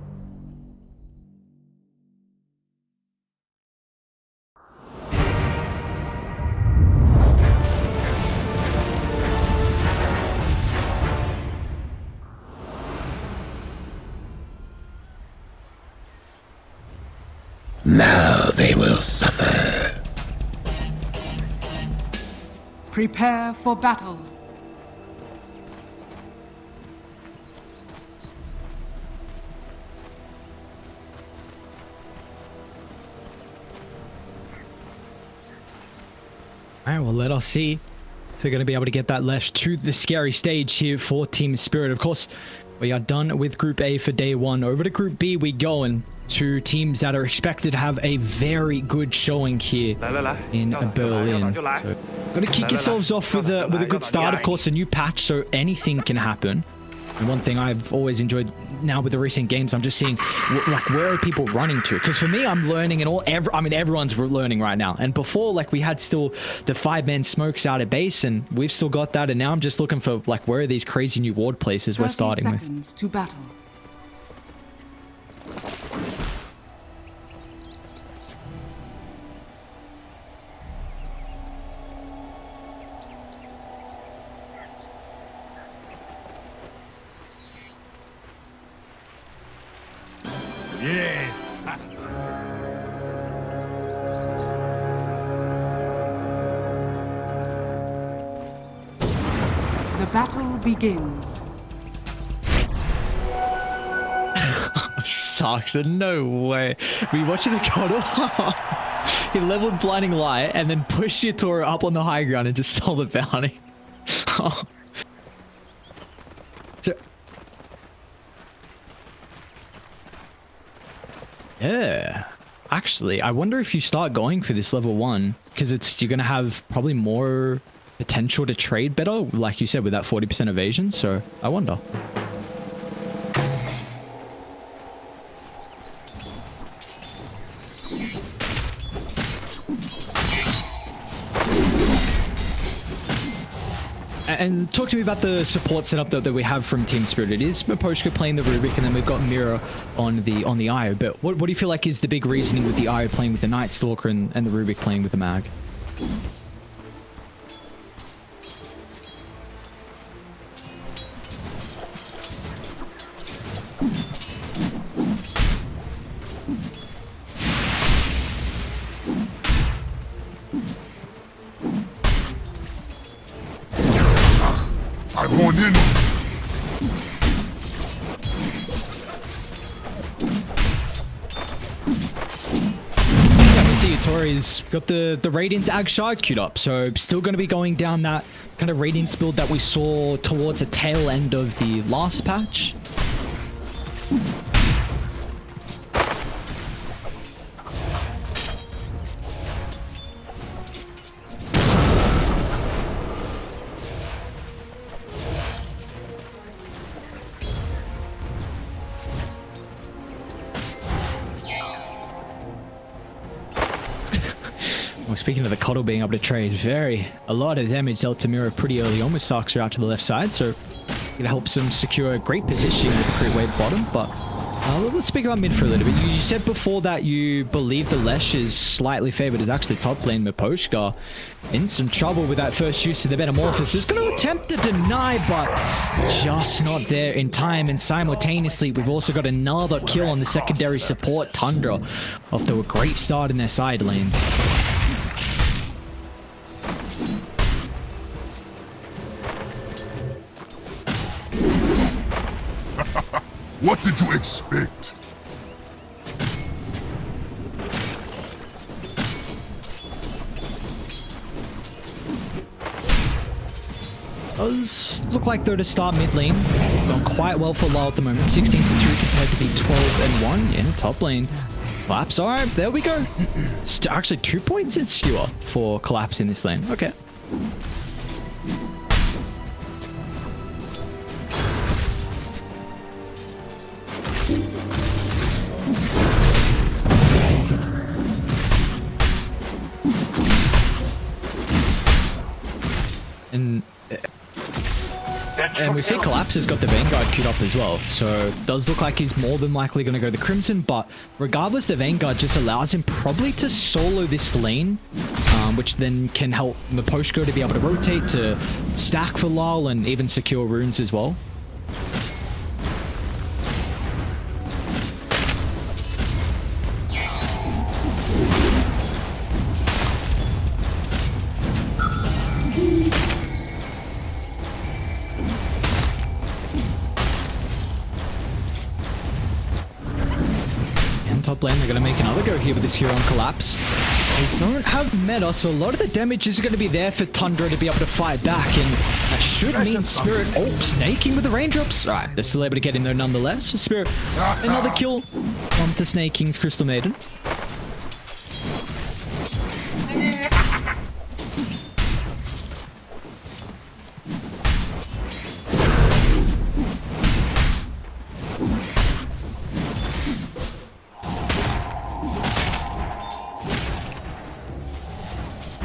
Now they will suffer. Prepare for battle. All right, well, let us see if they're going to be able to get that Lesh to the scary stage here for Team Spirit. Of course, we are done with Group A for day 1. Over to Group B we go, and 2 teams that are expected to have a very good showing here in Berlin. So, got to kick yourselves off with a good start. Of course, a new patch, so anything can happen. And one thing I've always enjoyed now with the recent games, I'm just seeing like where are people running to? Because for me, I'm learning, and I mean everyone's learning right now. And before, like, we had still the 5-man smokes out at base, and we've still got that. And now I'm just looking for like where are these crazy new ward places we're starting with. 30 seconds to battle. Yes. The battle begins. Sucks. No way. Were you watching the Coddle? He leveled Blinding Light and then pushed Yatora up on the high ground and just stole the bounty. Yeah. Actually, I wonder if you start going for this level 1, because you're going to have probably more potential to trade better, like you said, with that 40% evasion. So I wonder. And talk to me about the support setup that we have from Team Spirit. It is Miposhka playing the Rubik, and then we've got Mira on the Io. But what do you feel like is the big reasoning with the Io playing with the Night Stalker and the Rubik playing with the Mag? I'm going in. Tori's got the Radiance Ag Shard queued up, so still going to be going down that kind of Radiance build that we saw towards the tail end of the last patch. Well, speaking of the Coddle being able to trade, a lot of damage dealt to Mira pretty early on with Sark's out to the left side, so it helps him secure a great position with the crit wave bottom. But let's speak about mid for a little bit. You said before that you believe the Lesh is slightly favored as actually top lane. Miposhka in some trouble with that first use of the Metamorphosis. Going to attempt to deny, but just not there in time. And simultaneously, we've also got another kill on the secondary support, Tundra, off to a great start in their side lanes. What did you expect? Does look like though to start mid lane. Gone quite well for Lyle at the moment. 16-2 compared to the 12-1 in top lane. Collapse. All right, there we go. Actually, 2 points in skewer for Collapse in this lane. Okay. And we see Collapse has got the Vanguard queued up as well, so it does look like he's more than likely going to go the Crimson, but regardless, the Vanguard just allows him probably to solo this lane, which then can help Miposhka to be able to rotate, to stack for Lyle, and even secure runes as well. Lane, they're going to make another go here with this hero on Collapse. They don't have meta, so a lot of the damage is going to be there for Tundra to be able to fight back, and that should mean Spirit snaking with the raindrops. Alright, they're still able to get in there nonetheless. Spirit, another kill on to Snaking's Crystal Maiden.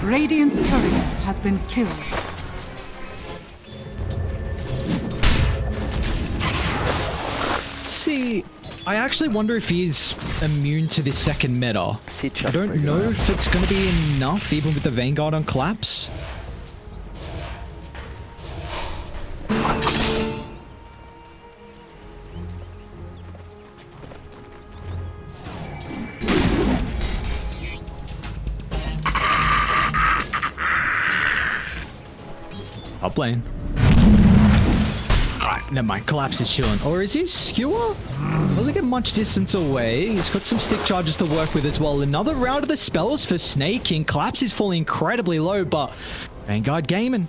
Radiant's courier has been killed. See, I actually wonder if he's immune to this second meta. I don't know if it's going to be enough, even with the Vanguard on Collapse. Up lane. Alright, never mind. Collapse is chilling. Or is he skewer? Doesn't get much distance away. He's got some stick charges to work with as well. Another round of the spells for Snaking. Collapse is falling incredibly low, but Vanguard Gaimin.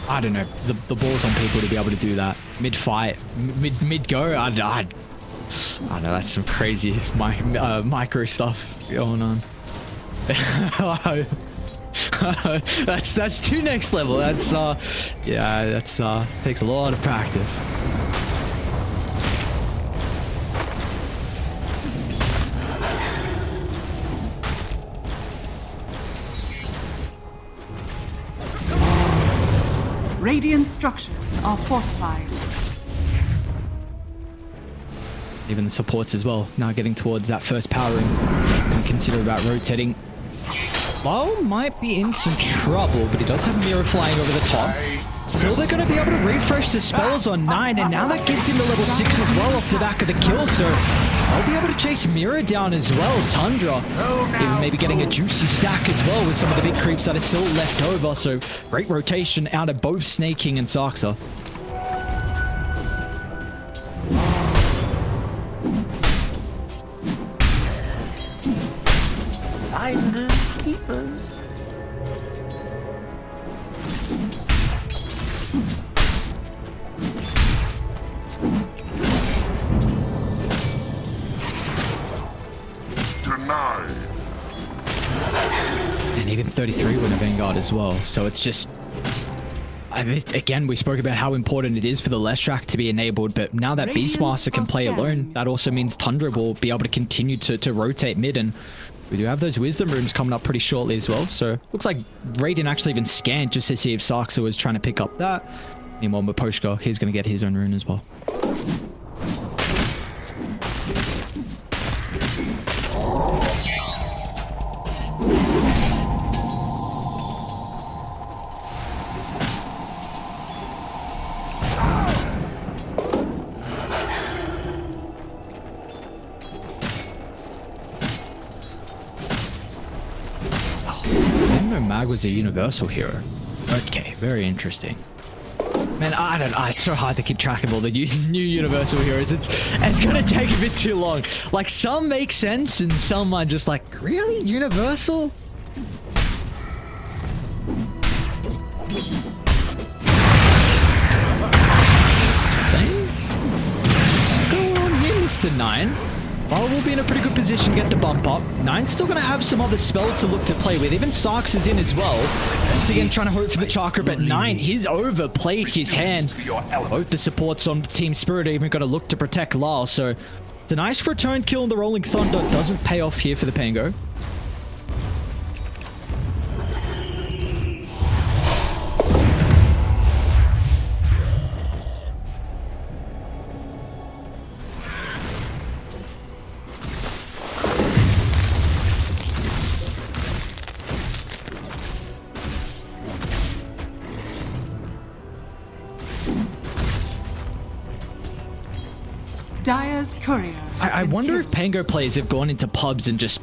I don't know. The ball's on people to be able to do that. Mid-fight. Mid-go. I don't know. That's some crazy micro stuff going on. That's too next level. That's yeah, that's takes a lot of practice. Radiant structures are fortified. Even the supports as well. Now getting towards that first power ring. And consider about rotating. Lyle might be in some trouble, but he does have Mira flying over the top. Still, they're going to be able to refresh the spells on 9, and now that gives him the level 6 as well off the back of the kill, so they'll be able to chase Mira down as well. Tundra even maybe getting a juicy stack as well with some of the big creeps that are still left over, so great rotation out of both Snaking and Sarksa. Keepers. Denied. And even 33 with a Vanguard as well. So it's just Again, we spoke about how important it is for the Leshrac to be enabled, but now that Beastmaster can play alone, that also means Tundra will be able to continue to rotate mid, and we do have those wisdom rooms coming up pretty shortly as well. So looks like Radiant actually even scanned just to see if Sarksa was trying to pick up that. Meanwhile, Maposhka, he's going to get his own rune as well. Mag was a universal hero. Okay, very interesting. Man, I don't know. It's so hard to keep track of all the new universal heroes. It's gonna take a bit too long. Like, some make sense and some are just like, really? Universal? What's going on here, Mr. 9? Well, we'll be in a pretty good position to get the bump up. Nine's still going to have some other spells to look to play with. Even Sarks is in as well. Once again, trying to hope for the Chakra, but Nine, he's overplayed his hand. Both the supports on Team Spirit are even going to look to protect Lyle. So it's a nice return kill on the Rolling Thunder. Doesn't pay off here for the Pango. Dire's courier. I wonder if Pango players have gone into pubs and just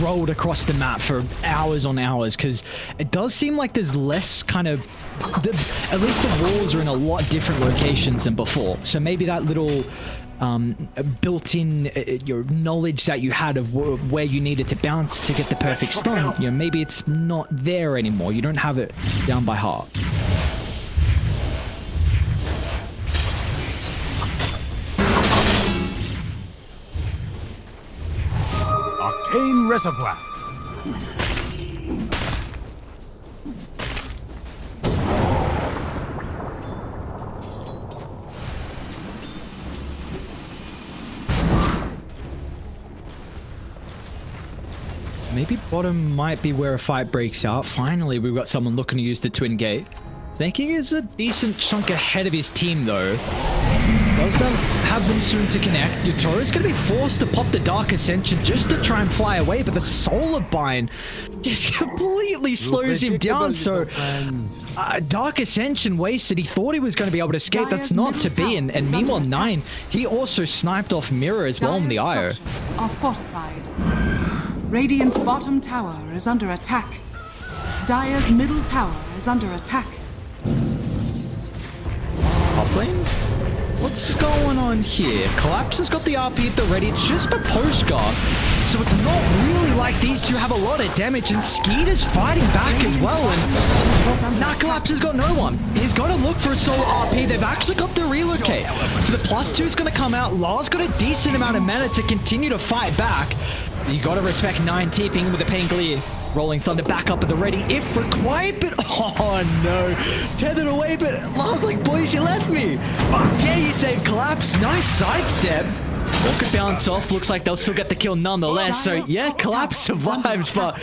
rolled across the map for hours on hours, because it does seem like there's less kind of... at least the walls are in a lot different locations than before. So maybe that little built-in your knowledge that you had of where you needed to bounce to get the perfect stun, you know, maybe it's not there anymore. You don't have it down by heart. A.K.A. Reservoir. Maybe bottom might be where a fight breaks out. Finally, we've got someone looking to use the Twin Gate. Thinking is a decent chunk ahead of his team, though. Does that have them soon to connect? Yutoro's going to be forced to pop the Dark Ascension just to try and fly away, but the Solar Bind just completely slows him down. So, Dark Ascension wasted. He thought he was going to be able to escape. That's not to be. And meanwhile, 9, he also sniped off Mirror as well on the IO. Are fortified. Radiant's bottom tower is under attack. Dire's middle tower is under attack. Top lane? What's going on here? Collapse has got the RP at the ready. It's just a postcard. So it's not really like these two have a lot of damage, and Skeeter's fighting back as well. And now Collapse has got no one. He's got to look for a solo RP. They've actually got the relocate. So the +2 is going to come out. Lars got a decent amount of mana to continue to fight back. You got to respect 9 TPing with a Pangolier. Rolling Thunder back up at the ready if required, but oh no. Tethered away, but Lars like, boys, you left me. Yeah, you saved Collapse. Nice sidestep. All could bounce off. Looks like they'll still get the kill nonetheless. So yeah, Collapse survives, but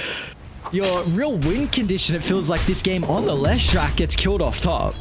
your real win condition, it feels like this game on the Leshrac gets killed off top.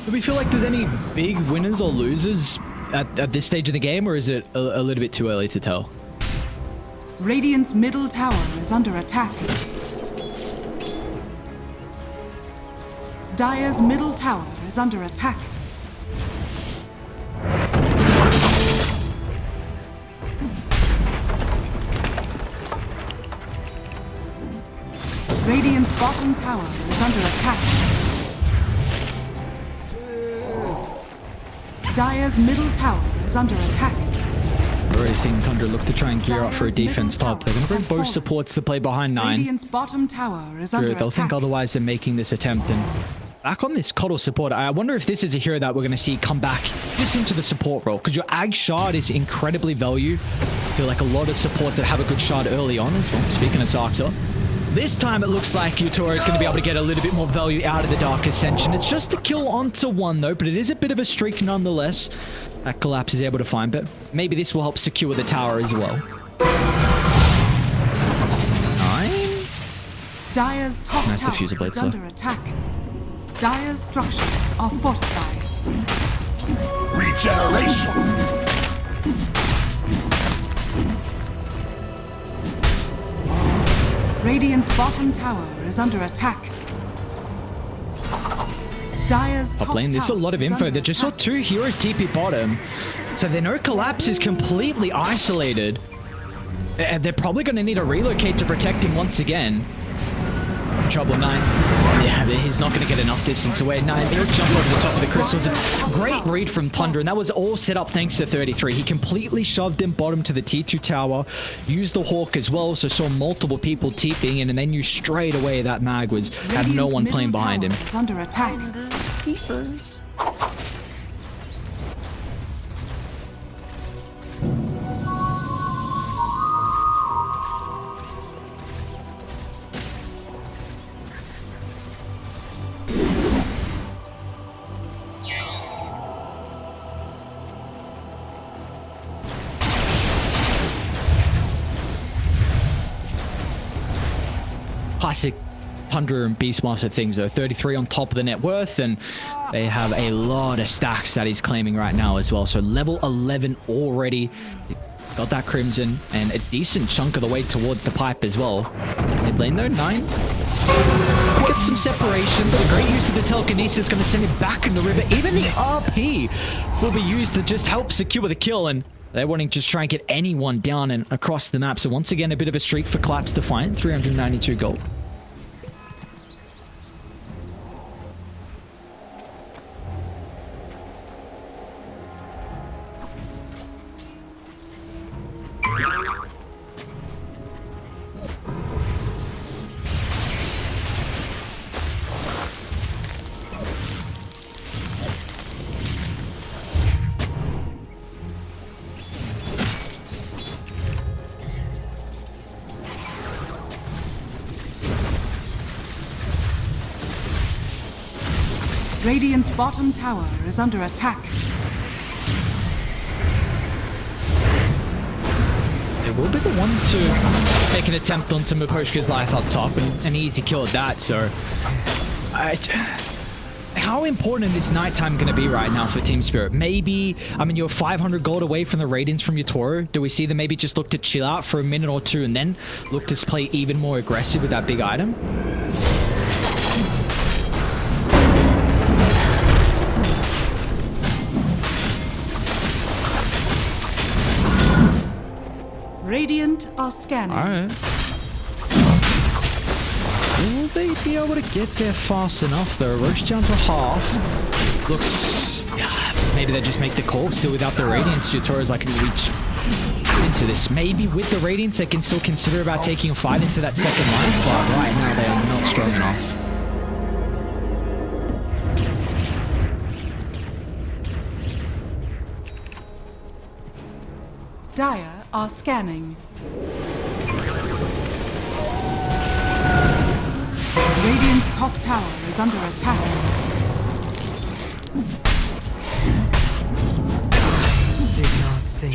Do we feel like there's any big winners or losers at this stage of the game, or is it a little bit too early to tell? Radiant's middle tower is under attack. Dire's middle tower is under attack. Radiant's bottom tower is under attack. Dire's middle tower is under attack. We're already seeing Tundra look to try and gear up for a defense top. They're going to bring both supports to play behind 9. Radiant's bottom tower is under They'll attack. think otherwise they're making this attempt. And back on this Coddle support, I wonder if this is a hero that we're going to see come back just into the support role. Because your Ag Shard is incredibly valued. I feel like a lot of supports that have a good shard early on as well. Speaking of Saxa, this time it looks like Utora is going to be able to get a little bit more value out of the Dark Ascension. It's just a kill onto 1 though, but it is a bit of a streak nonetheless. That Collapse is able to find, but maybe this will help secure the tower as well. 9? Dire's top Nice tower diffuser blade, is under attack. Dire's structures are fortified. Regeneration! Radiant's bottom tower is under attack. Dire's Top lane, there's a lot of info. They just saw 2 heroes TP bottom. So they know Collapse is completely isolated. And they're probably going to need to relocate to protect him once again. Trouble 9. Yeah, he's not going to get enough distance away. 9, he'll jump over the top of the crystals. Great read from Tundra, and that was all set up thanks to 33. He completely shoved him bottom to the T2 tower, used the Hawk as well, so saw multiple people TPing in, and then knew straight away that Mag had no one playing behind him. Is under attack. Classic Tundra and Beastmaster things though. 33 on top of the net worth, and they have a lot of stacks that he's claiming right now as well. So level 11 already. Got that Crimson and a decent chunk of the way towards the pipe as well. Mid lane though, 9. Get some separation, but a great use of the telekinesis is going to send him back in the river. Even the RP will be used to just help secure the kill, and they're wanting to just try and get anyone down and across the map. So once again, a bit of a streak for Collapse to find. 392 gold. Radiant's bottom tower is under attack. They will be the one to make an attempt onto Miposhka's life up top, and an easy kill at that. So, how important is nighttime going to be right now for Team Spirit? Maybe, I mean, you're 500 gold away from the Radiance from your Toro. Do we see them maybe just look to chill out for a minute or two and then look to play even more aggressive with that big item? Radiant are scanning. Alright. Will they be able to get there fast enough though? Roche down to half. Looks... Yeah, maybe they just make the call still without the Radiance. Utoro's like, reach into this. Maybe with the Radiance they can still consider about taking a fight into that second line, but right now they are not strong enough. Dire are scanning. Radiant's top tower is under attack. Did not think.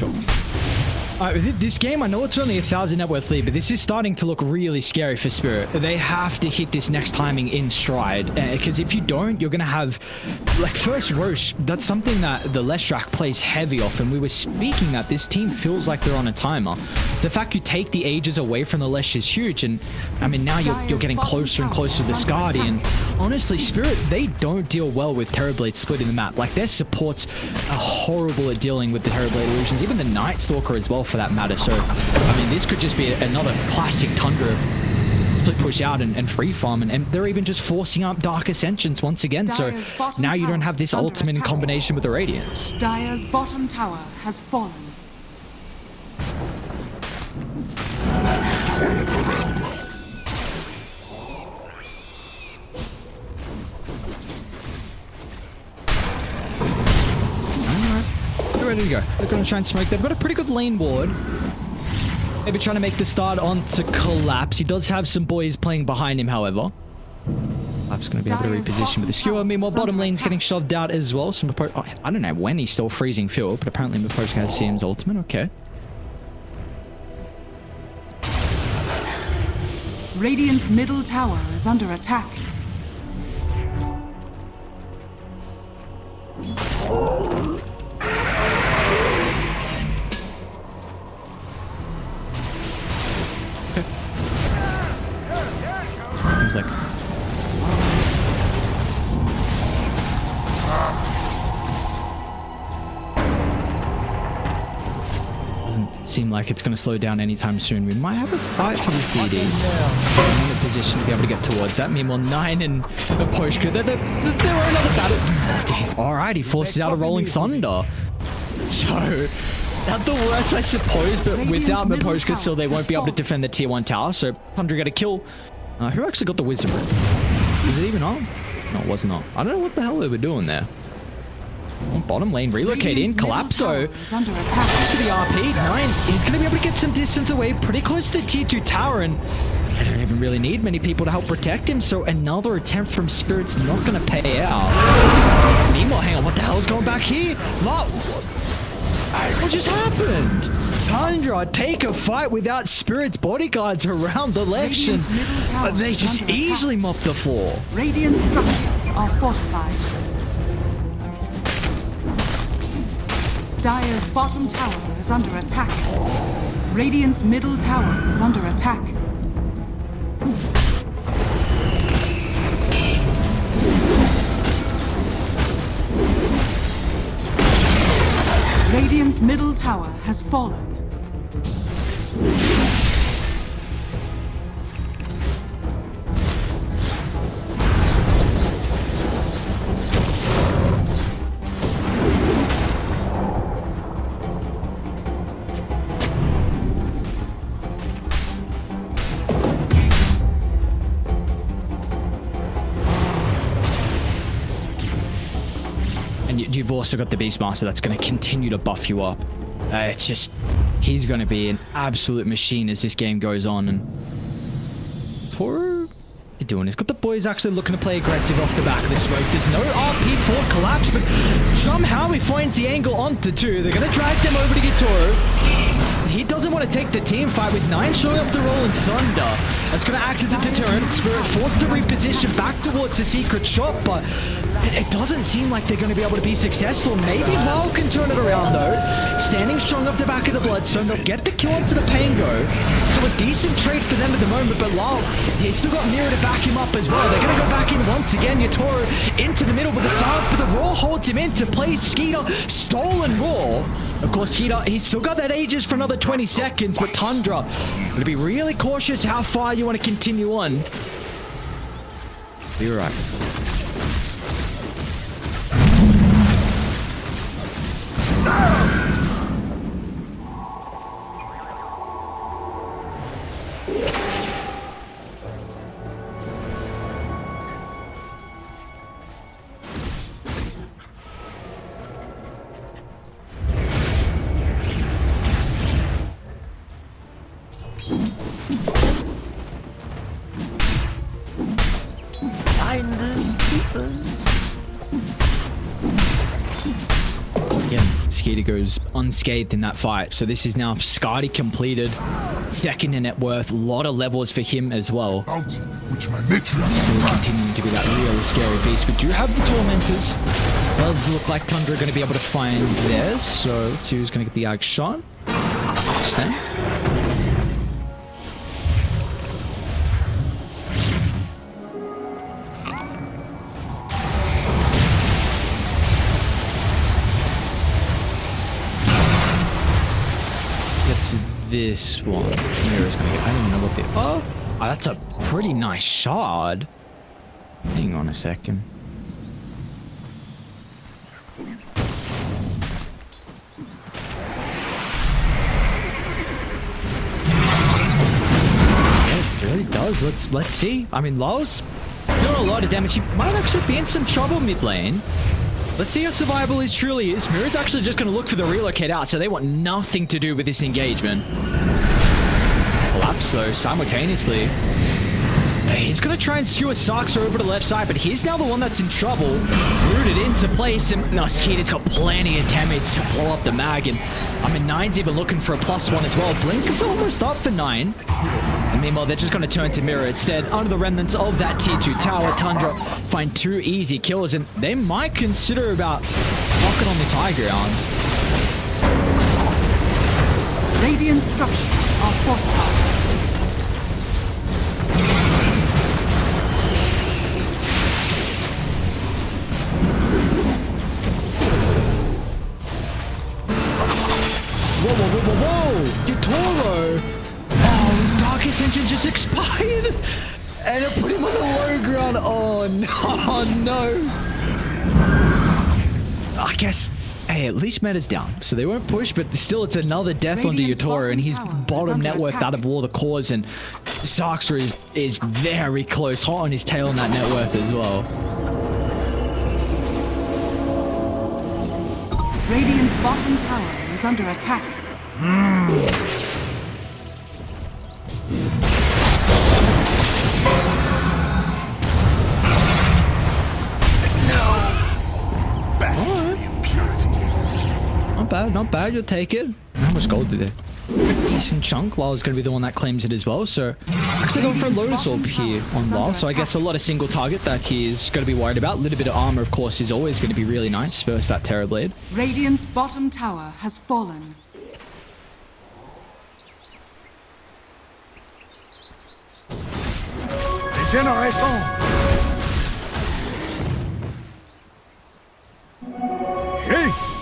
This game, I know it's only 1,000 net worth lead, but this is starting to look really scary for Spirit. They have to hit this next timing in stride, because if you don't, you're going to have, like, first Roche, that's something that the Leshrac plays heavy off, and we were speaking that this team feels like they're on a timer. The fact you take the ages away from the Lesh is huge, and I mean, now you're getting closer and closer to the Skadi, and honestly, Spirit, they don't deal well with Terrorblade splitting the map. Like, their supports are horrible at dealing with the Terrorblade illusions, even the Night Stalker as well, for that matter. So, I mean, this could just be another classic Tundra simply push out and free farm, and they're even just forcing up Dark Ascensions once again. So Dire's bottom now you don't tower have this is under ultimate in attack. combination with the Radiance. Dire's bottom tower has fallen. They're ready to go. They're going to try and smoke. They've got a pretty good lane ward. Maybe trying to make the start onto Collapse. He does have some boys playing behind him, however. Collapse going to be able to reposition with the skewer. Meanwhile, bottom lane's getting shoved out as well. So I don't know when he's still freezing field, but apparently Miposhka has CM's ultimate. Okay. Radiant's middle tower is under attack. Seems like doesn't seem like it's going to slow down anytime soon. We might have a fight for this DD. I'm in a position to be able to get towards that. Meanwhile, 9 and Miposhka, they're on another battle. All right, he forces out a Rolling Thunder. So not the worst, I suppose, but without Miposhka, still they won't be able to defend the tier 1 tower. So Tundra got a kill. Who actually got the Wisdom Root? Was it even on? No, it was not. I don't know what the hell they were doing there. On bottom lane, relocating. Collapso to the RP. 9 is going to be able to get some distance away, pretty close to the tier 2 tower, and they don't even really need many people to help protect him. So another attempt from Spirit's not going to pay out. Meanwhile, hang on, what the hell is going back here? What just happened? Tundra take a fight without Spirit's bodyguards around the ledge, and they just easily mop the floor. Radiant structures are fortified. Dire's bottom tower is under attack. Radiant's middle tower is under attack. Radiant's middle tower has fallen. You've also got the Beastmaster that's going to continue to buff you up. It's just, he's going to be an absolute machine as this game goes on. And Toro, what you doing? He's got the boys actually looking to play aggressive off the back of the smoke. There's no RP for Collapse, but somehow he finds the angle onto 2. They're going to drag them over to get Toro. He doesn't want to take the team fight with 9 showing up the Rolling Thunder. That's going to act as a deterrent. Spirit forced to reposition back towards the secret shop, but it doesn't seem like they're going to be able to be successful. Maybe Lyle can turn it around though. Standing strong off the back of the Bloodstone, they'll get the kill onto the Pango. So a decent trade for them at the moment, but Lyle, he's still got Mira to back him up as well. They're going to go back in once again. Yatoro into the middle with the silence, but the Raw holds him in to play Skeeter. Stolen Raw. Of course, Skeeter, he's still got that Aegis for another 20 seconds, but Tundra, going to be really cautious how far you want to continue on. You're right. Skeeter goes unscathed in that fight. So this is now Skadi completed. Second in net worth. A lot of levels for him as well. Which my matriarch still continuing to be that really scary beast. But do have the Tormentors. Does look like Tundra are going to be able to find theirs. So let's see who's going to get the Ag shot. Stand. This one. Mira's gonna get. I don't even know what the. Oh! Oh, that's a pretty nice shot. Hang on a second. Yeah, it really does. Let's see. I mean, Low's doing a lot of damage. He might actually be in some trouble mid lane. Let's see how survivable he truly is. Mirror's actually just going to look for the relocate out, so they want nothing to do with this engagement. Collapse though, simultaneously. He's going to try and skewer Soxer over to the left side, but he's now the one that's in trouble. Rooted into place, and no, Skeeter's got plenty of damage to blow up the mag, and I mean, Nine's even looking for a +1 as well. Blink is almost up for 9. And meanwhile, they're just going to turn to Mirror instead. Under the remnants of that tier 2 tower, Tundra find 2 easy kills, and they might consider about walking on this high ground. Radiant structures are fortified. Whoa! Yutoro! Oh, his Dark Ascension just expired! And it put him on the low ground. Oh, no. I guess, hey, at least meta's down. So they won't push, but still it's another death onto Yutoro, and he's bottom net worth out of all the cores, and Soxer is very close, hot on his tail on that net worth as well. Radiant's bottom tower is under attack. Not bad, you'll take it. How much gold did they? Decent chunk. Law's going to be the one that claims it as well, so actually going for a Lotus Orb here on Law, so I guess a lot of single target that he is going to be worried about. A little bit of armor, of course, is always going to be really nice versus that Terror Blade. Radiant's bottom tower has fallen. Regeneration! Haste!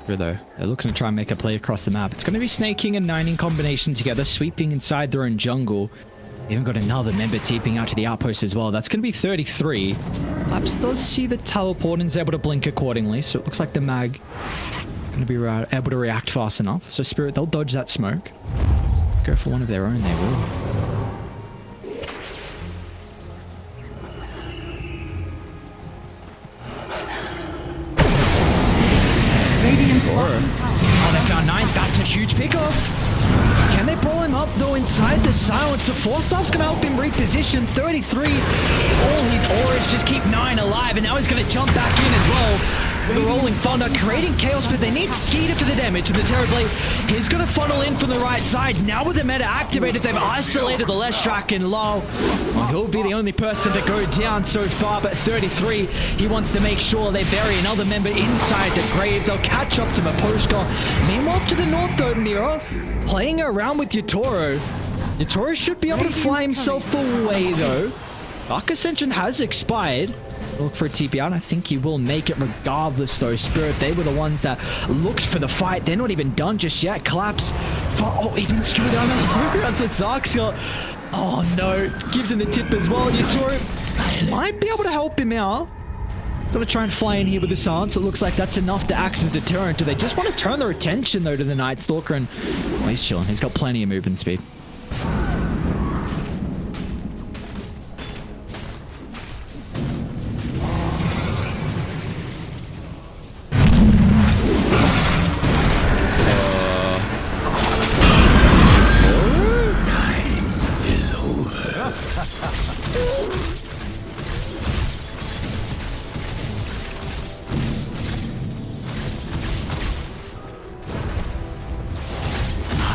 Though they're looking to try and make a play across the map. It's going to be snaking and nining combination together, sweeping inside their own jungle. They even got another member TPing out to the outpost as well. That's going to be 33. Laps does see the teleport and is able to blink accordingly, so it looks like the mag going to be able to react fast enough. So Spirit, they'll dodge that smoke. Go for one of their own, they will. Oh, they found 9. That's a huge pickoff. Can they brawl him up, though, inside the silence? The Force-Staff's going to help him reposition. 33. All his auras just keep 9 alive, and now he's going to jump back in as well. The Rolling Thunder creating chaos, but they need Skeeter for the damage. And the Terror Blade is going to funnel in from the right side. Now with the meta activated, they've isolated the Leshrac and Low. Well, he'll be the only person to go down so far, but 33, he wants to make sure they bury another member inside the grave. They'll catch up to Maposhka. Meanwhile, to the north, though, Mira, playing around with Yutoro. Yutoro should be able to fly himself away, though. Dark Ascension has expired. Look for a TP out. I think he will make it regardless, though. Spirit, they were the ones that looked for the fight. They're not even done just yet. Collapse. Oh, even screwed down on the low ground. So Zark's oh, no. Gives him the tip as well. Yutoro might be able to help him out. Got to try and fly in here with the silence. It looks like that's enough to act as a deterrent. Do they just want to turn their attention, though, to the Night Stalker? And oh, he's chilling. He's got plenty of movement speed.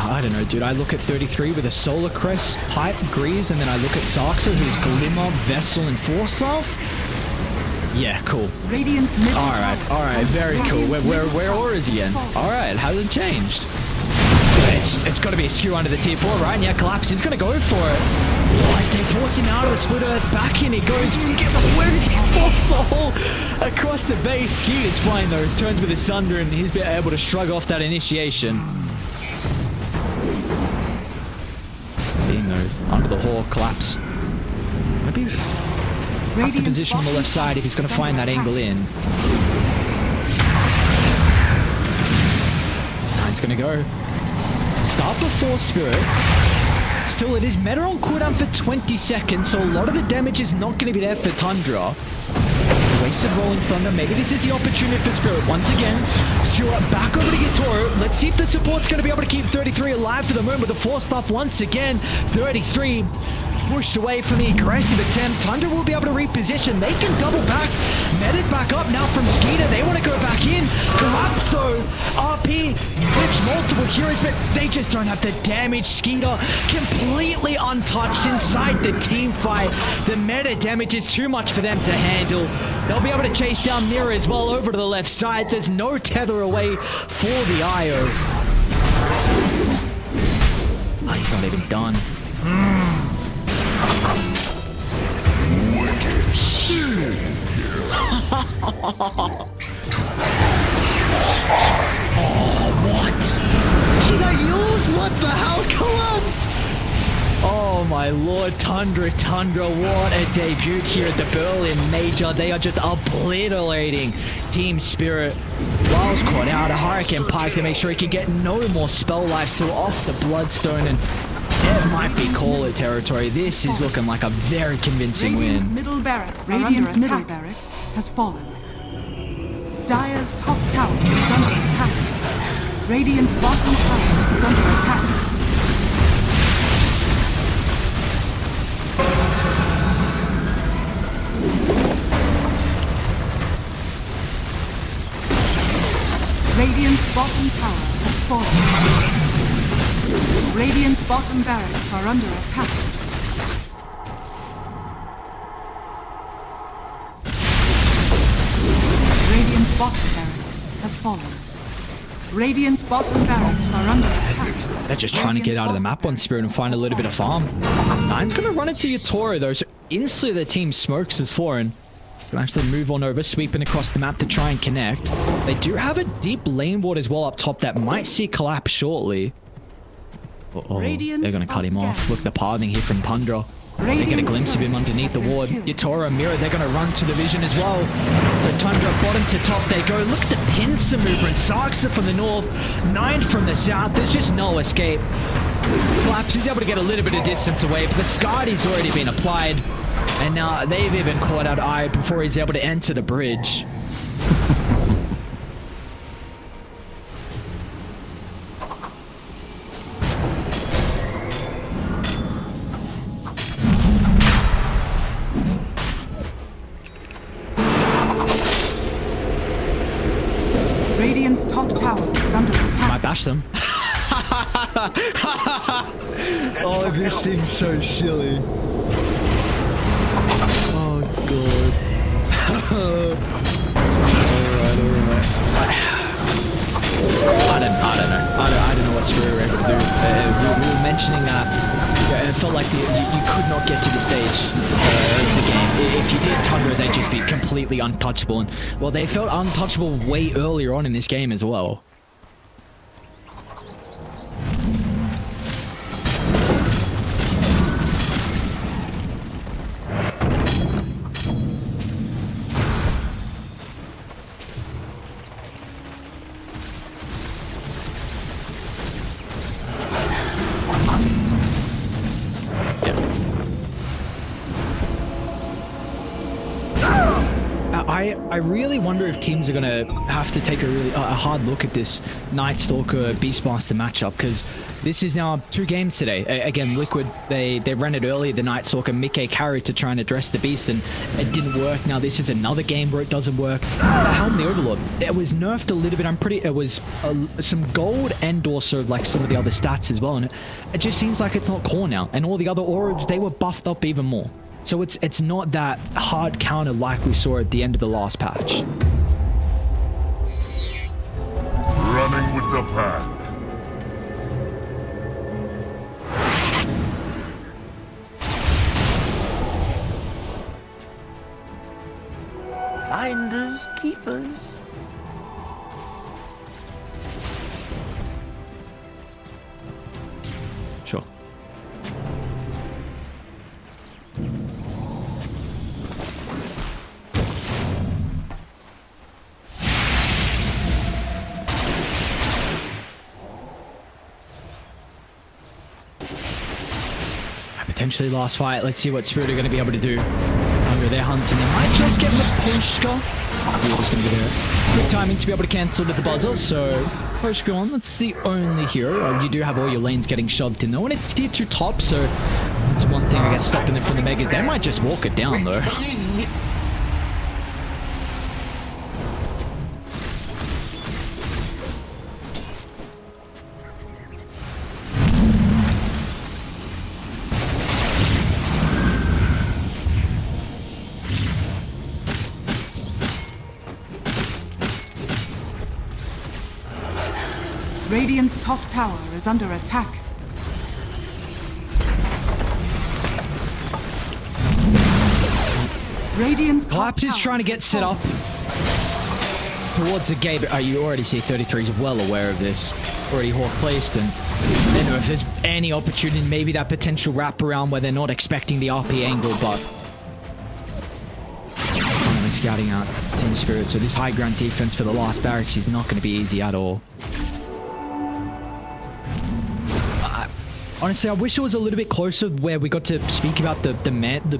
I don't know, dude. I look at 33 with a Solar Crest, Pipe, Greaves, and then I look at Zarksa, who's Glimmer, Vessel, and Force-Off. Yeah, cool. Alright, very cool. Where Aura is he in? Alright, hasn't changed. It's got to be a skew under the tier 4, right? And yeah, Collapse is going to go for it. Like, they force him out of the Split Earth, back in he goes. Where is he? Force all across the base. Skew is fine, though. Turns with his Sunder, and he's been able to shrug off that initiation. under the hole, collapse. Maybe have to position on the left side if he's going to find that angle in. It's going to go. Start before Spirit. Still, it is meta on cooldown for 20 seconds, so a lot of the damage is not going to be there for Tundra. Wasted Rolling Thunder. Maybe this is the opportunity for Spirit. Once again, Stuart back over to Gitoro. Let's see if the support's going to be able to keep 33 alive for the moment with the force stuff once again. 33 pushed away from the aggressive attempt. Tundra will be able to reposition. They can double back. Meta's back up now from Skeeter. They want to go back in. Collapse though. RP flips multiple heroes, but they just don't have the damage. Skeeter completely untouched inside the team fight. The meta damage is too much for them to handle. They'll be able to chase down Mira as well over to the left side. There's no tether away for the IO. Oh, he's not even done. Oh, what? Should I use? What the hell? Collapse! Oh my lord, Tundra, what a debut here at the Berlin Major. They are just obliterating Team Spirit. Lyle's caught out a Hurricane Pike to make sure he can get no more spell life, so off the Bloodstone, and it might be Caller territory. This is looking like a very convincing Radiant's win. middle barracks has fallen. Dire's top tower is under attack. Radiant's bottom tower is under attack. Radiant's bottom tower has fallen. Radiant's bottom barracks are under attack. Radiant's bottom barracks has fallen. Radiant's bottom barracks are under attack. They're just trying to get out of the map on Spirit and find a little bit of farm. Nine's going to run into Yatoro though, so instantly the team smokes as foreign. Can actually move on over, sweeping across the map to try and connect. They do have a deep lane ward as well up top that might see collapse shortly. Uh-oh, they're going to cut him off. Look, the pathing here from Tundra. They get a glimpse of him underneath the ward. Yatoro, Mira, they're going to run to the vision as well. So Tundra bottom to top they go. Look at the pincer movement. Sarksa from the north, Nine from the south. There's just no escape. Collapse is able to get a little bit of distance away, but the Scardy's already been applied. And now they've even caught out Eye before he's able to enter the bridge. Radiant's top tower is under attack. Might bash them. Oh, this thing's so silly. Oh god. Alright. I don't know what Spirit were able to do. We were mentioning that it felt like you could not get to the stage of the game. If you did Tundra, they'd just be completely untouchable. And well, they felt untouchable way earlier on in this game as well. I really wonder if teams are going to have to take a hard look at this Night Stalker Beastmaster matchup, because this is now 2 games today. Again, Liquid, they ran it early, the Night Stalker. Mickey carried to try and address the Beast, and it didn't work. Now this is another game where it doesn't work. Helm the Overlord, it was nerfed a little bit. It was some gold and also like some of the other stats as well, and it just seems like it's not core now. And all the other orbs, they were buffed up even more. So it's not that hard counter like we saw at the end of the last patch. Running with the pack. Finders, keepers. Sure. potentially last fight. Let's see what Spirit are going to be able to do. Under their hunting, they might just get the Pushka. Hero's going to be there. Quick timing to be able to cancel with the buzzer. So Pushka on. That's the only hero. You do have all your lanes getting shoved in. No one it's tier 2 top, so that's one thing I guess stopping them from the Megas. They might just walk it down though. Radiant's top tower is under attack. Radiant's top Collapse is trying to get set up towards the gate, but you already see 33 is well aware of this. Already Hawk placed, and I don't know if there's any opportunity, maybe that potential wraparound where they're not expecting the RP angle, but finally scouting out Team Spirit. So this high ground defense for the last barracks is not going to be easy at all. Honestly, I wish it was a little bit closer where we got to speak about the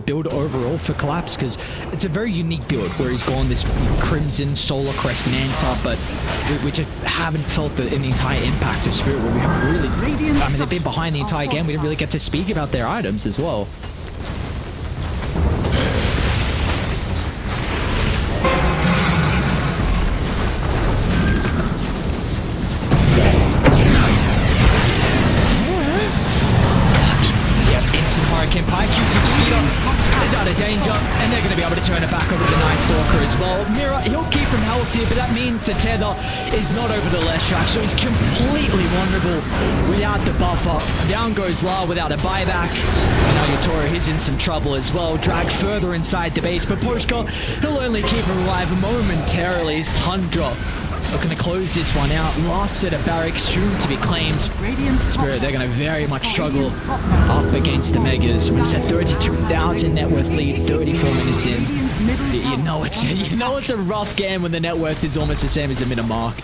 build overall for Collapse, because it's a very unique build where he's gone this Crimson Solar Crest Manta, but we just haven't felt the entire impact of Spirit, where we haven't really... I mean, they've been behind the entire game. We didn't really get to speak about their items as well. And they're going to be able to turn it back over to the Night Stalker as well. Mira, he'll keep him healthy, but that means the tether is not over the left track, so he's completely vulnerable without the buffer. Down goes La without a buyback. And now Yotoro, he's in some trouble as well. Dragged further inside the base, but Poshka, he'll only keep him alive momentarily as Tundra looking to close this one out. Last set of barracks soon to be claimed. Spirit, they're going to very much struggle up against the Megas. We said 32,000 net worth lead, 34 minutes in. You know it's a rough game when the net worth is almost the same as the minute mark.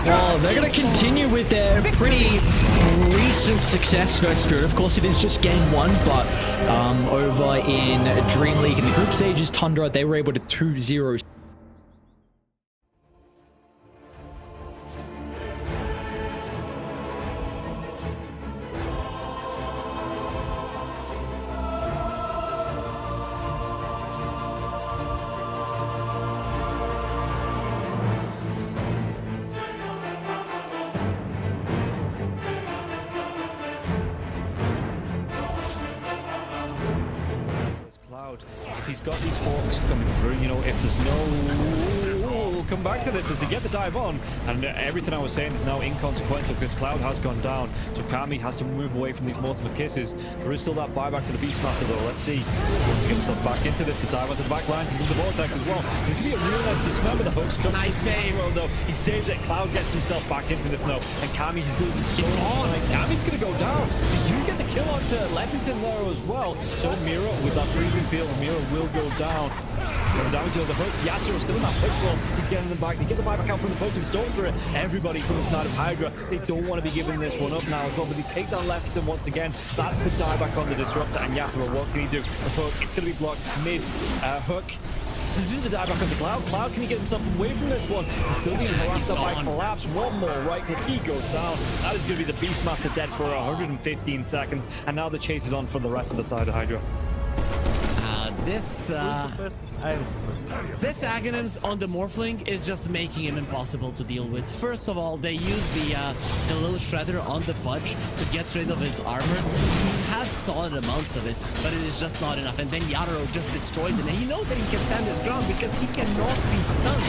Well, they're going to continue with their pretty recent success versus Spirit. Of course, it is just game 1, but over in Dream League in the group stages, Tundra, they were able to 2-0. If he's got these Hawks coming through, you know, if there's no... We'll come back to this as they get the dive on, and everything I was saying is now inconsequential because Cloud has gone down, so Kami has to move away from these multiple kisses. There is still that buyback for the Beastmaster though. Let's see. He wants to get himself back into this. The dive onto the back lines into the Vortex as well. There's going to be a real nice dismember. The hooks come. Nice save though. He saves it. Cloud gets himself back into this now, and Kami, he's losing so much. Kami's going to go down. You get the kill onto Leppington there as well. So Mira with that freezing field, Mira will go down. Going down to the hooks. Yatsuo still in that push wall. He's getting them back. They get the buyback out from the potent storms for it. Everybody from the side of Hydra, they don't want to be giving this one up now as well, but they take down Leppington once again. That's the dieback on the Disruptor, and Yatsuo, what can he do? The hook, it's going to be blocked mid hook. This is the dieback on the Cloud. Cloud, can he get himself away from this one? He's still being harassed up by Collapse. One more right click, he goes down. That is going to be the Beastmaster dead for 115 seconds, and now the chase is on for the rest of the side of Hydra. This Aghanims on the Morphling is just making him impossible to deal with. First of all, they use the little shredder on the Pudge to get rid of his armor. He has solid amounts of it, but it is just not enough. And then Yatoro just destroys it, and he knows that he can stand his ground because he cannot be stunned.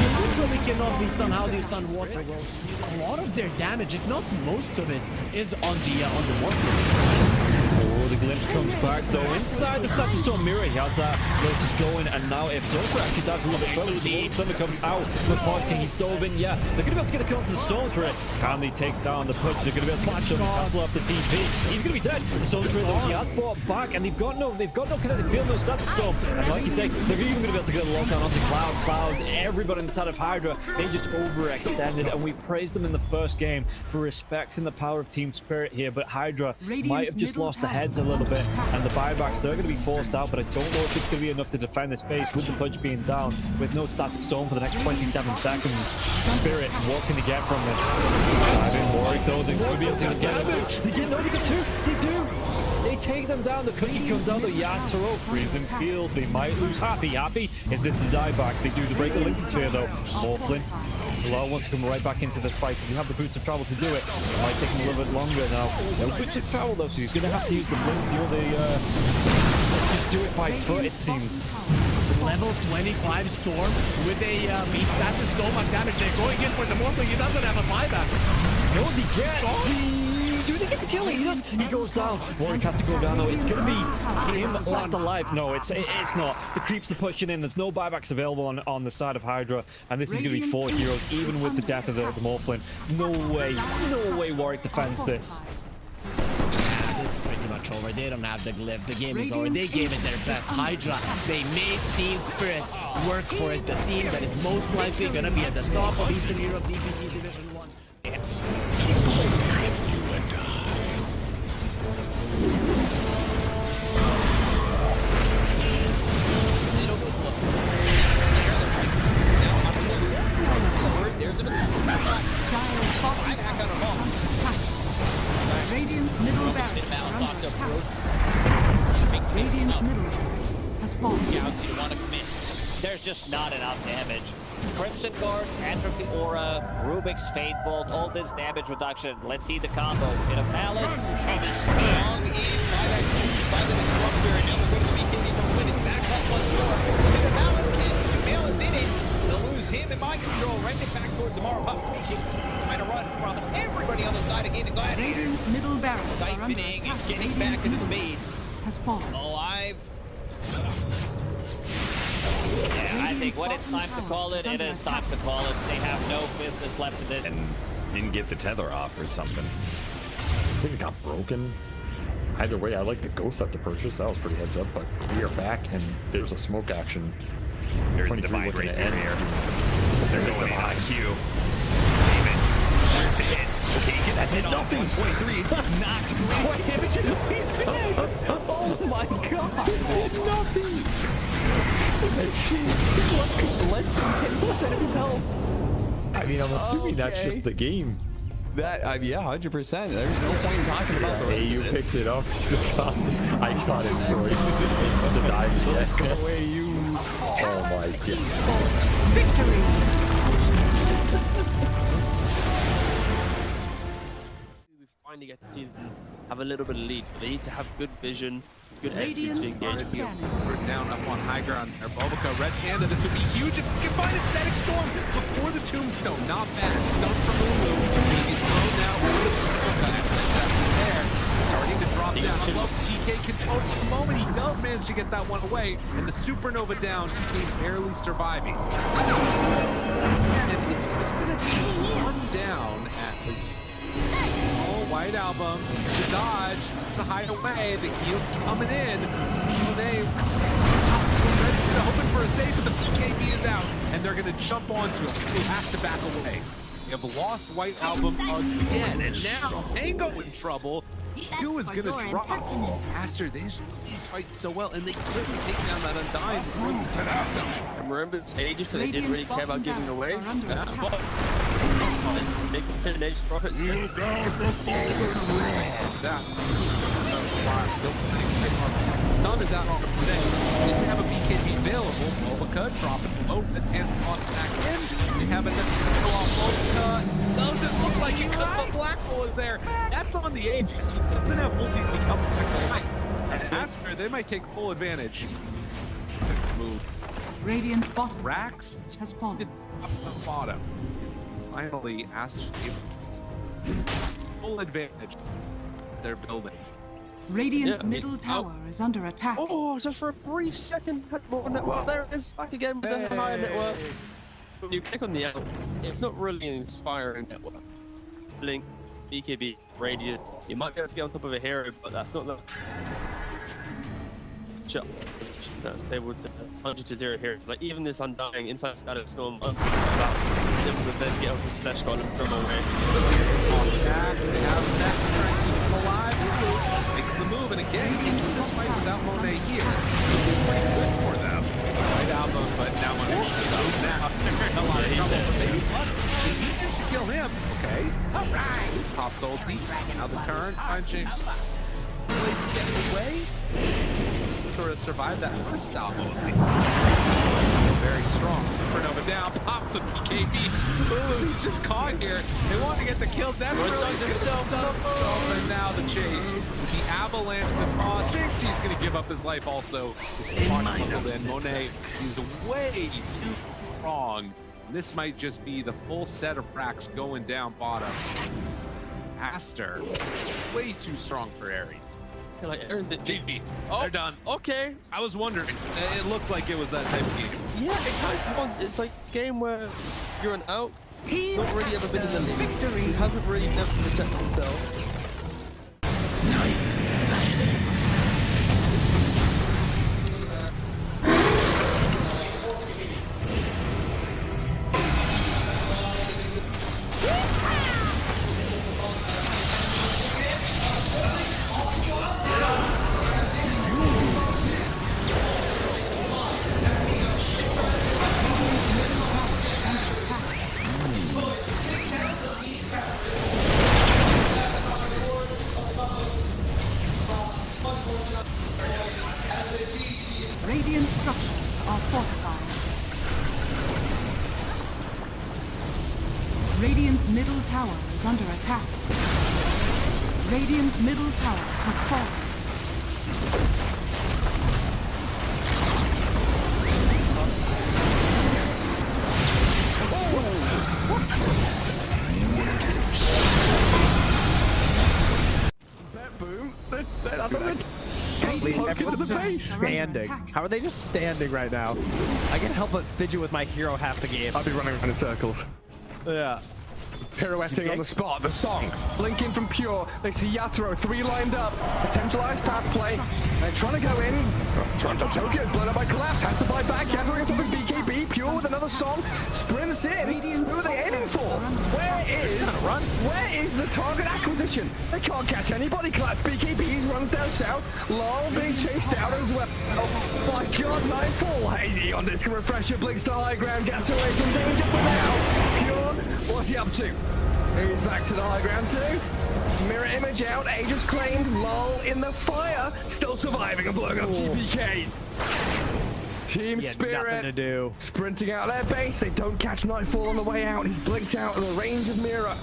You literally cannot be stunned. How do you stun water? Well, a lot of their damage, if not most of it, is on the Morphling. Oh, the glimpse comes back though. Inside the status storm mirror, he has that Lotus going, and now if Zofra actually dives a little bit further with the wall, Thunder comes out with Pod King. He's dove in, yeah. They're going to be able to get the kill onto the storms for it. Can they take down the push? They're going to be able to catch him and cancel off the TP. He's going to be dead. The storms for though, he has brought back, and they've got no kinetic field, no static storm. And like you say, they're even going to be able to get a lockdown onto Cloud, everybody inside of Hydra. They just overextended, and we praised them in the first game for respecting the power of team spirit here, but Hydra might have just lost the heads a little bit, and the buybacks, they're going to be forced out, but I don't know if it's going to be enough to defend this base with the punch being down, with no static storm for the next 27 seconds. Spirit, what can they get from this? I've been worried though, they're going to be able to get it. They get two, they do! They take them down, the cookie comes out, the Yatoro freezing field, they might lose. Happy, is this the dieback? They do the break the Lincoln Sphere though. Morphlin, Bilal wants to come right back into this fight because you have the boots of travel to do it. It might take him a little bit longer now. No boots of travel though, so he's going to have to use the blinks, just do it by foot it seems. Level 25 Storm with a beast. That's just so much damage. They're going in for the Morphling. He doesn't have a buyback. No, they get do they get the kill? He goes down. Warwick has to go down though. It's going to be him left alive. No, it's not. The creeps are pushing in. There's no buybacks available on the side of Hydra, and this is going to be 4 heroes, even with the death of the Morphlin. No way Warwick defends this. It's pretty much over. They don't have the glyph. The game is over. They gave it their best. Hydra, they made Team Spirit work for it. The team that is most likely going to be at the top of Eastern Europe DPC Division 1. Radiant's middle barracks are under attack. Radiant's middle barracks has fallen. Scouts, you want to commit. There's just not enough damage. Crimson Guard, Atrophy Aura, Rubik's Fate Bolt, all this damage reduction. Let's see the combo. Bit of Malice. Shall be strong in by the Disruptor, and now we're going to be getting the win. It's back up once more. Bit of Malice, and Shamil is in it. They'll lose him in mind control. Right back towards tomorrow. Trying to run from everybody on the side of Gaimin. Radiant's middle barracks are under Siphoning attack. and getting back into the base. Has fallen. Alive. Yeah, I think when it's time to call it, it is time to call it. They have no business left in this. And didn't get the tether off or something. I think it got broken. Either way, I like the ghost up to purchase. That was pretty heads up, but we are back and there's a smoke action. There's a divide right there. They're going in on Q. There's the hit. Okay, get that hit off. 123. Knocked great. He's dead. Oh my god. Nothing. Less than 10% of his health. I mean, I'm assuming that's just the game. That, yeah, 100%. There's no point in talking about the AU picks it up. I got it, bro. He's to die. Let's go away, you. Oh my god. Victory! We finally get to see them have a little bit of lead, but they need to have good vision, good entry to engage. We're down up on high ground. Our Bulbica, Red Panda, this would be huge if we can find a Static Storm before the Tombstone. Not bad. Stone from Lulu. He's thrown now. There. Starting to drop down. I love TK control for the moment. He does manage to get that one away. And the Supernova down. TK barely surviving. And it's going to be one down at this. Oh, White Album, to dodge, to hide away, the heal's coming in. So they are hoping for a save, but the TKB is out, and they're going to jump onto him. They have to back away. They have lost White Album again, and now Tango in trouble. Q is going to drop faster. These fight so well, and they quickly take down that Undying before the 10 out. And remember, it's ages, so they didn't really care about giving away. Big finish, profits. Stun is out on the play. They have a BKB available. Bulbica dropping low, and toss back in. They have a kill off Bulbica. Doesn't look like it because the black hole is there. That's on the agent. He doesn't have multi to come back to life. And after, they might take full advantage. Move. Radiant's bottom Rax has fallen. Up the bottom. Finally, Astro full advantage. They're building. Radiant's Yeah, middle tower is under attack. Oh, just for a brief second, had more network. There it is, back again with the higher network. When you click on the out, it's not really an inspiring network. Blink, BKB, Radiant. You might be able to get on top of a hero, but that's not the shot that's able to 100-0 here. Like even this Undying inside Shadow Storm, able to then get up with Slash God and throw him away. They have that trying to keep him alive. Makes the move, and again, into this fight without Monet here. Pretty good for them. Right album, but now Monet goes now. They're in a lot of trouble, but maybe what? The team should kill him. Okay. All right. Pops ulti. Now the turn. Punching. Getting away. Sort of survived that first salvo. Very strong. Supernova down, pops the BKB. Ooh, he's just caught here. They want to get the kill. That's himself up. And now the chase. The avalanche, the toss. Thinks he's going to give up his life also. This is Monet is way too strong. This might just be the full set of racks going down bottom. Aster, way too strong for Ares. Like earned it. JP. Oh, they're done. Okay. I was wondering. It looked like it was that type of game. Yeah, it kind of was. It's like a game where you're an out, not really ever been in the league. Victory. He hasn't really never protected himself. Radiant structures are fortified. Radiant's middle tower is under attack. Radiant's middle tower has fallen. Boom. Standing. How are they just standing right now? I can't help but fidget with my hero half the game. I'll be running around in circles. Yeah. Pirouetting on the spot, the song. Blinking from Pure. They see Yatoro, 3 lined up. Potentialized path play. They're trying to go in. Toronto Tokyo is blown up by Collapse. Has to buy back. Yatoro gets up with BKB. Pure with another song. Sprints in. Who are they aiming for? Where is the target acquisition? They can't catch anybody. Collapse. BKB runs down south. Lol being chased out as well. Oh my god, Nightfall. Hazy on this refresher. Blinks to high ground. Gets away from danger for now. Pure. What's he up to? He's back to the high ground too. Mirror image out. Aegis claimed. Lol in the fire. Still surviving and blowing up GPK. Team Spirit. Nothing to do. Sprinting out their base. They don't catch Nightfall on the way out. He's blinked out of the range of Mirror.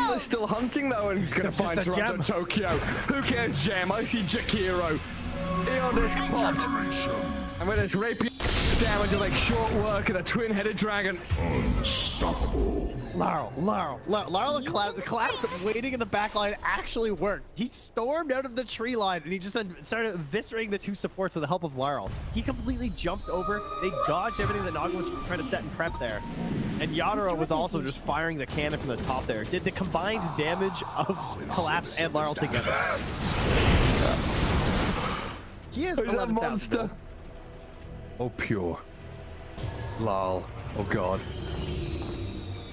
They're still hunting though, and he's going to find Toronto Tokyo. Who cares, Gem? I see Jakiro. Eon disc popped. And with this rapier damage of like short work and a twin-headed dragon. Unstoppable. Laurel the collapse waiting in the back line actually worked. He stormed out of the tree line and he just then started eviscerating the 2 supports with the help of Laurel. He completely jumped over. They dodged everything that Naga was trying to set and prep there. And Yatoro was also just firing the cannon from the top there. Did the combined damage of Collapse and Laurel together. He has 11,000. Oh, Pure. Lol. Oh, God.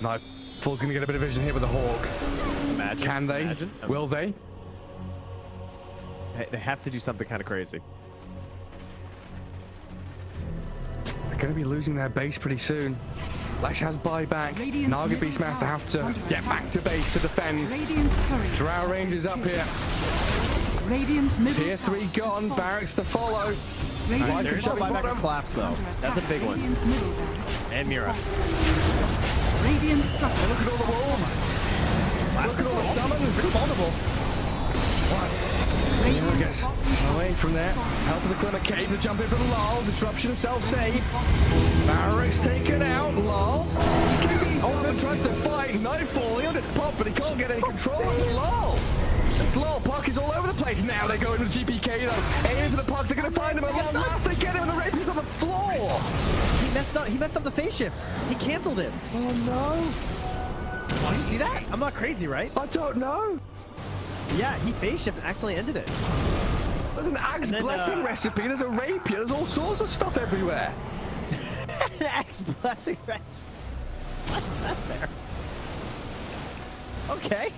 Nightfall's going to get a bit of vision here with the Hawk. Imagine. Can they? Imagine. Will they? They have to do something kind of crazy. They're going to be losing their base pretty soon. Lash has buyback. Naga Beastmaster have to get back to base to defend. Drow Rangers up here. Tier 3 gone. Barracks to follow. There's no buyback and collapse though. That's a big one. And Mira. Radiant structure. Look at all the wolves. Look at all the summons. It's vulnerable. Mira gets away from there. Help of the Glimmer Cave to jump in from Lol. Disruption of self-save. Barracks taken out. Lol. Oh, tries to fight. Nightfall. He'll just pop, but he can't get any control of the Lol. Slowpoke is all over the place. Now they go into the GPK, though. Aiming for the puck. They're going to find him at long last. They get him, and the rapier's on the floor. He messed up the phase shift. He canceled it. Oh, no. Did you see that? I'm not crazy, right? I don't know. Yeah, he phase shift and accidentally ended it. There's an Axe Blessing recipe. There's a rapier. There's all sorts of stuff everywhere. Axe Blessing recipe. What's that there? Okay.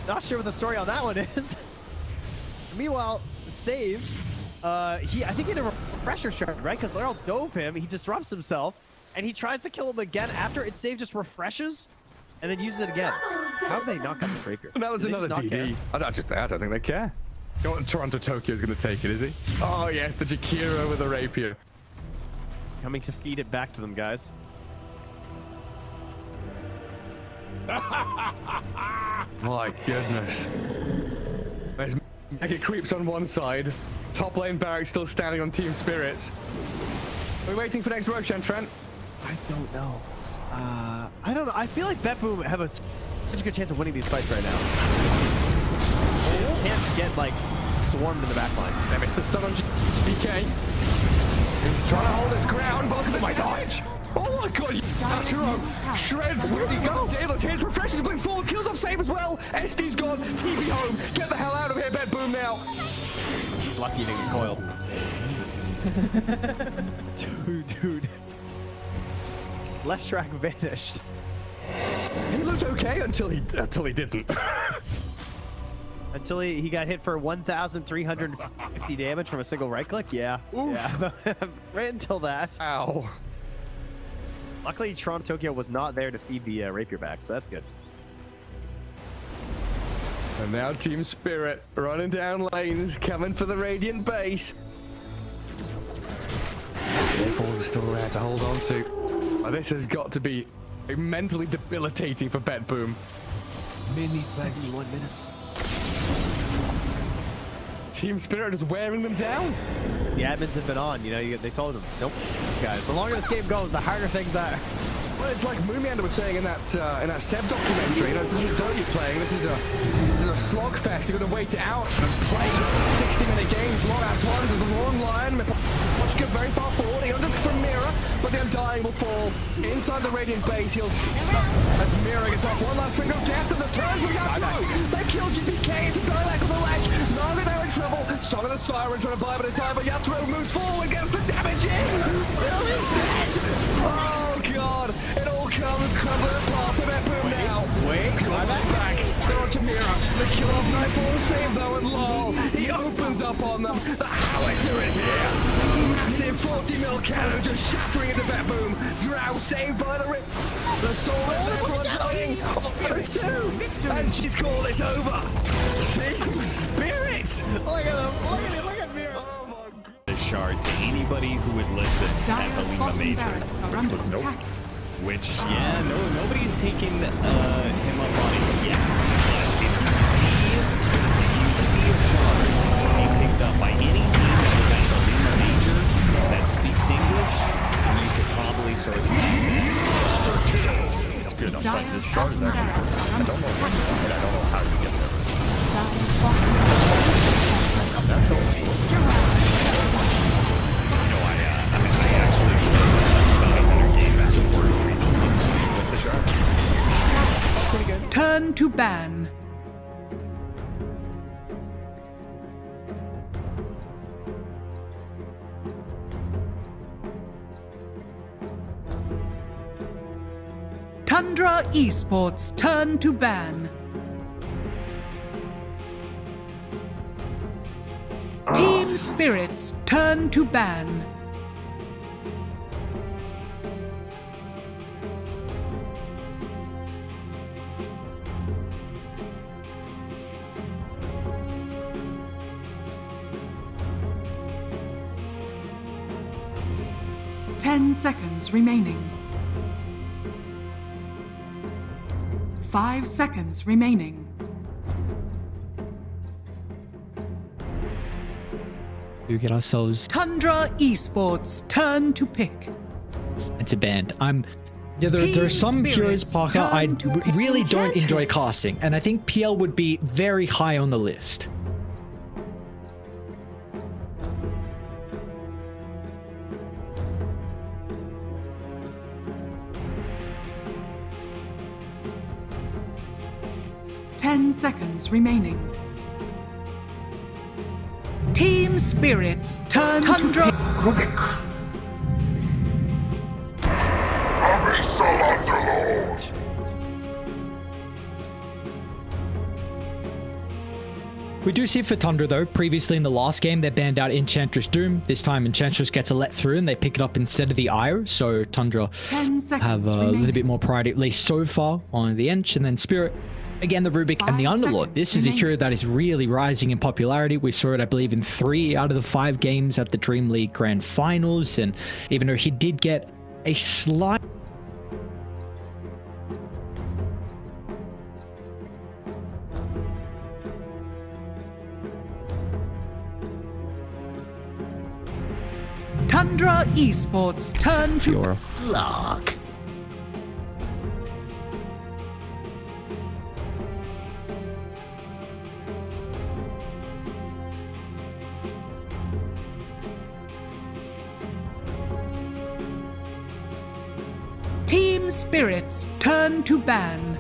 Not sure what the story on that one is. Meanwhile, Save, I think he had a refresher shard, right? Because Laurel dove him, he disrupts himself, and he tries to kill him again after it Save just refreshes, and then uses it again. How did they not got the rapier? Now there's another DD. I don't think they care. Toronto Tokyo's going to take it, is he? Oh, yes, the Jakiro with the rapier. Coming to feed it back to them, guys. My goodness. There's Mega Creeps on one side. Top lane Barrack still standing on Team Spirits. We're waiting for next Roshan, Trent. I don't know. I don't know. I feel like BetBoom have such a good chance of winning these fights right now. They can't get, like, swarmed in the back line. They missed the stun on GPK. He's trying to hold his ground, but look at my dodge. Oh my god, Yaturo shreds. Where'd he go? Daedalus hits, refreshes, blinks forward, kills off Save as well. SD's gone, TV home. Get the hell out of here, BetBoom now. Lucky to get coiled. Dude. Left track vanished. He looked okay until he didn't. Until he got hit for 1,350 damage from a single right click? Yeah. Oof. Yeah. Right until that. Ow. Luckily, Toronto Tokyo was not there to feed the rapier back, so that's good. And now Team Spirit running down lanes, coming for the Radiant base. Balls are still there to hold on to. This has got to be mentally debilitating for BetBoom. Mini 71 minutes. Team Spirit is wearing them down. The admins have been on, they told them, nope, these guys. The longer this game goes, the harder things are. Well, it's like Moomiander was saying in that Seb documentary. This isn't Dota you're playing. This is a slogfest. You're gonna wait it out and play 60-minute games, long ass ones. There's a long line. Watch go very far forward. He'll just from Mira, but the Undying will fall inside the Radiant base. As Mira gets off one last finger of death, and the turns we got through. They killed GPK. It's a dialect on the ledge. None of them in trouble. Song of the Siren trying to buy a bit of time, but Yatro moves forward, gets the damage in. Bill is dead. Oh god. It all comes crumbling apart for BetBoom now. Wait, back. They're on to Mira. The kill off Nightfall save though, and lol. He opens up on them. The howitzer is here. Massive 40 mil cannon just shattering into BetBoom. Drow saved by the rip. The soul of everyone dying. There's two. And she's called it over. Team Spirit. Look at him. Look at Mira. Oh my god. The shard to anybody who would listen at the Lima Major. Which was nope. Which, yeah, nobody's taken him up on it yet. But if you see a shard being picked up by any team that was at the Lima Major that speaks English, you could probably source it. It's good. I'm sorry, this shard is actually good. I don't know what you want, but I don't know how to get there. That's okay. I actually found a better game as a word recently with the shark. Pretty good. Turn to ban. Tundra Esports turn to ban. Team Spirits turn to ban. Ten seconds remaining. 5 seconds remaining. We get ourselves Tundra Esports turn to pick. It's a band. I'm Yeah, there are some heroes, spirits Parker, I turn to really don't enjoy enchanters. casting, and I think PL would be very high on the list. Ten seconds remaining. Team spirits turn Tundra. Abyssal Underlord! We do see for Tundra though, previously in the last game, they banned out Enchantress Doom. This time Enchantress gets a let through and they pick it up instead of the Io. So Tundra 10 seconds have a remaining. little bit more priority, at least so far, on the Ench. And then Spirit, again, the Rubik and the 5 Underlord. seconds This is a remaining. hero that is really rising in popularity. We saw it, I believe, in 3 out of the 5 games at the Dream League Grand Finals. And even though he did get a slight... Tundra Esports turn to Fiora. Slog. Team spirits turn to ban.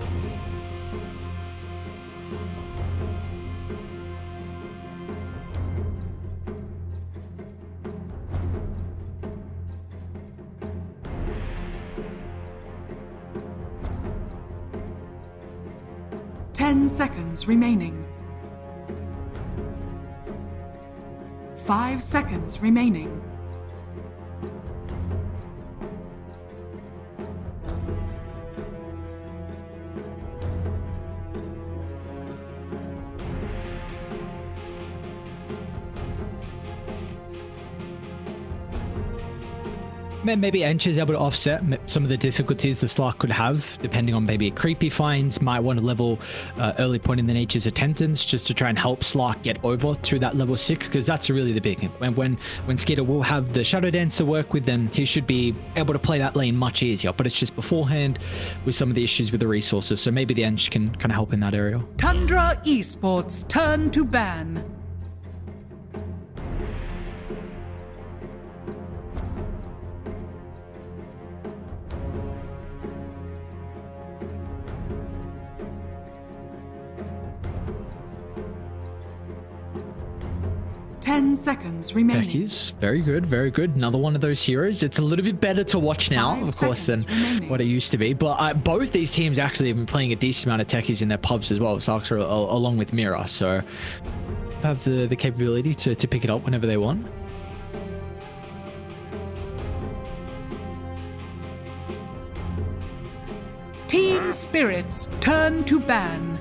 Ten seconds remaining. 5 seconds remaining. Maybe Ench is able to offset some of the difficulties the Slark could have, depending on maybe a creepy finds, might want to level early point in the Nature's Attendance just to try and help Slark get over to that level 6, because that's really the big thing. When Skeeter will have the Shadow Dance to work with, then he should be able to play that lane much easier, but it's just beforehand with some of the issues with the resources, so maybe the Ench can kind of help in that area. Tundra Esports turn to ban. Ten seconds remaining. Becky's very good, very good. Another one of those heroes. It's a little bit better to watch now, 5 of course, than seconds remaining. what it used to be. But both these teams actually have been playing a decent amount of techies in their pubs as well, Sarks along with Mira. So they have the capability to pick it up whenever they want. Team spirits turn to ban.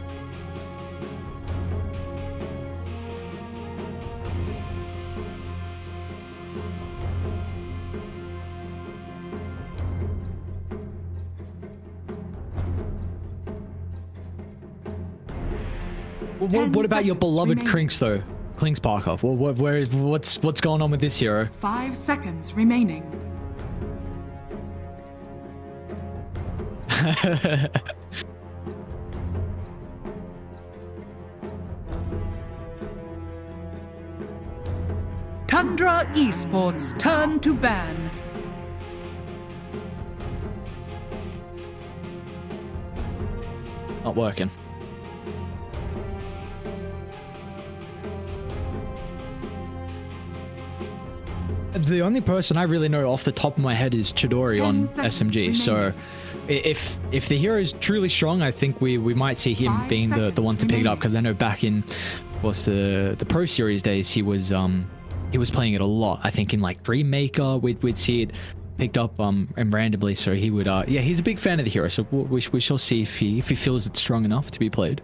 What about your seconds beloved remaining. Krinks though? Klinks Parker. What's going on with this hero? 5 seconds remaining. Tundra Esports turn to ban. Not working. The only person I really know off the top of my head is Chidori 10 on seconds SMG. So if the hero is truly strong, I think we might see him 5 being the seconds one to pick it up, remaining. because I know back in, of course, the Pro Series days, he was playing it a lot. I think in like Dream Maker, we'd see it picked up and randomly. So he would yeah, he's a big fan of the hero. So we shall see if he feels it's strong enough to be played.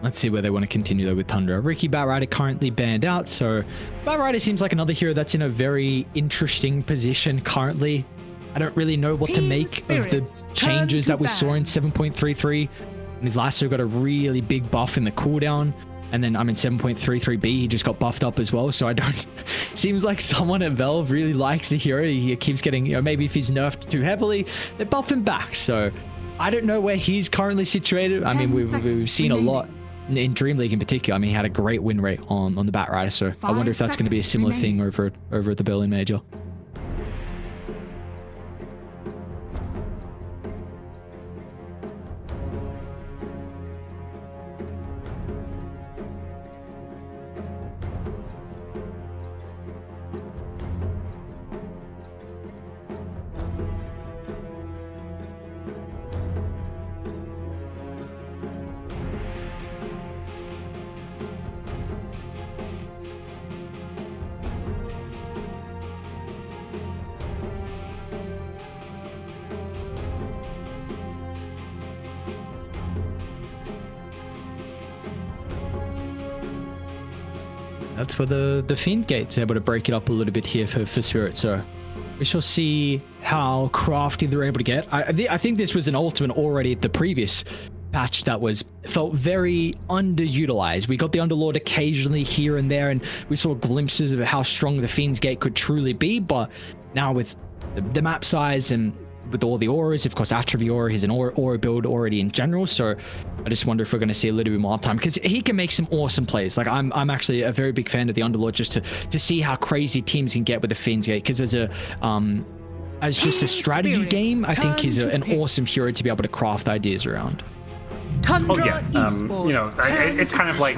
Let's see where they want to continue though with Tundra. Ricky Batrider currently banned out, so Batrider seems like another hero that's in a very interesting position currently. I don't really know what to Team make of the Spirits, changes turn that we to saw in ban. 7.33. And his last year got a really big buff in the cooldown. And then, I mean, 7.33B, he just got buffed up as well. So I don't... Seems like someone at Valve really likes the hero. He keeps getting, you know, maybe if he's nerfed too heavily, they buff him back. So I don't know where he's currently situated. I mean, we've seen a lot in Dream League in particular. I mean, he had a great win rate on the Batrider. So I wonder if that's going to be a similar thing over at the Berlin Major. That's where the Fiend Gate's able to break it up a little bit here for Spirit. So we shall see how crafty they're able to get. I think this was an ultimate already at the previous patch that felt very underutilized. We got the Underlord occasionally here and there, and we saw glimpses of how strong the Fiend's Gate could truly be. But now with the map size and with all the auras, of course, Atrophy Aura is an aura build already in general, so I just wonder if we're going to see a little bit more time, because he can make some awesome plays. Like, I'm actually a very big fan of the Underlord, just to see how crazy teams can get with the Fiend's Gate, because as just a strategy game, I think he's an awesome hero to be able to craft ideas around. Tundra you know, it's kind of like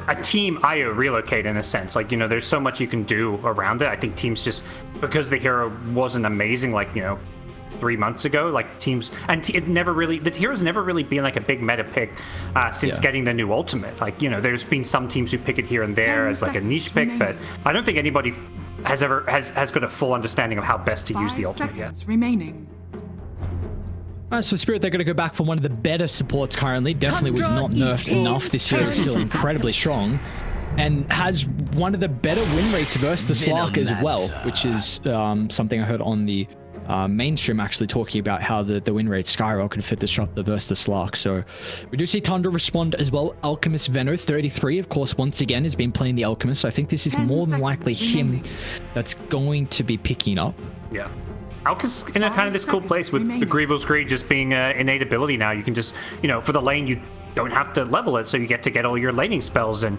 a team IO relocate in a sense. Like, you know, there's so much you can do around it. I think teams just, because the hero wasn't amazing, like, you know, 3 months ago, like teams, and it never really, the hero's never really been like a big meta pick since getting the new ultimate. Like, you know, there's been some teams who pick it here and there as like a niche pick, but I don't think anybody has got a full understanding of how best to use the ultimate yet. Remaining. So Spirit, they're going to go back for one of the better supports currently. Definitely was not nerfed enough this year. It's still incredibly strong, and has one of the better win rates versus the Slark as well, which is something I heard on the mainstream actually talking about how the win rate skyrocketed for Disruptor versus the Slark. So we do see Tundra respond as well. Alchemist Venno 33, of course, once again has been playing the Alchemist, so I think this is more than likely him that's going to be picking up. Yeah. Alka's in a kind of this cool place with the Grievo's Greed just being an innate ability now. You can just, you know, for the lane, you don't have to level it, so you get all your laning spells. And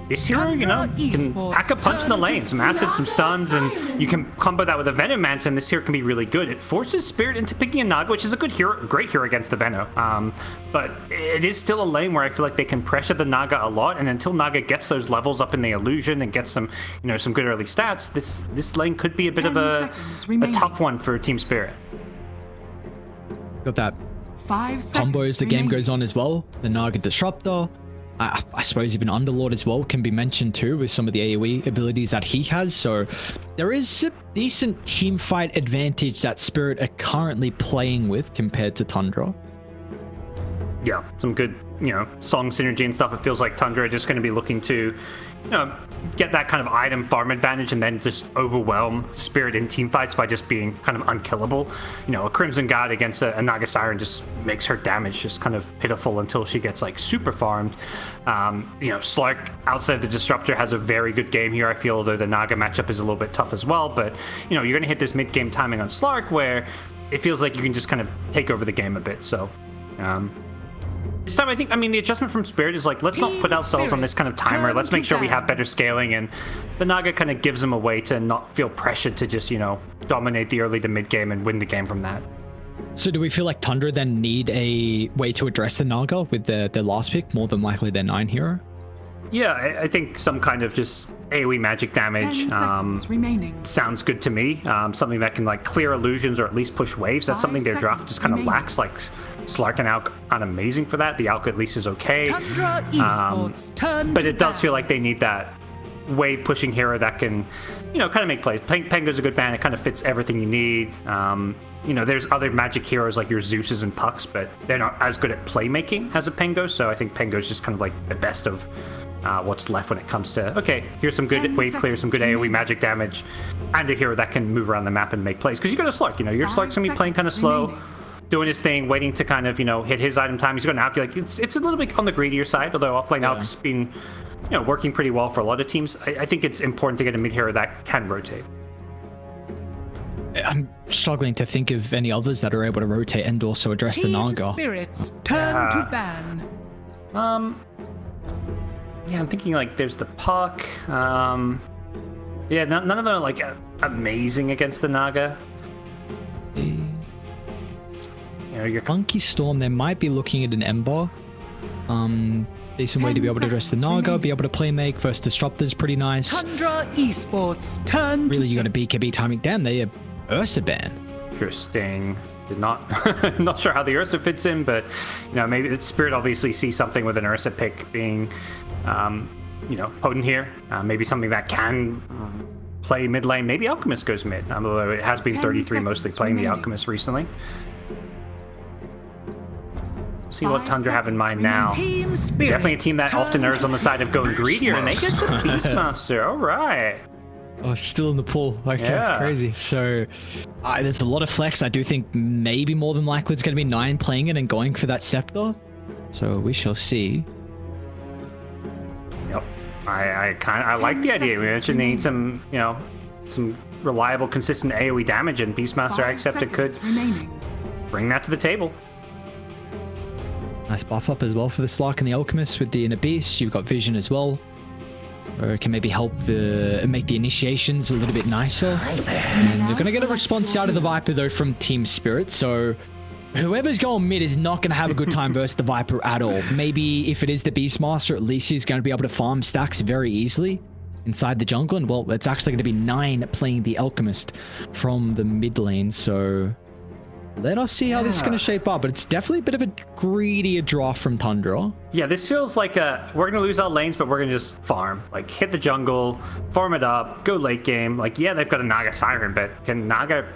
this hero, you know, can pack a punch in the lane, some acid, some stuns, and you can combo that with a Venomancer, and this hero can be really good. It forces Spirit into picking a Naga, which is a good hero, great hero against the Veno. But it is still a lane where I feel like they can pressure the Naga a lot, and until Naga gets those levels up in the illusion and gets some, you know, some good early stats, this lane could be a bit of a tough one for Team Spirit. Got that. 5 seconds Combos, the game goes on as well. The Naga Disruptor. I suppose even Underlord as well can be mentioned too, with some of the AoE abilities that he has. So there is a decent team fight advantage that Spirit are currently playing with compared to Tundra. Yeah, some good, you know, song synergy and stuff. It feels like Tundra are just going to be looking to, you know, get that kind of item farm advantage and then just overwhelm Spirit in team fights by just being kind of unkillable. You know, a Crimson God against a Naga Siren just makes her damage just kind of pitiful until she gets like super farmed. You know, Slark outside of the Disruptor has a very good game here, I feel, although the Naga matchup is a little bit tough as well. But, you know, you're going to hit this mid-game timing on Slark where it feels like you can just kind of take over the game a bit. So, this time, I mean, the adjustment from Spirit is like, let's not put ourselves on this kind of timer. Let's make sure we have better scaling, and the Naga kind of gives them a way to not feel pressured to just, you know, dominate the early to mid game and win the game from that. So do we feel like Tundra then need a way to address the Naga with their last pick, more than likely their 9 hero? Yeah, I think some kind of just AoE magic damage sounds good to me. Something that can like clear illusions or at least push waves. That's something their draft just kind of lacks. Like Slark and Alk aren't amazing for that. The Alk at least is okay. But it does feel like they need that wave pushing hero that can, you know, kind of make plays. Pengo's a good ban. It kind of fits everything you need. You know, there's other magic heroes like your Zeuses and Pucks, but they're not as good at playmaking as a Pengo. So I think Pengo's just kind of like the best of what's left when it comes to, okay, here's some good wave clear, some good AoE magic damage, and a hero that can move around the map and make plays. Because you got a Slark, you know, your Slark's going to be playing kind of slow, doing his thing, waiting to kind of, you know, hit his item time. He's going to Alki. Like, it's a little bit on the greedier side, although offlane Alk's been, you know, working pretty well for a lot of teams. I think it's important to get a mid hero that can rotate. I'm struggling to think of any others that are able to rotate and also address the Naga. Spirits turn to ban. Yeah, I'm thinking like there's the Puck. Yeah, none of them are like amazing against the Naga. You know, your Funky Storm, they might be looking at an Ember. Decent way to be able to address the Naga, be able to play make. First Disruptor's pretty nice. Tundra Esports turn. Really, you got a BKB timing. Damn, they are Ursa ban. Interesting. Did not not sure how the Ursa fits in, but you know, maybe the Spirit obviously sees something with an Ursa pick being you know, potent here. Maybe something that can play mid lane. Maybe Alchemist goes mid, although it has been 33 mostly playing the Alchemist recently. See what Tundra have in mind now. Definitely a team that often errs on the side of going greedier, and they get the Beastmaster. All right. Oh, still in the pool. Okay, Yeah. crazy. So there's a lot of flex. I do think maybe more than likely it's going to be 9 playing it and going for that Scepter. So we shall see. Yep. I like the idea. We mentioned they need some, you know, some reliable, consistent AoE damage, and Beastmaster I accept it could bring that to the table. Nice buff up as well for the Slark and the Alchemist with the Inner Beast. You've got Vision as well. Or it can maybe help make the initiations a little bit nicer. And they're going to get a response out of the Viper though from Team Spirit. So whoever's going mid is not going to have a good time versus the Viper at all. Maybe if it is the Beastmaster, at least he's going to be able to farm stacks very easily inside the jungle. And well, it's actually going to be 9 playing the Alchemist from the mid lane. So let us see how this is going to shape up, but it's definitely a bit of a greedier draw from Tundra. Yeah, this feels like we're going to lose our lanes, but we're going to just farm. Like, hit the jungle, farm it up, go late game. Like, yeah, they've got a Naga Siren, but can Naga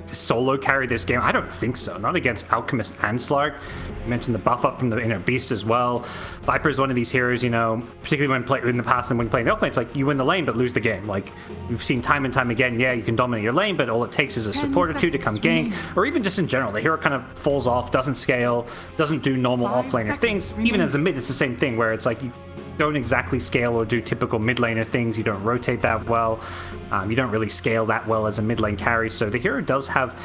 solo carry this game? I don't think so. Not against Alchemist and Slark. You mentioned the buff up from the Inner Beast as well. Viper is one of these heroes, you know, particularly when playing in the past and when playing the offlane, it's like you win the lane but lose the game. Like, you've seen time and time again, yeah, you can dominate your lane, but all it takes is a support or two to come gank, or even just in general, the hero kind of falls off, doesn't scale, doesn't do normal offlaner things. Even as a mid, it's the same thing where it's like you don't exactly scale or do typical mid laner things. You don't rotate that well. You don't really scale that well as a mid lane carry. So the hero does have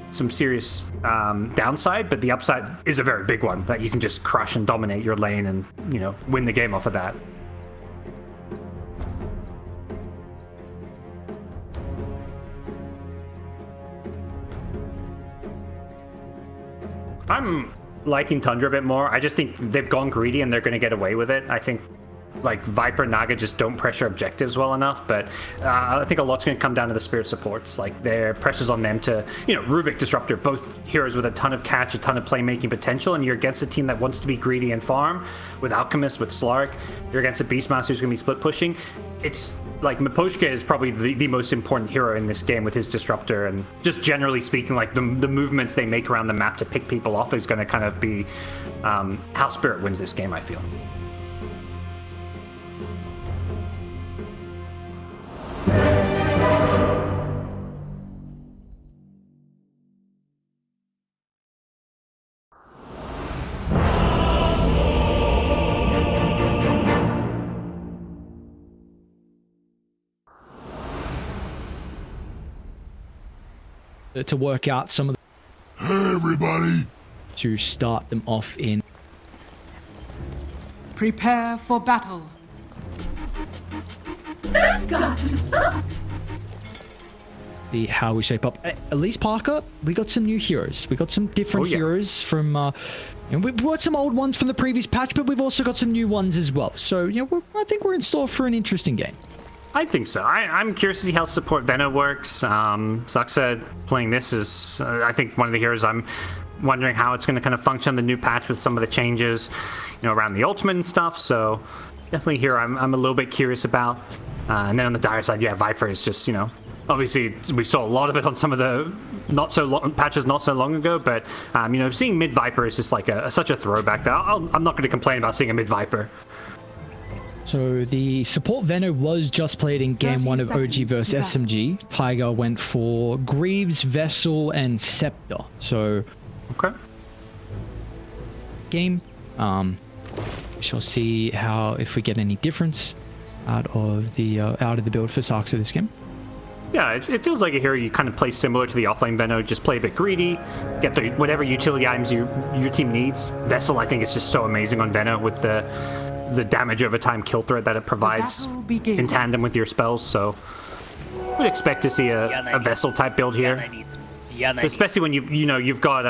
some serious downside, but the upside is a very big one, that you can just crush and dominate your lane and, you know, win the game off of that. I'm liking Tundra a bit more. I just think they've gone greedy and they're going to get away with it. I think like Viper, Naga just don't pressure objectives well enough, but I think a lot's going to come down to the Spirit supports. Like, their pressures on them to, you know, Rubik, Disruptor, both heroes with a ton of catch, a ton of playmaking potential, and you're against a team that wants to be greedy and farm with Alchemist, with Slark. You're against a Beastmaster who's going to be split pushing. It's like Miposhka is probably the most important hero in this game with his Disruptor, and just generally speaking, like the movements they make around the map to pick people off is going to kind of be how Spirit wins this game, I feel. To work out some of the... Hey, everybody! To start them off in... Prepare for battle. That's got to suck. See how we shape up. At least Parker, we got some new heroes. We got some different heroes from... you know, we've got some old ones from the previous patch, but we've also got some new ones as well. So, you know, I think we're in store for an interesting game. I think so. I'm curious to see how support Vena works. Zuxa playing this is, I think, one of the heroes. I'm wondering how it's going to kind of function on the new patch with some of the changes, you know, around the ultimate and stuff. So definitely here I'm a little bit curious about. And then on the dire side, yeah, Viper is just, you know, obviously we saw a lot of it on some of the patches not so long ago, but you know, seeing mid Viper is just like such a throwback that I'm not going to complain about seeing a mid Viper. So the support Veno was just played in game 1 of OG versus SMG. Tiger went for Greaves, Vessel, and Scepter. So okay. Game. We shall see how if we get any difference out of the build for Sarks of this game. Yeah, it feels like a hero you kind of play similar to the offlane Veno, just play a bit greedy, get the whatever utility items your team needs. Vessel, I think, is just so amazing on Veno with the damage over time kill threat that it provides in tandem with your spells, so would expect to see a Vessel type build here. Especially when you've got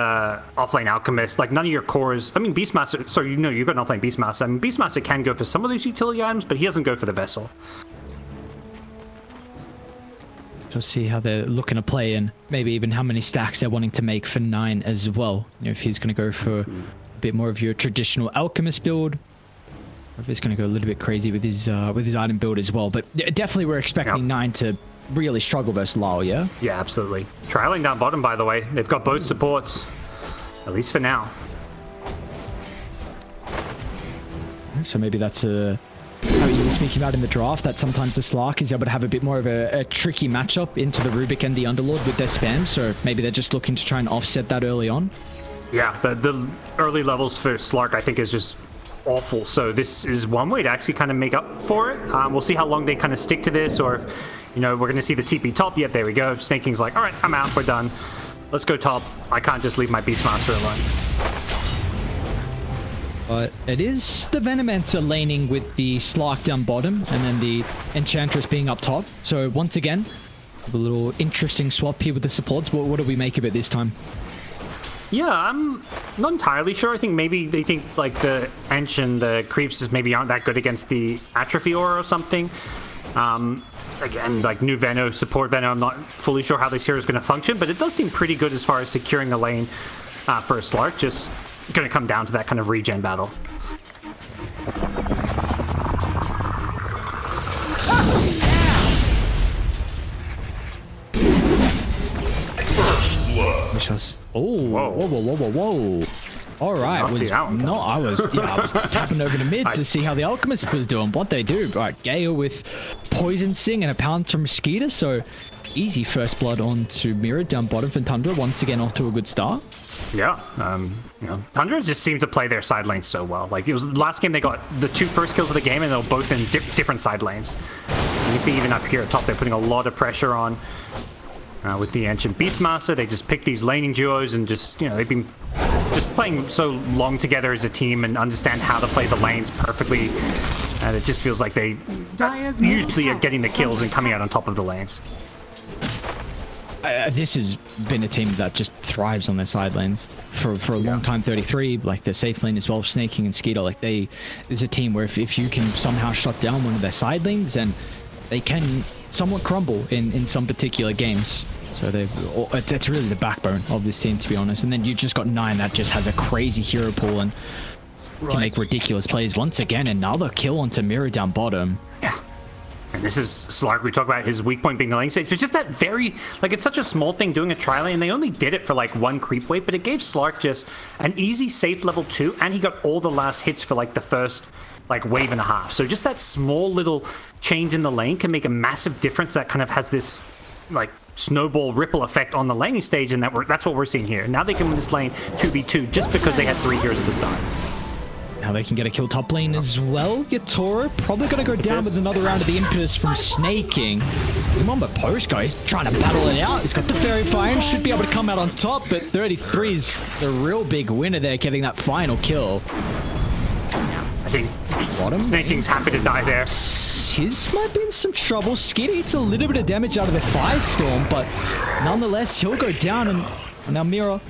offlane Alchemist, like none of your cores. I mean, Beastmaster. Sorry, you've got an offlane Beastmaster. I mean, Beastmaster can go for some of those utility items, but he doesn't go for the Vessel. We'll see how they're looking to play and maybe even how many stacks they're wanting to make for 9 as well. If he's going to go for a bit more of your traditional Alchemist build, or if he's going to go a little bit crazy with his item build as well. But definitely we're expecting 9 to really struggle versus Lyle, yeah? Yeah, absolutely. Trialing down bottom, by the way. They've got both supports, at least for now. So maybe that's how you were speaking about in the draft, that sometimes the Slark is able to have a bit more of a tricky matchup into the Rubik and the Underlord with their spam, so maybe they're just looking to try and offset that early on. Yeah, the early levels for Slark, I think, is just awful, so this is one way to actually kind of make up for it. We'll see how long they kind of stick to this, or if, we're going to see the TP top. Yep, there we go. Snake King's like, all right, I'm out, we're done. Let's go top. I can't just leave my Beastmaster alone. But it is the Venomancer laning with the Slark down bottom and then the Enchantress being up top. So once again, a little interesting swap here with the supports. What do we make of it this time? Yeah, I'm not entirely sure. I think maybe they think like the Ench and the Creeps maybe aren't that good against the Atrophy Aura or something. Again, like new Veno, support Veno, I'm not fully sure how this hero is going to function, but it does seem pretty good as far as securing a lane for a Slark. Just going to come down to that kind of regen battle. First blood. Oh, whoa. All right. I was tapping over the mid to see how the Alchemist was doing, what they do. All right, Gale with Poison Sting and a pound from Mosquito, so easy first blood onto Mirror down bottom for Tundra. Once again, off to a good start. Yeah, Tundra just seemed to play their side lanes so well. Like, it was last game they got the 2 first kills of the game, and they were both in different side lanes. You can see even up here at top, they're putting a lot of pressure on with the Ancient Beastmaster. They just pick these laning duos and just, they've been just playing so long together as a team and understand how to play the lanes perfectly. And it just feels like they usually are getting the kills and coming out on top of the lanes. This has been a team that just thrives on their side lanes for a long time. 33, like their safe lane as well, Snake King and Skeeter. Like there's a team where if you can somehow shut down one of their side lanes, then they can somewhat crumble in some particular games. So it's really the backbone of this team, to be honest. And then you just got 9 that just has a crazy hero pool and can make ridiculous plays. Once again, another kill onto Mirror down bottom. Yeah. And this is Slark. We talk about his weak point being the lane stage. It's just that it's such a small thing doing a tri-lane, and they only did it for like 1 creep wave, but it gave Slark just an easy safe level 2, and he got all the last hits for like the first wave and a half. So just that small little change in the lane can make a massive difference that kind of has this snowball ripple effect on the laning stage, and that's what we're seeing here. Now they can win this lane 2v2 just because they had 3 heroes at the start. Now they can get a kill top lane as well. Yatoro probably going to go down with another round of the Impetus from Snake King. Remember, Post guy is trying to battle it out. He's got the Fairy Fire, should be able to come out on top, but 33 is the real big winner there, getting that final kill. I think Snake King's happy to die there. His might be in some trouble. Skeeter eats a little bit of damage out of the Firestorm, but nonetheless, he'll go down. And now Mira,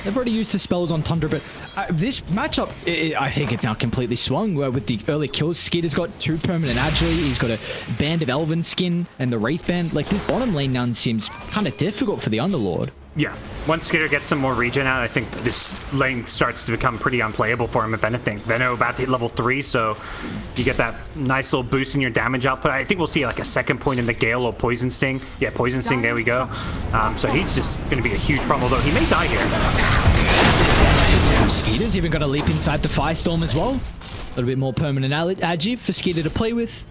they've already used the spells on Tundra, but this matchup, I think it's now completely swung. With the early kills, Skeeter's got 2 permanent agility. He's got a Band of Elven skin and the Wraith Band. Like, this bottom lane now seems kind of difficult for the Underlord. Yeah, once Skeeter gets some more regen out, I think this lane starts to become pretty unplayable for him, if anything. Veno about to hit level 3, so you get that nice little boost in your damage output. I think we'll see like a second point in the Gale or Poison Sting. Yeah, Poison Sting, there we go. So he's just going to be a huge problem, although he may die here. Skeeter's even got a leap inside the Firestorm as well. little bit more permanent agi for Skeeter to play with.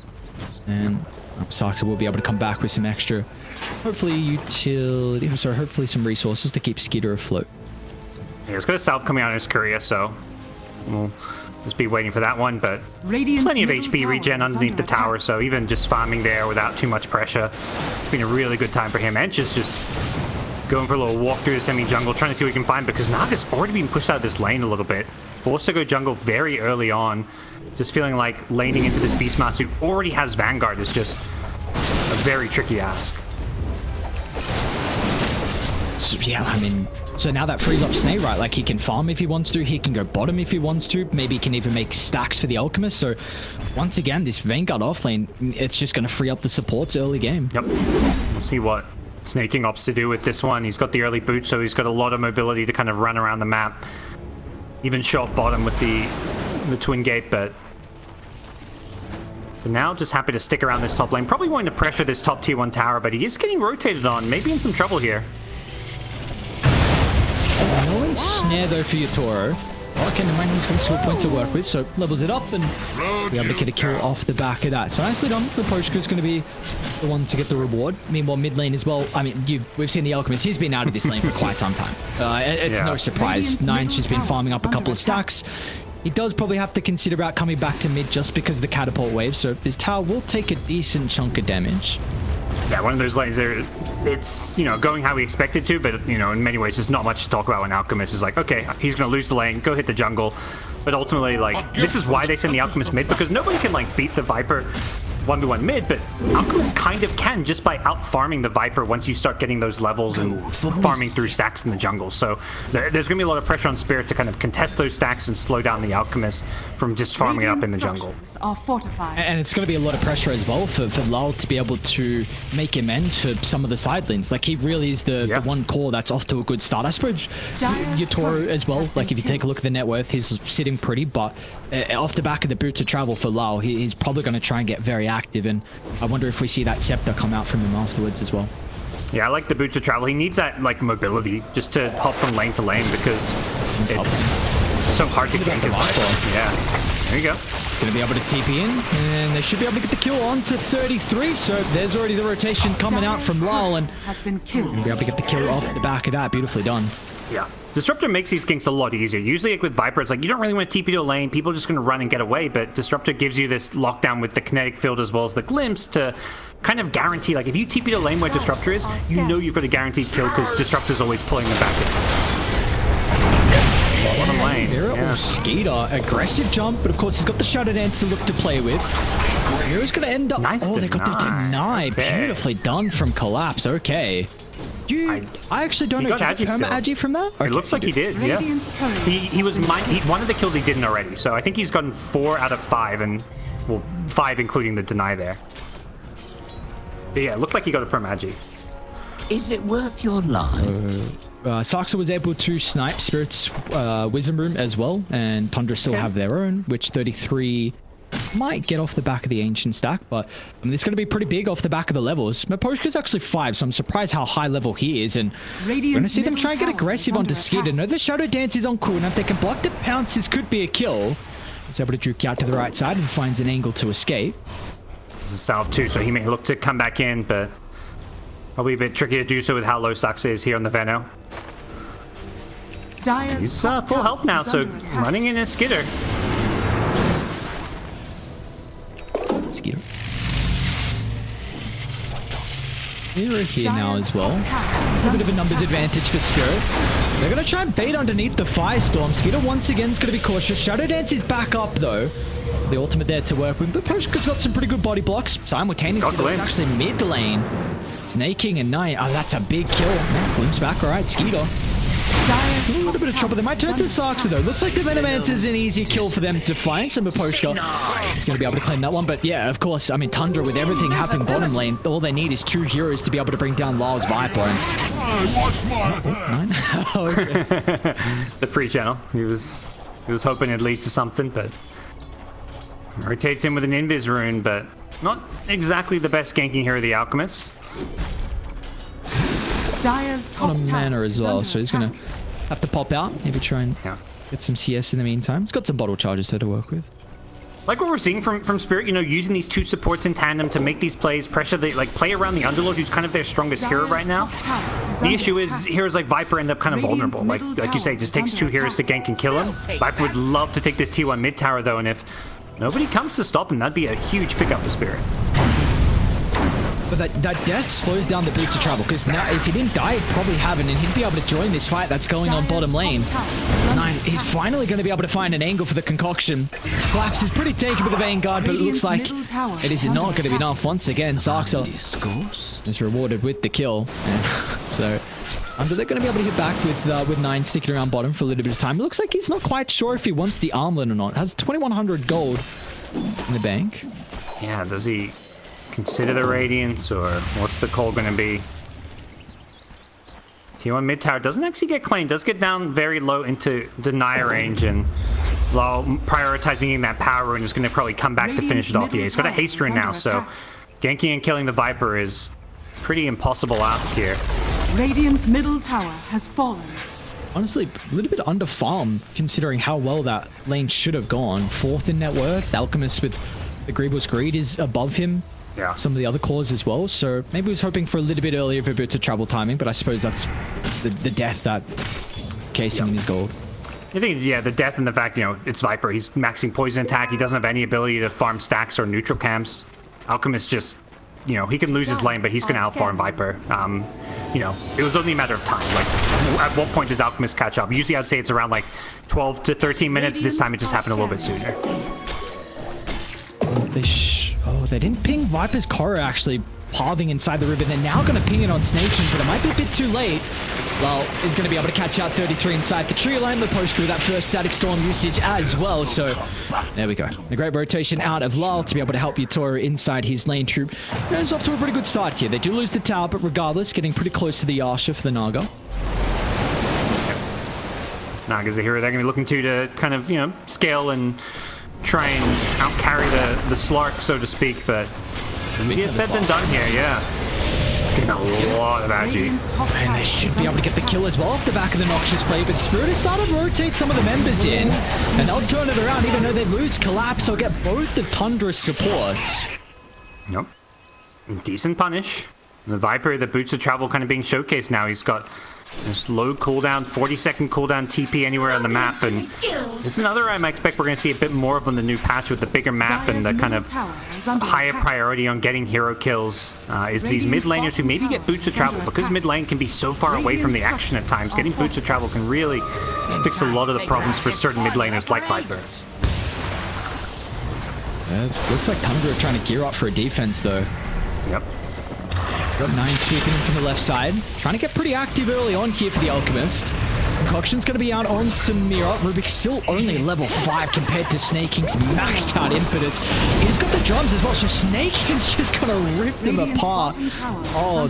And Soxa will be able to come back with some extra, hopefully utility, sorry, hopefully some resources to keep Skeeter afloat. Yeah, it's got a salve coming out in his courier, so we'll just be waiting for that one, but Radiant's plenty of middle HP tower regen is underneath under the tower, so even just farming there without too much pressure, it's been a really good time for him. And just going for a little walk through the semi-jungle, trying to see what he can find, because Naga's already been pushed out of this lane a little bit. Forced to go jungle very early on. Just feeling like laning into this Beastmaster who already has Vanguard is just a very tricky ask. So, yeah, I mean, so now that frees up Snake, right? Like, he can farm if he wants to, he can go bottom if he wants to, maybe he can even make stacks for the Alchemist. So, once again, this Vanguard offlane, it's just going to free up the supports early game. Yep. We'll see what Snaking opts to do with this one. He's got the early boot, so he's got a lot of mobility to kind of run around the map. Even shot bottom with the Twin Gate, but for now, just happy to stick around this top lane. Probably wanting to pressure this top tier 1 tower, but he is getting rotated on. Maybe in some trouble here. No snare though for your Toro. Okay, never mind, he's got a skill point to work with, so levels it up and be able to get a kill off the back of that. So nicely done. The Poshka's going to be the one to get the reward. Meanwhile, mid lane as well. I mean, we've seen the Alchemist. He's been out of this lane for quite some time. It's no surprise. Nine's just been farming up a couple of stacks. He does probably have to consider about coming back to mid just because of the catapult wave, so this tower will take a decent chunk of damage. Yeah, one of those lanes there, it's, you know, going how we expected to, but, you know, in many ways, there's not much to talk about when Alchemist is like, okay, he's going to lose the lane, go hit the jungle. But ultimately, like, this is why they send the Alchemist mid, because nobody can, like, beat the Viper 1v1 mid, but Alchemist kind of can just by out-farming the Viper once you start getting those levels and farming through stacks in the jungle. So there's going to be a lot of pressure on Spirit to kind of contest those stacks and slow down the Alchemist from just farming it up in the jungle. Are fortified. And it's going to be a lot of pressure as well for Lal to be able to make amends for some of the side lanes. Like, he really is the one core that's off to a good start. I suppose your Toro as well, like, if you take a look at the net worth, he's sitting pretty, but off the back of the boots of travel for Lal, he's probably going to try and get very active, and I wonder if we see that scepter come out from him afterwards as well. Yeah, I like the boots of travel. He needs that, like, mobility just to hop from lane to lane, because it's so hard to gank his Viper. Yeah, there you go. He's going to be able to TP in, and they should be able to get the kill on to 33, so there's already the rotation coming out from Lal, and has been killed. Be able to get the kill off the back of that. Beautifully done. Yeah. Disruptor makes these ganks a lot easier. Usually, like with Viper, it's like you don't really want to TP to a lane. People are just going to run and get away. But Disruptor gives you this lockdown with the kinetic field as well as the glimpse to kind of guarantee. Like if you TP to a lane where Disruptor is, you know you've got a guaranteed kill because Disruptor's always pulling them back in. Bottom lane. Yeah. Skeeter, aggressive jump, but of course he's got the Shadow Dance to look to play with. Mira's going to end up. Nice they got the deny. Okay. Beautifully done from Collapse. Okay. I actually don't know. Did you Agi from that? Okay, it looks like he did, yeah. He was one of the kills he didn't already, so I think he's gotten 4 out of 5, and, well, 5 including the deny there. But yeah, it looked like he got a perm Agi. Is it worth your life? Soxa was able to snipe Spirit's Wisdom Room as well, and Tundra still have their own, which 33 might get off the back of the Ancient stack, but it's going to be pretty big off the back of the levels. Maposhka's actually 5, so I'm surprised how high level he is, and we're going to see them try and get aggressive onto Skeeter. No, the Shadow Dance is on cooldown. If they can block the pounces, could be a kill. He's able to juke out to the right side and finds an angle to escape. This is Salve too, so he may look to come back in, but probably a bit tricky to do so with how low Soxa is here on the Veno. He's full health now, so running in his Skitter. Skeeter. Mira here now as well. There's a bit of a numbers advantage for Spirit. They're going to try and bait underneath the Firestorm. Skeeter once again is going to be cautious. Shadow Dance is back up though. The ultimate there to work with, but Poshka's got some pretty good body blocks. Simultaneously, it's actually mid lane. Snaking and Knight. Oh, that's a big kill. Glimpse back. All right, Skeeter. It's a little bit of trouble. They might turn to Soxa though. Looks like the Venomancer is an easy kill for them to find. So Maposhka is going to be able to claim that one. But yeah, of course, I mean, Tundra, with everything happening bottom lane, all they need is 2 heroes to be able to bring down Lal's Viper. And... The pre-channel. He was hoping it'd lead to something, but rotates in with an Invis rune, but not exactly the best ganking here of the Alchemist. Dire's top on a mana as well, so he's going to have to pop out, maybe try and get some CS in the meantime. He's got some bottle charges there to work with. like what we're seeing from Spirit, you know, using these two supports in tandem to make these plays, pressure, they like play around the Underlord, who's kind of their strongest hero right now. The issue is heroes like Viper end up kind of vulnerable. Like you say, it just takes two heroes to gank and kill him. Viper would love to take this T1 mid tower though, and if nobody comes to stop him, that'd be a huge pickup for Spirit. But that death slows down the boots of travel, because now if he didn't die, he'd probably haven't, and he'd be able to join this fight that's going on bottom lane. Nine, he's finally going to be able to find an angle for the concoction. Collapse is pretty taken with the Vanguard, but it looks like it is not going to be enough. Once again, Saxa is rewarded with the kill. And so they're going to be able to hit back with Nine sticking around bottom for a little bit of time. It looks like he's not quite sure if he wants the armlet or not. Has 2,100 gold in the bank. Yeah, does he consider the Radiance, or what's the call going to be? T1 mid tower doesn't actually get claimed, does get down very low into deny range, and while prioritizing that power rune is going to probably come back to finish it off. Yeah, he's got a haste rune now, so ganking and killing the Viper is pretty impossible ask here. Radiant's middle tower has fallen. Honestly, a little bit under-farmed, considering how well that lane should have gone. 4th in net worth, Alchemist with the Grievous Greed is above him. Yeah. Some of the other cores as well, so maybe he was hoping for a little bit earlier of a bit of travel timing, but I suppose that's the death that casing in his gold. I think, yeah, the death and the fact, you know, it's Viper. He's maxing poison attack. He doesn't have any ability to farm stacks or neutral camps. Alchemist just, you know, he can lose his lane, but he's going to outfarm Viper. You know, it was only a matter of time. Like, at what point does Alchemist catch up? Usually I'd say it's around like 12 to 13 minutes. This time it just happened a little bit sooner. They didn't ping Viper's Korra actually pathing inside the river. They're now going to ping it on Snake King, but it might be a bit too late. Well, is going to be able to catch out 33 inside the tree line. The post with that first static storm usage as well. So there we go. A great rotation out of Lal to be able to help Yutora inside his lane troop. It's off to a pretty good start here. They do lose the tower, but regardless, getting pretty close to the Yasha for the Naga. Naga's the hero they're going to be looking to kind of, you know, scale and try and out-carry the Slark, so to speak, but easier said than done here, yeah. Getting a lot of agi. And they should be able to get the kill as well off the back of the Noxious play, but Spirit is starting to rotate some of the members in, and they'll turn it around. Even though they lose Collapse, they'll get both the Tundra supports. Yep. Decent punish. The Viper, the Boots of Travel kind of being showcased now. He's got this low cooldown, 40-second cooldown TP anywhere on the map, and this is another item I expect we're going to see a bit more of on the new patch with the bigger map and the kind of higher priority on getting hero kills is these mid laners who maybe get Boots of Travel. Because mid lane can be so far away from the action at times, getting Boots of Travel can really fix a lot of the problems for certain mid laners like Viper. Yeah, it looks like Tundra are trying to gear up for a defense though. Yep. Got 9 sweeping in from the left side. Trying to get pretty active early on here for the Alchemist. Concoction's going to be out on Samira. Rubik's still only level 5 compared to Snake King's maxed out impetus. He's got the drums as well, so Snake King's just going to rip them apart. Oh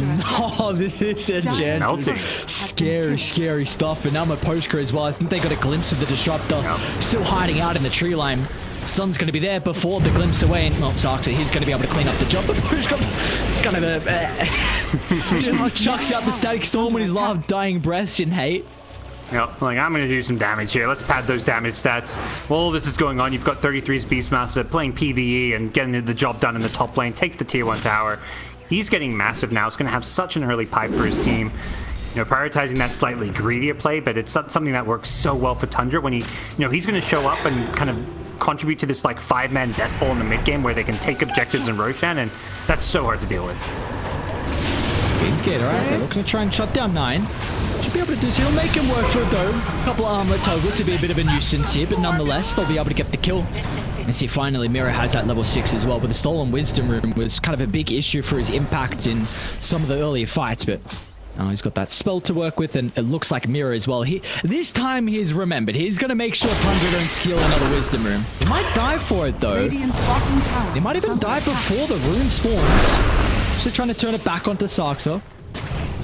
no, this is a chance. Scary, scary stuff. And now my Postka as well. I think they got a glimpse of the Disruptor still hiding out in the tree line. Sun's going to be there before the glimpse away, and well, Saxa, he's going to be able to clean up the job. But Postka kind of chucks out the static storm with his last dying breaths in hate. Yep, like I'm going to do some damage here. Let's pad those damage stats. While all this is going on, you've got 33's Beastmaster playing PvE and getting the job done in the top lane. Takes the tier 1 tower. He's getting massive now. It's going to have such an early pipe for his team. You know, prioritizing that slightly greedier play, but it's something that works so well for Tundra when he, you know, he's going to show up and kind of contribute to this like 5-man death ball in the mid game where they can take objectives in Roshan, and that's so hard to deal with. Game's good, alright. They're looking to try and shut down 9. Should be able to do so. He'll make him work for it though. A couple of armlet toggles to be a bit of a nuisance here, but nonetheless, they'll be able to get the kill. And see, finally, Mira has that level 6 as well, but the Stolen Wisdom Rune was kind of a big issue for his impact in some of the earlier fights, but he's got that spell to work with, and it looks like Mira as well. This time he's remembered. He's going to make sure Tundra don't steal another Wisdom Rune. He might die for it though. He might even die before the rune spawns. Actually trying to turn it back onto Saxa.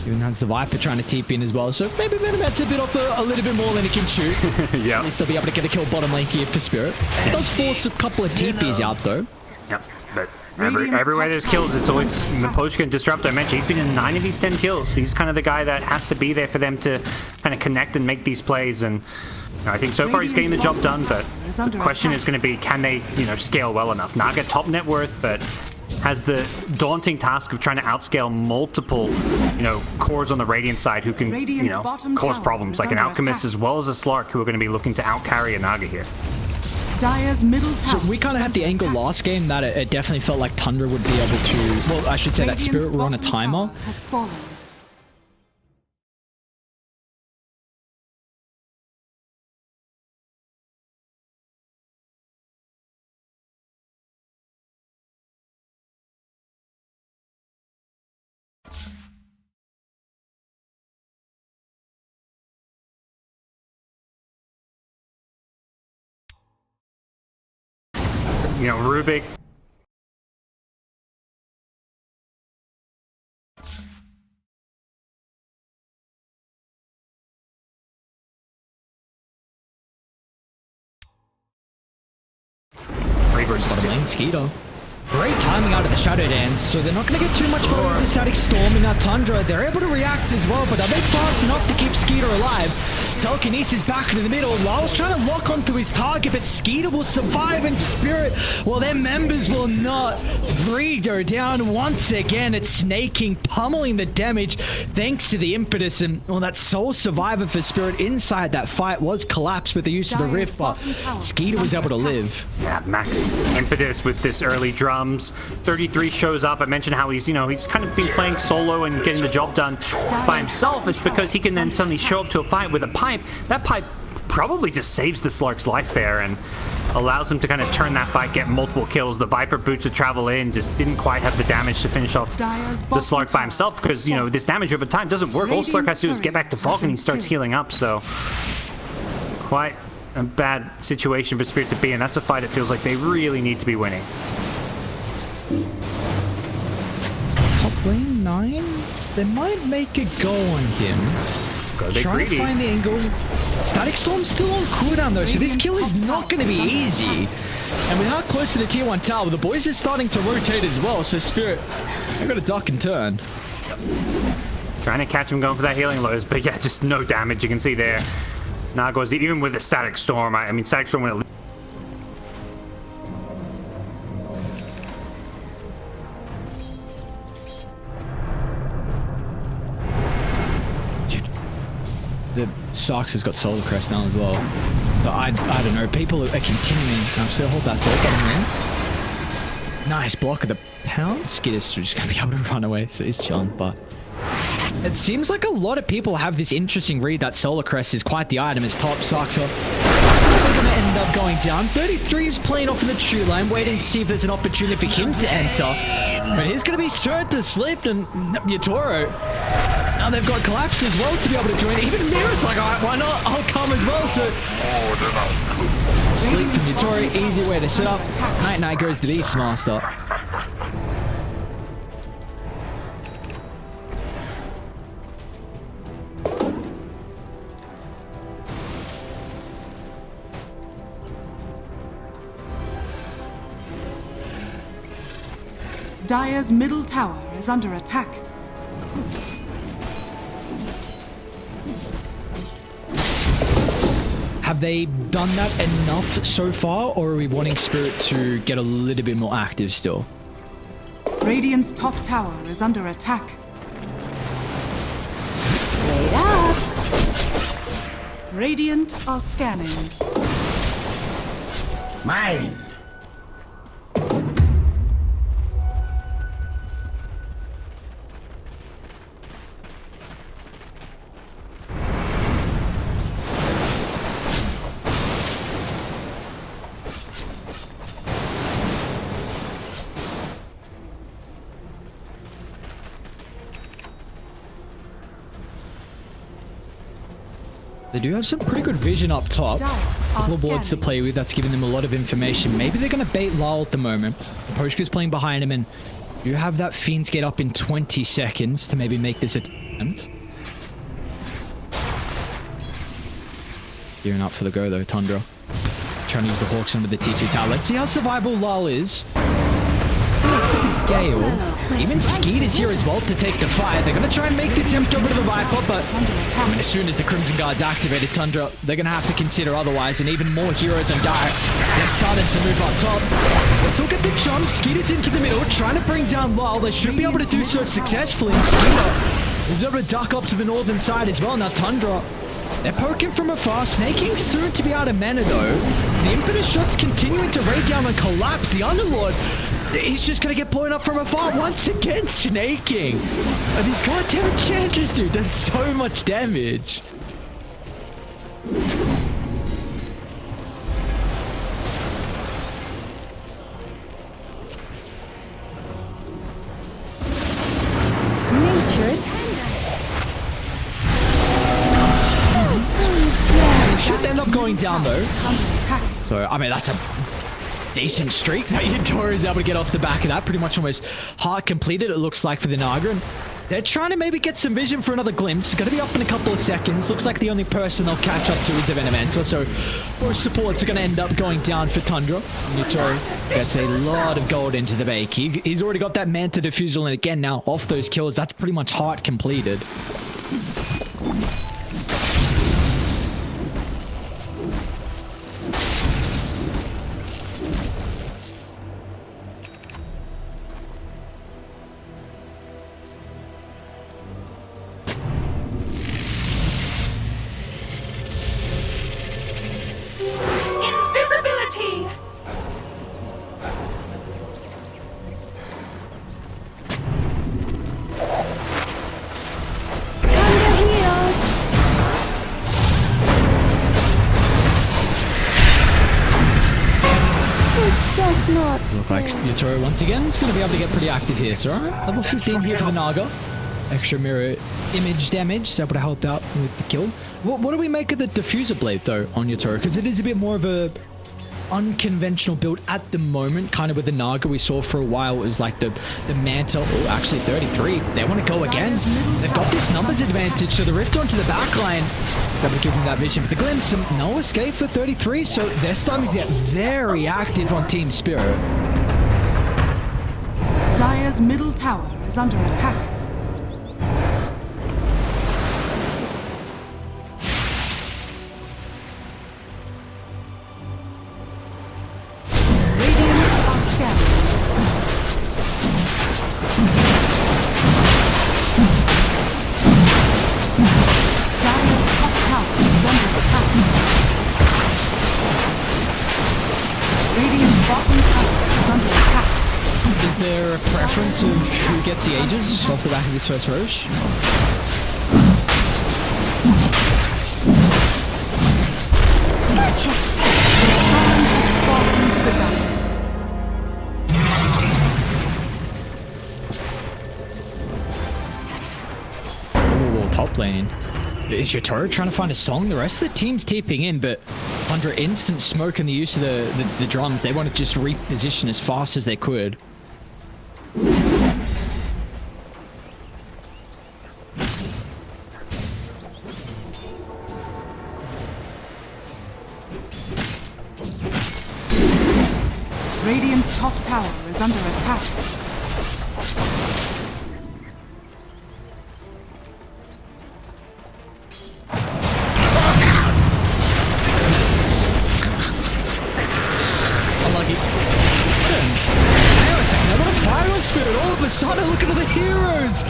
Even has the Viper trying to TP in as well, so maybe Metamet's a bit off a little bit more than he can shoot. Yeah. At least they'll be able to get a kill bottom lane here for Spirit. It does force a couple of TPs out though. Yep, but everywhere there's kills, it's always the Postka and Disruptor. I mentioned he's been in 9 of these 10 kills. He's kind of the guy that has to be there for them to kind of connect and make these plays, and I think so far he's getting the job done, but the question is going to be, can they, scale well enough? Naga top net worth, but has the daunting task of trying to outscale multiple, cores on the Radiant side who can, cause problems, like an Alchemist as well as a Slark, who are going to be looking to outcarry a Naga here. Dire's middle tower. So we kind of had the angle last game that it definitely felt like Tundra would be able to, well, I should say that Spirit were on a timer. Has fallen. Rubik. Bottom lane, Skeeter. Great timing out of the Shadow Dance, so they're not going to get too much fun with the Static Storm in that Tundra. They're able to react as well, but are they fast enough to keep Skeeter alive? Telekinesis back into the middle. Lyle's trying to lock onto his target, but Skeeter will survive in Spirit. Well, their members will not. 3 go down once again. It's snaking, pummeling the damage thanks to the impetus. And, well, that sole survivor for Spirit inside that fight was collapsed with the use of the Rift, but Skeeter was able to live. Yeah, max impetus with this early drums. 33 shows up. I mentioned how he's, he's kind of been playing solo and getting the job done by himself. It's because he can then suddenly show up to a fight with a pipe. That pipe probably just saves the Slark's life there and allows him to kind of turn that fight, get multiple kills. The Viper boots to travel in, just didn't quite have the damage to finish off the Slark by himself, because, this damage over time doesn't work. All Slark has to do is get back to Falcon, he starts healing up, so quite a bad situation for Spirit to be in. That's a fight it feels like they really need to be winning. Top lane 9? They might make a go on him. Trying to find the angle. Static Storm's still on cooldown though, so this kill is not going to be easy. And with how close to the tier 1 tower, the boys are starting to rotate as well, so Spirit, they've got to duck and turn. Trying to catch him going for that healing lows, but yeah, just no damage you can see there. Nago's even with the Static Storm. I mean, Static Storm when it the Sox has got Solar Crest now as well. But I don't know. People are continuing. I'm still hold that thought bottom lane. Nice block of the pound. Skitter's just going to be able to run away, so he's chilling. But it seems like a lot of people have this interesting read that Solar Crest is quite the item. As top Sox are going to end up going down. 33 is playing off in the true line, waiting to see if there's an opportunity for him to enter. But he's going to be thrown to sleep, and Yatoro. Now they've got Collapse as well to be able to join. Even Mira's like, alright, why not? I'll come as well. So sleep from Yatoro, easy way to set up. Night goes to Beastmaster. Dire's middle tower is under attack. Have they done that enough so far, or are we wanting Spirit to get a little bit more active still? Radiant's top tower is under attack. Wait up! Radiant are scanning. Mine! They do have some pretty good vision up top. A couple of boards to play with. That's giving them a lot of information. Maybe they're going to bait Lyle at the moment. Poshka's playing behind him, and you have that Fiend's Gate up in 20 seconds to maybe make this attempt. Gearing up for the go, though, Tundra. Trying to use the Hawks under the T2 tower. Let's see how survivable Lyle is. Gale. Even Skeet is here as well to take the fight. They're going to try and make the attempt over to the Viper, but as soon as the Crimson Guard's activated, Tundra, they're going to have to consider otherwise, and even more heroes on Dire. They're starting to move up top. They'll still get the jump. Skeet is into the middle, trying to bring down Lyle. They should be able to do so successfully. Skeeter is able to duck up to the northern side as well. Now Tundra, they're poking from afar. Snaking soon to be out of mana though. The impetus shots continuing to raid down and collapse. The Underlord, he's just gonna get blown up from afar once again. Snaking. And these goddamn enchanters, dude, does so much damage. Nature attend It should end up going down though. So, I mean, that's a decent streak that Yadora is able to get off the back of that. Pretty much almost hard completed, it looks like, for the Naga. And they're trying to maybe get some vision for another glimpse. It's going to be up in a couple of seconds. Looks like the only person they'll catch up to is the Venomenter. So, most supports are going to end up going down for Tundra. Yadora gets a lot of gold into the bake. He's already got that Manta Diffusal, and again, now off those kills, that's pretty much hard completed. invisibility. It's just not. Look like Yatoro once again is going to be able to get pretty active here. So, alright, level 15 here for the Naga. Extra mirror image damage, so able to help out with the kill. What do we make of the diffuser blade though on Yatoro? Because it is a bit more of a unconventional build at the moment. Kind of with the Naga we saw for a while, it was like the Manta, or actually 33. They want to go again. They've got this numbers advantage, so the rift onto the back line. They'll be giving that vision for the glimpse, and no escape for 33, so they're starting to get very active on Team Spirit. Dire's middle tower is under attack. Is there a preference of who gets the Aegis off the back of this first Roche? Gotcha! The Shaman has fallen to the Dire. Oh, top lane. Is your turret trying to find a song? The rest of the team's TPing in, but under instant smoke and the use of the drums, they want to just reposition as fast as they could. Radiant's top tower is under attack. Unlucky. Hang on a second, I got a fire on Spirit. All of a sudden, look at all the heroes.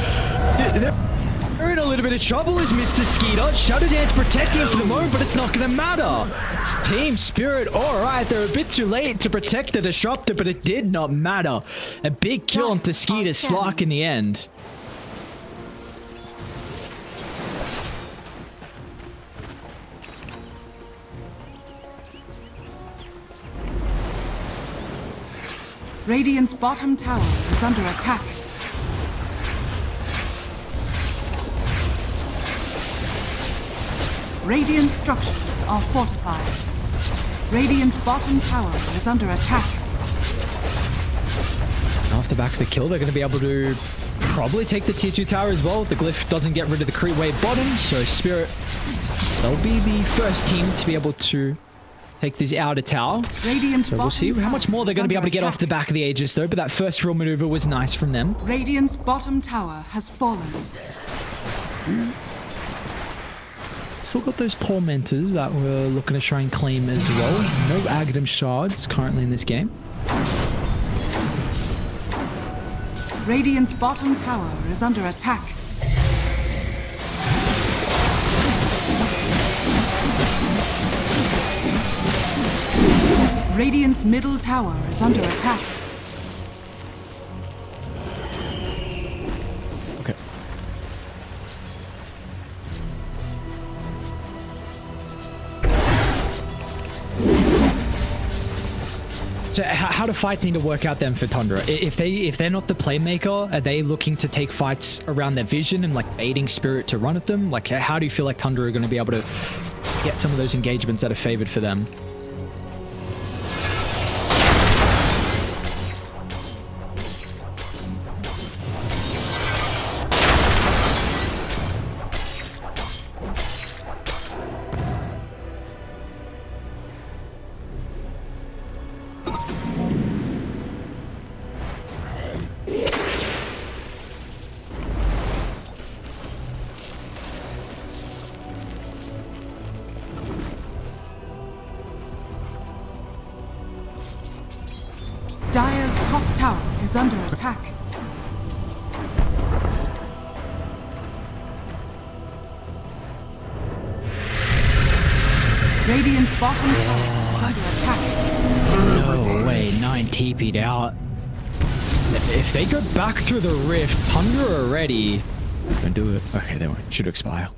They're in a little bit of trouble as Mr. Skeeter. Shadow Dance protecting him for the moment, but it's not going to matter. Team Spirit, alright, they're a bit too late to protect the Disruptor, but it did not matter. A big kill onto Skeeter's Slark in the end. Radiant's bottom tower is under attack. Radiant structures are fortified. Radiant's bottom tower is under attack. Off the back of the kill, they're going to be able to probably take the tier 2 tower as well. The Glyph doesn't get rid of the creep wave bottom, so Spirit, they'll be the first team to be able to take this outer tower. Radiant's So we'll see how much more they're going to be able to get off the back of the Aegis, though. But that first real maneuver was nice from them. Radiant's bottom tower has fallen. Still got those Tormentors that we're looking to try and claim as well. No Aghanim Shards currently in this game. Radiant's bottom tower is under attack. Radiant's middle tower is under attack. Okay. So how do fights need to work out then for Tundra? If they're not the playmaker, are they looking to take fights around their vision and like baiting Spirit to run at them? Like how do you feel like Tundra are going to be able to get some of those engagements that are favored for them? Dire's top tower is under attack. Radiant's bottom tower is under attack. No way, 9 TP'd out. If they go back through the rift, Tundra already. Don't do it. Okay, they won't. Should expire.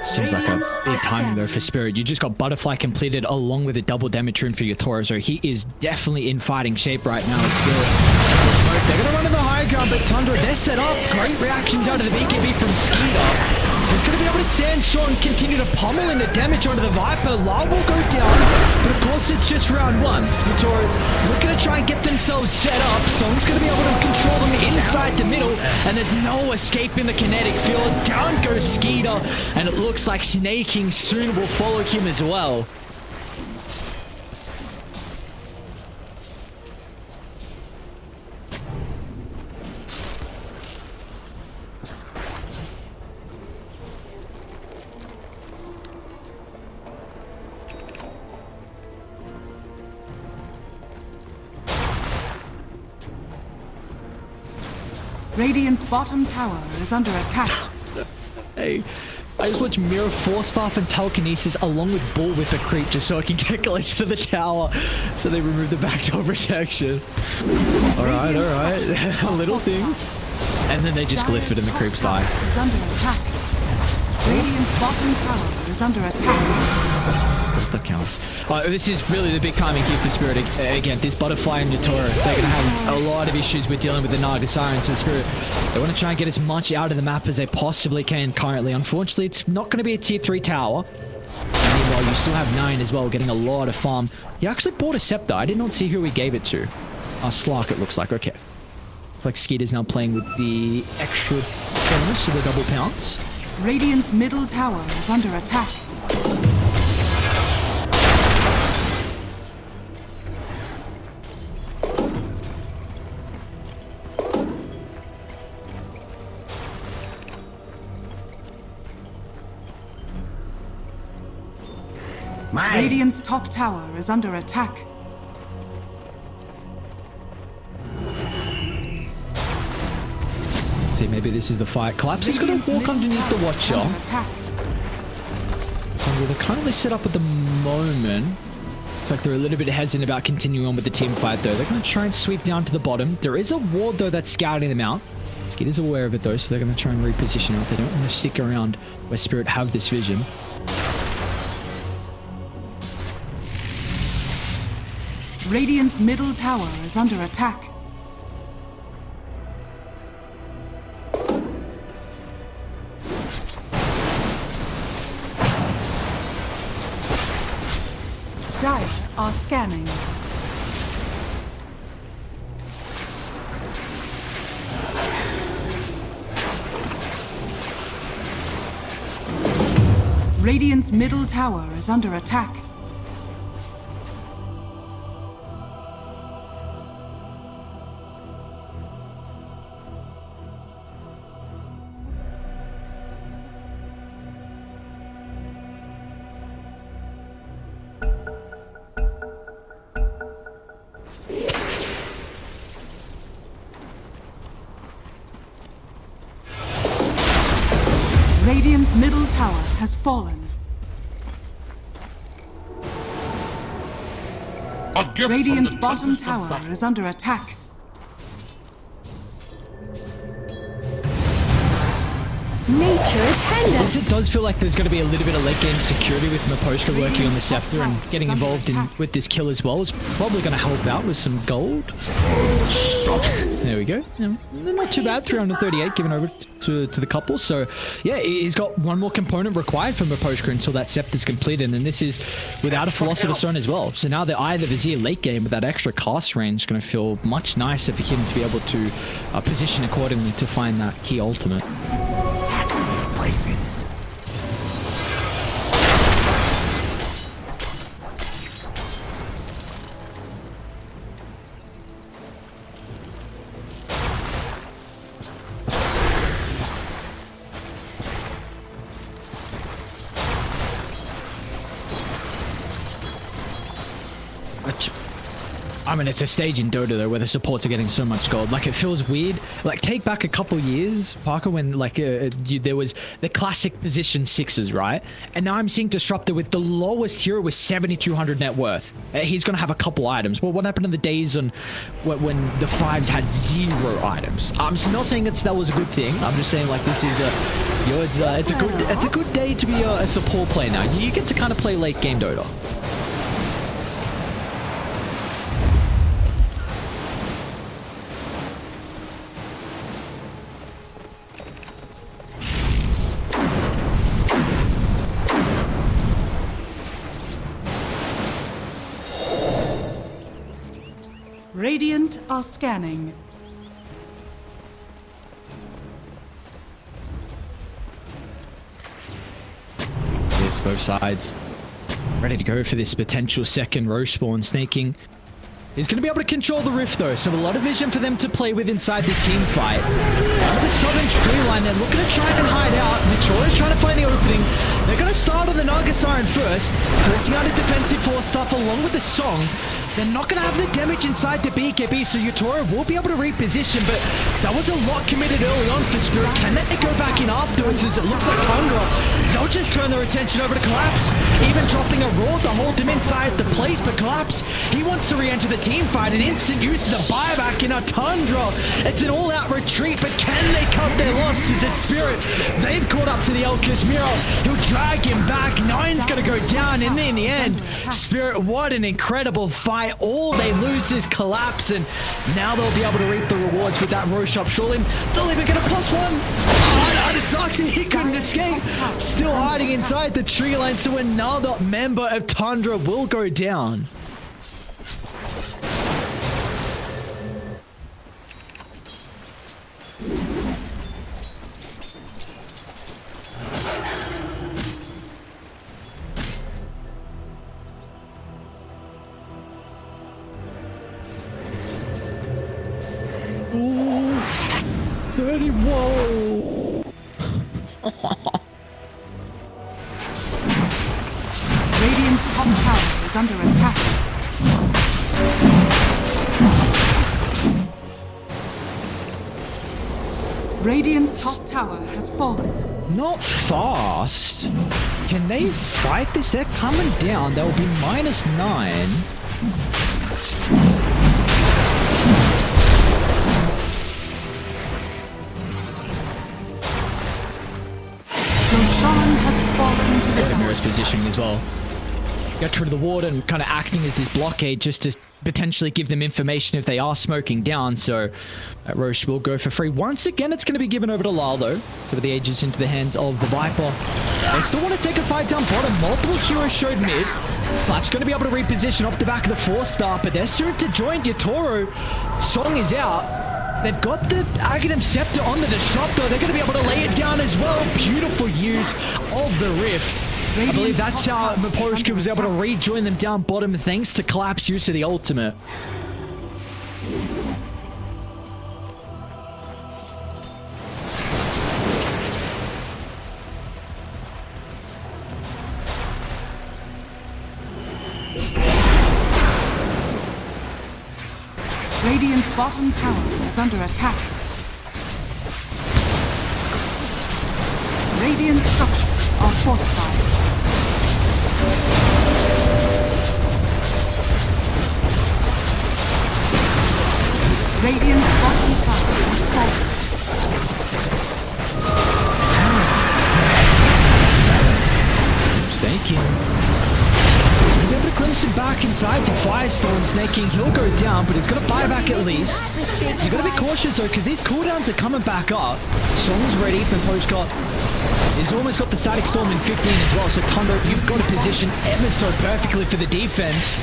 Seems like a big timing though for Spirit. You just got Butterfly completed along with a double damage rune for your Toro, so he is definitely in fighting shape right now as Spirit. They're going to run in the high ground, but Tundra, they're set up. Great reactions out of the BKB from Skeeter. He's going to be able to stand strong and continue to pummel in the damage onto the Viper. La will go down, but of course it's just round one. Toro looking to try and get themselves set up. Song's going to be able to control them inside the middle, and there's no escape in the kinetic field. Down goes Skeeter, and it looks like Snaking soon will follow him as well. Radiant's bottom tower is under attack. Hey, I just watch Mirror Force Staff and Telekinesis along with Bull with the creep just so I can get closer to the tower. So they remove the backdoor protection. Alright, alright. Little things. And then they just glyph it and the creeps die. Is under attack. Radiant's bottom tower is under attack. That counts. This is really the big timing here for Spirit. Again, this Butterfly and Toro, they're going to have a lot of issues with dealing with the Naga Siren. So Spirit, they want to try and get as much out of the map as they possibly can currently. Unfortunately, it's not going to be a tier 3 tower. And meanwhile, you still have 9 as well, getting a lot of farm. He actually bought a Scepter. I did not see who he gave it to. Slark, it looks like. Okay. Looks like Skeeter's now playing with the extra bonus, so the double pounce. Radiant's middle tower is under attack. Radiant's top tower is under attack. See, maybe this is the fight. Collapse is going to walk underneath the Watcher. So they're currently set up at the moment. It's like they're a little bit hesitant about continuing on with the team fight, though. They're going to try and sweep down to the bottom. There is a ward, though, that's scouting them out. Skeeter's aware of it, though, so they're going to try and reposition out. They don't want to stick around where Spirit have this vision. Radiant's middle tower is under attack. scanning. Radiant's middle tower is under attack. Radiant's middle tower has fallen. Radiant's bottom tower is under attack. Nature attendant. It does feel like there's going to be a little bit of late game security with Miposhka working on the Scepter and getting involved with this kill as well. Is probably going to help out with some gold. There we go. Yeah, not too bad. 338 given over to the couple. So yeah, he's got one more component required from Miposhka until that Scepter's completed, and this is without a Philosopher's Stone as well. So now the Eye of the Vizier late game with that extra cast range is going to feel much nicer for him to be able to position accordingly to find that key ultimate. Poison. I mean, it's a stage in Dota though where the supports are getting so much gold. Like, it feels weird. Like, take back a couple years, Parker, when like there was the classic position 6s, right? And now I'm seeing Disruptor with the lowest hero with 7,200 net worth. He's gonna have a couple items. Well, what happened in the days on when the 5s had 0 items? I'm not saying that was a good thing. I'm just saying, like, this is it's a good day to be a support player now. You get to kind of play late game Dota. Radiant are scanning. Yes, both sides ready to go for this potential second Roche spawn. Snaking is going to be able to control the rift though, so a lot of vision for them to play with inside this team fight. The southern tree line, they're looking to try and hide out. Victoria's trying to find the opening. They're going to start on the Naga Siren first, forcing out a defensive force stuff along with the song. They're not going to have the damage inside the BKB, so Yutora will be able to reposition, but that was a lot committed early on for Spirit. Can they go back in afterwards, as it looks like Tundra, they'll just turn their attention over to Collapse, even dropping a roar to hold him inside the place, but Collapse, he wants to re-enter the team fight, an instant use of the buyback in a Tundra. It's an all-out retreat, but can they cut their losses as Spirit? They've caught up to the El Casmiro. He'll drag him back. Nine's going to go down, and in the end, Spirit, what an incredible fight. All they lose is Collapse, and now they'll be able to reap the rewards with that Roche up. Surely they'll even get a +1. Oh, no, sucks. He couldn't escape. Still hiding inside the tree line, so another member of Tundra will go down. Ooh, 30, whoa. Radiant's top tower is under attack. Radiant's top tower has fallen. Not fast. Can they fight this? They're coming down. They'll be -9. Roshan has fallen to the Mirror's positioning as well. get rid of the ward and kind of acting as this blockade just to potentially give them information if they are smoking down. So Roche will go for free. Once again, it's going to be given over to Lyle, though. Give the Aegis into the hands of the Viper. They still want to take a fight down bottom. Multiple heroes showed mid. Clap's going to be able to reposition off the back of the 4-star, but they're soon to join Yatoro. Song is out. They've got the Aghanim Scepter on the Disruptor. They're going to be able to lay it down as well. Beautiful use of the Rift. I believe that's how Maposhka was able to rejoin them down bottom thanks to Clap's use of the ultimate. Radiant's bottom tower is under attack. Radiant structures are fortified. Radiant's bottom tower is falling. Snaking. He's able to glimpse it back inside the Firestorm. Snaking, he'll go down, but he's going to buy back at least. You've got to be cautious though, because these cooldowns are coming back up. Song's ready for Postcard. He's almost got the Static Storm in 15 as well, so Tundra, you've got to position ever so perfectly for the defense.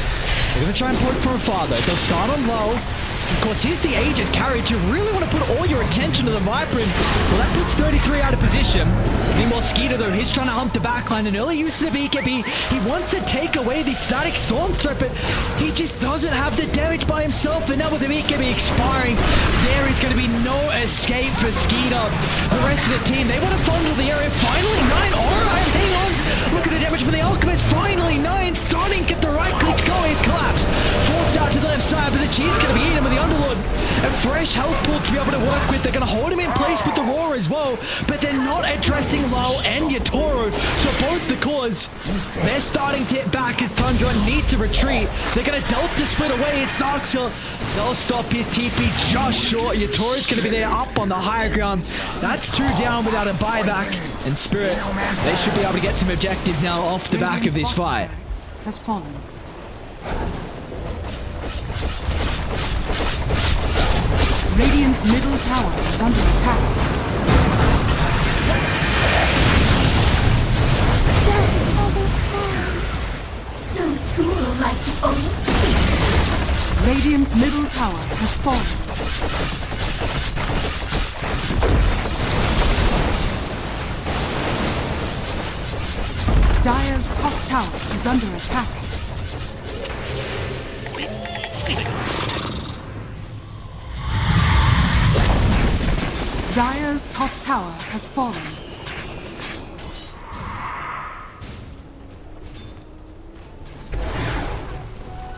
They're going to try and poke from afar though. They'll start on low. Of course, here's the Aegis carried. You really want to put all your attention to the Viper. Well, that puts 33 out of position. Meanwhile, Skeeter, though, he's trying to hump the backline. An early use of the BKB. He wants to take away the Static Storm threat, but he just doesn't have the damage by himself. And now with the BKB expiring, there is going to be no escape for Skeeter. The rest of the team, they want to fondle the area. Finally, 9. All right, hang on. Look at the damage for the Alchemist. Finally, 9. Starting, get the right clicks going. It's collapsed. Forced out to the left side, but the Chief's going to be eating with the Underlord. A fresh health pool to be able to work with. They're going to hold him in place with the Roar as well, but they're not addressing Lau and Yatoro. So both the cores, they're starting to hit back as Tundra need to retreat. They're going to Delta split away his Saxel. They'll stop his TP just short. Yatoro's going to be there up on the higher ground. That's 2 down without a buyback. And Spirit, they should be able to get some objectives now off the back of this fight. Has fallen. Radiant's middle tower is under attack. No school like the old school. Radiant's middle tower has fallen. Dire's top tower is under attack. Dire's top tower has fallen.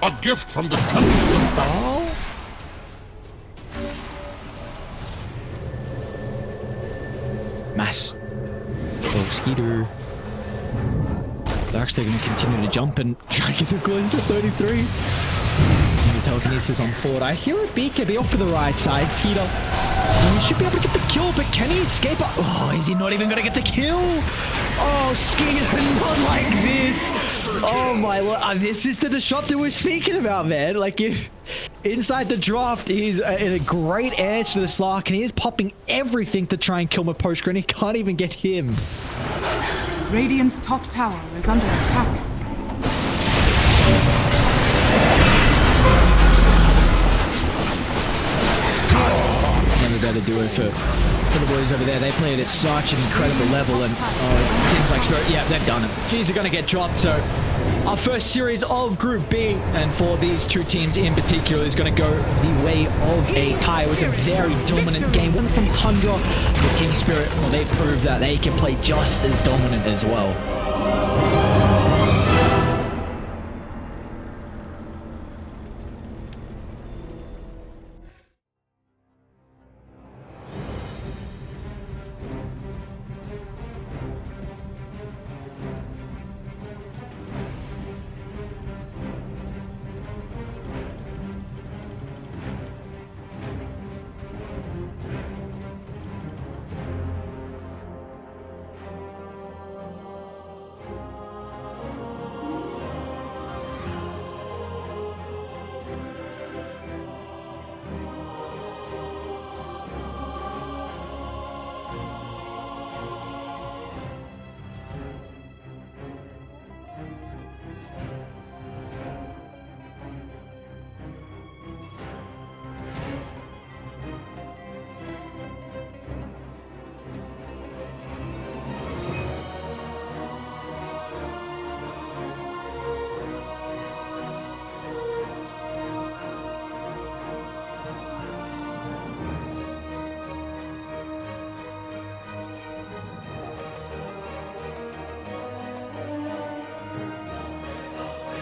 A gift from the Tundra. Mass. Oh, Skeeter. They're actually going to continue to jump and try and get the goal into 33. Telekinesis on forward. I hear a BKB off to the right side. Skeeter. He should be able to get the kill, but can he escape? Oh, is he not even going to get the kill? Oh, Skeeter, not like this. Oh my lord. This is the disruptor we're speaking about, man. Like, if inside the draft, he's in a great edge to the Slark, and he is popping everything to try and kill Maposhka, and he can't even get him. Radiant's top tower is under attack. Never better do it for the boys over there. They played at such an incredible level, and it seems like Spirit, yeah, they've done it. G's are going to get dropped, so our first series of Group B, and for these two teams in particular, is going to go the way of a tie. It was a very dominant game. One from Tundra, the Team Spirit, well, they proved that they can play just as dominant as well.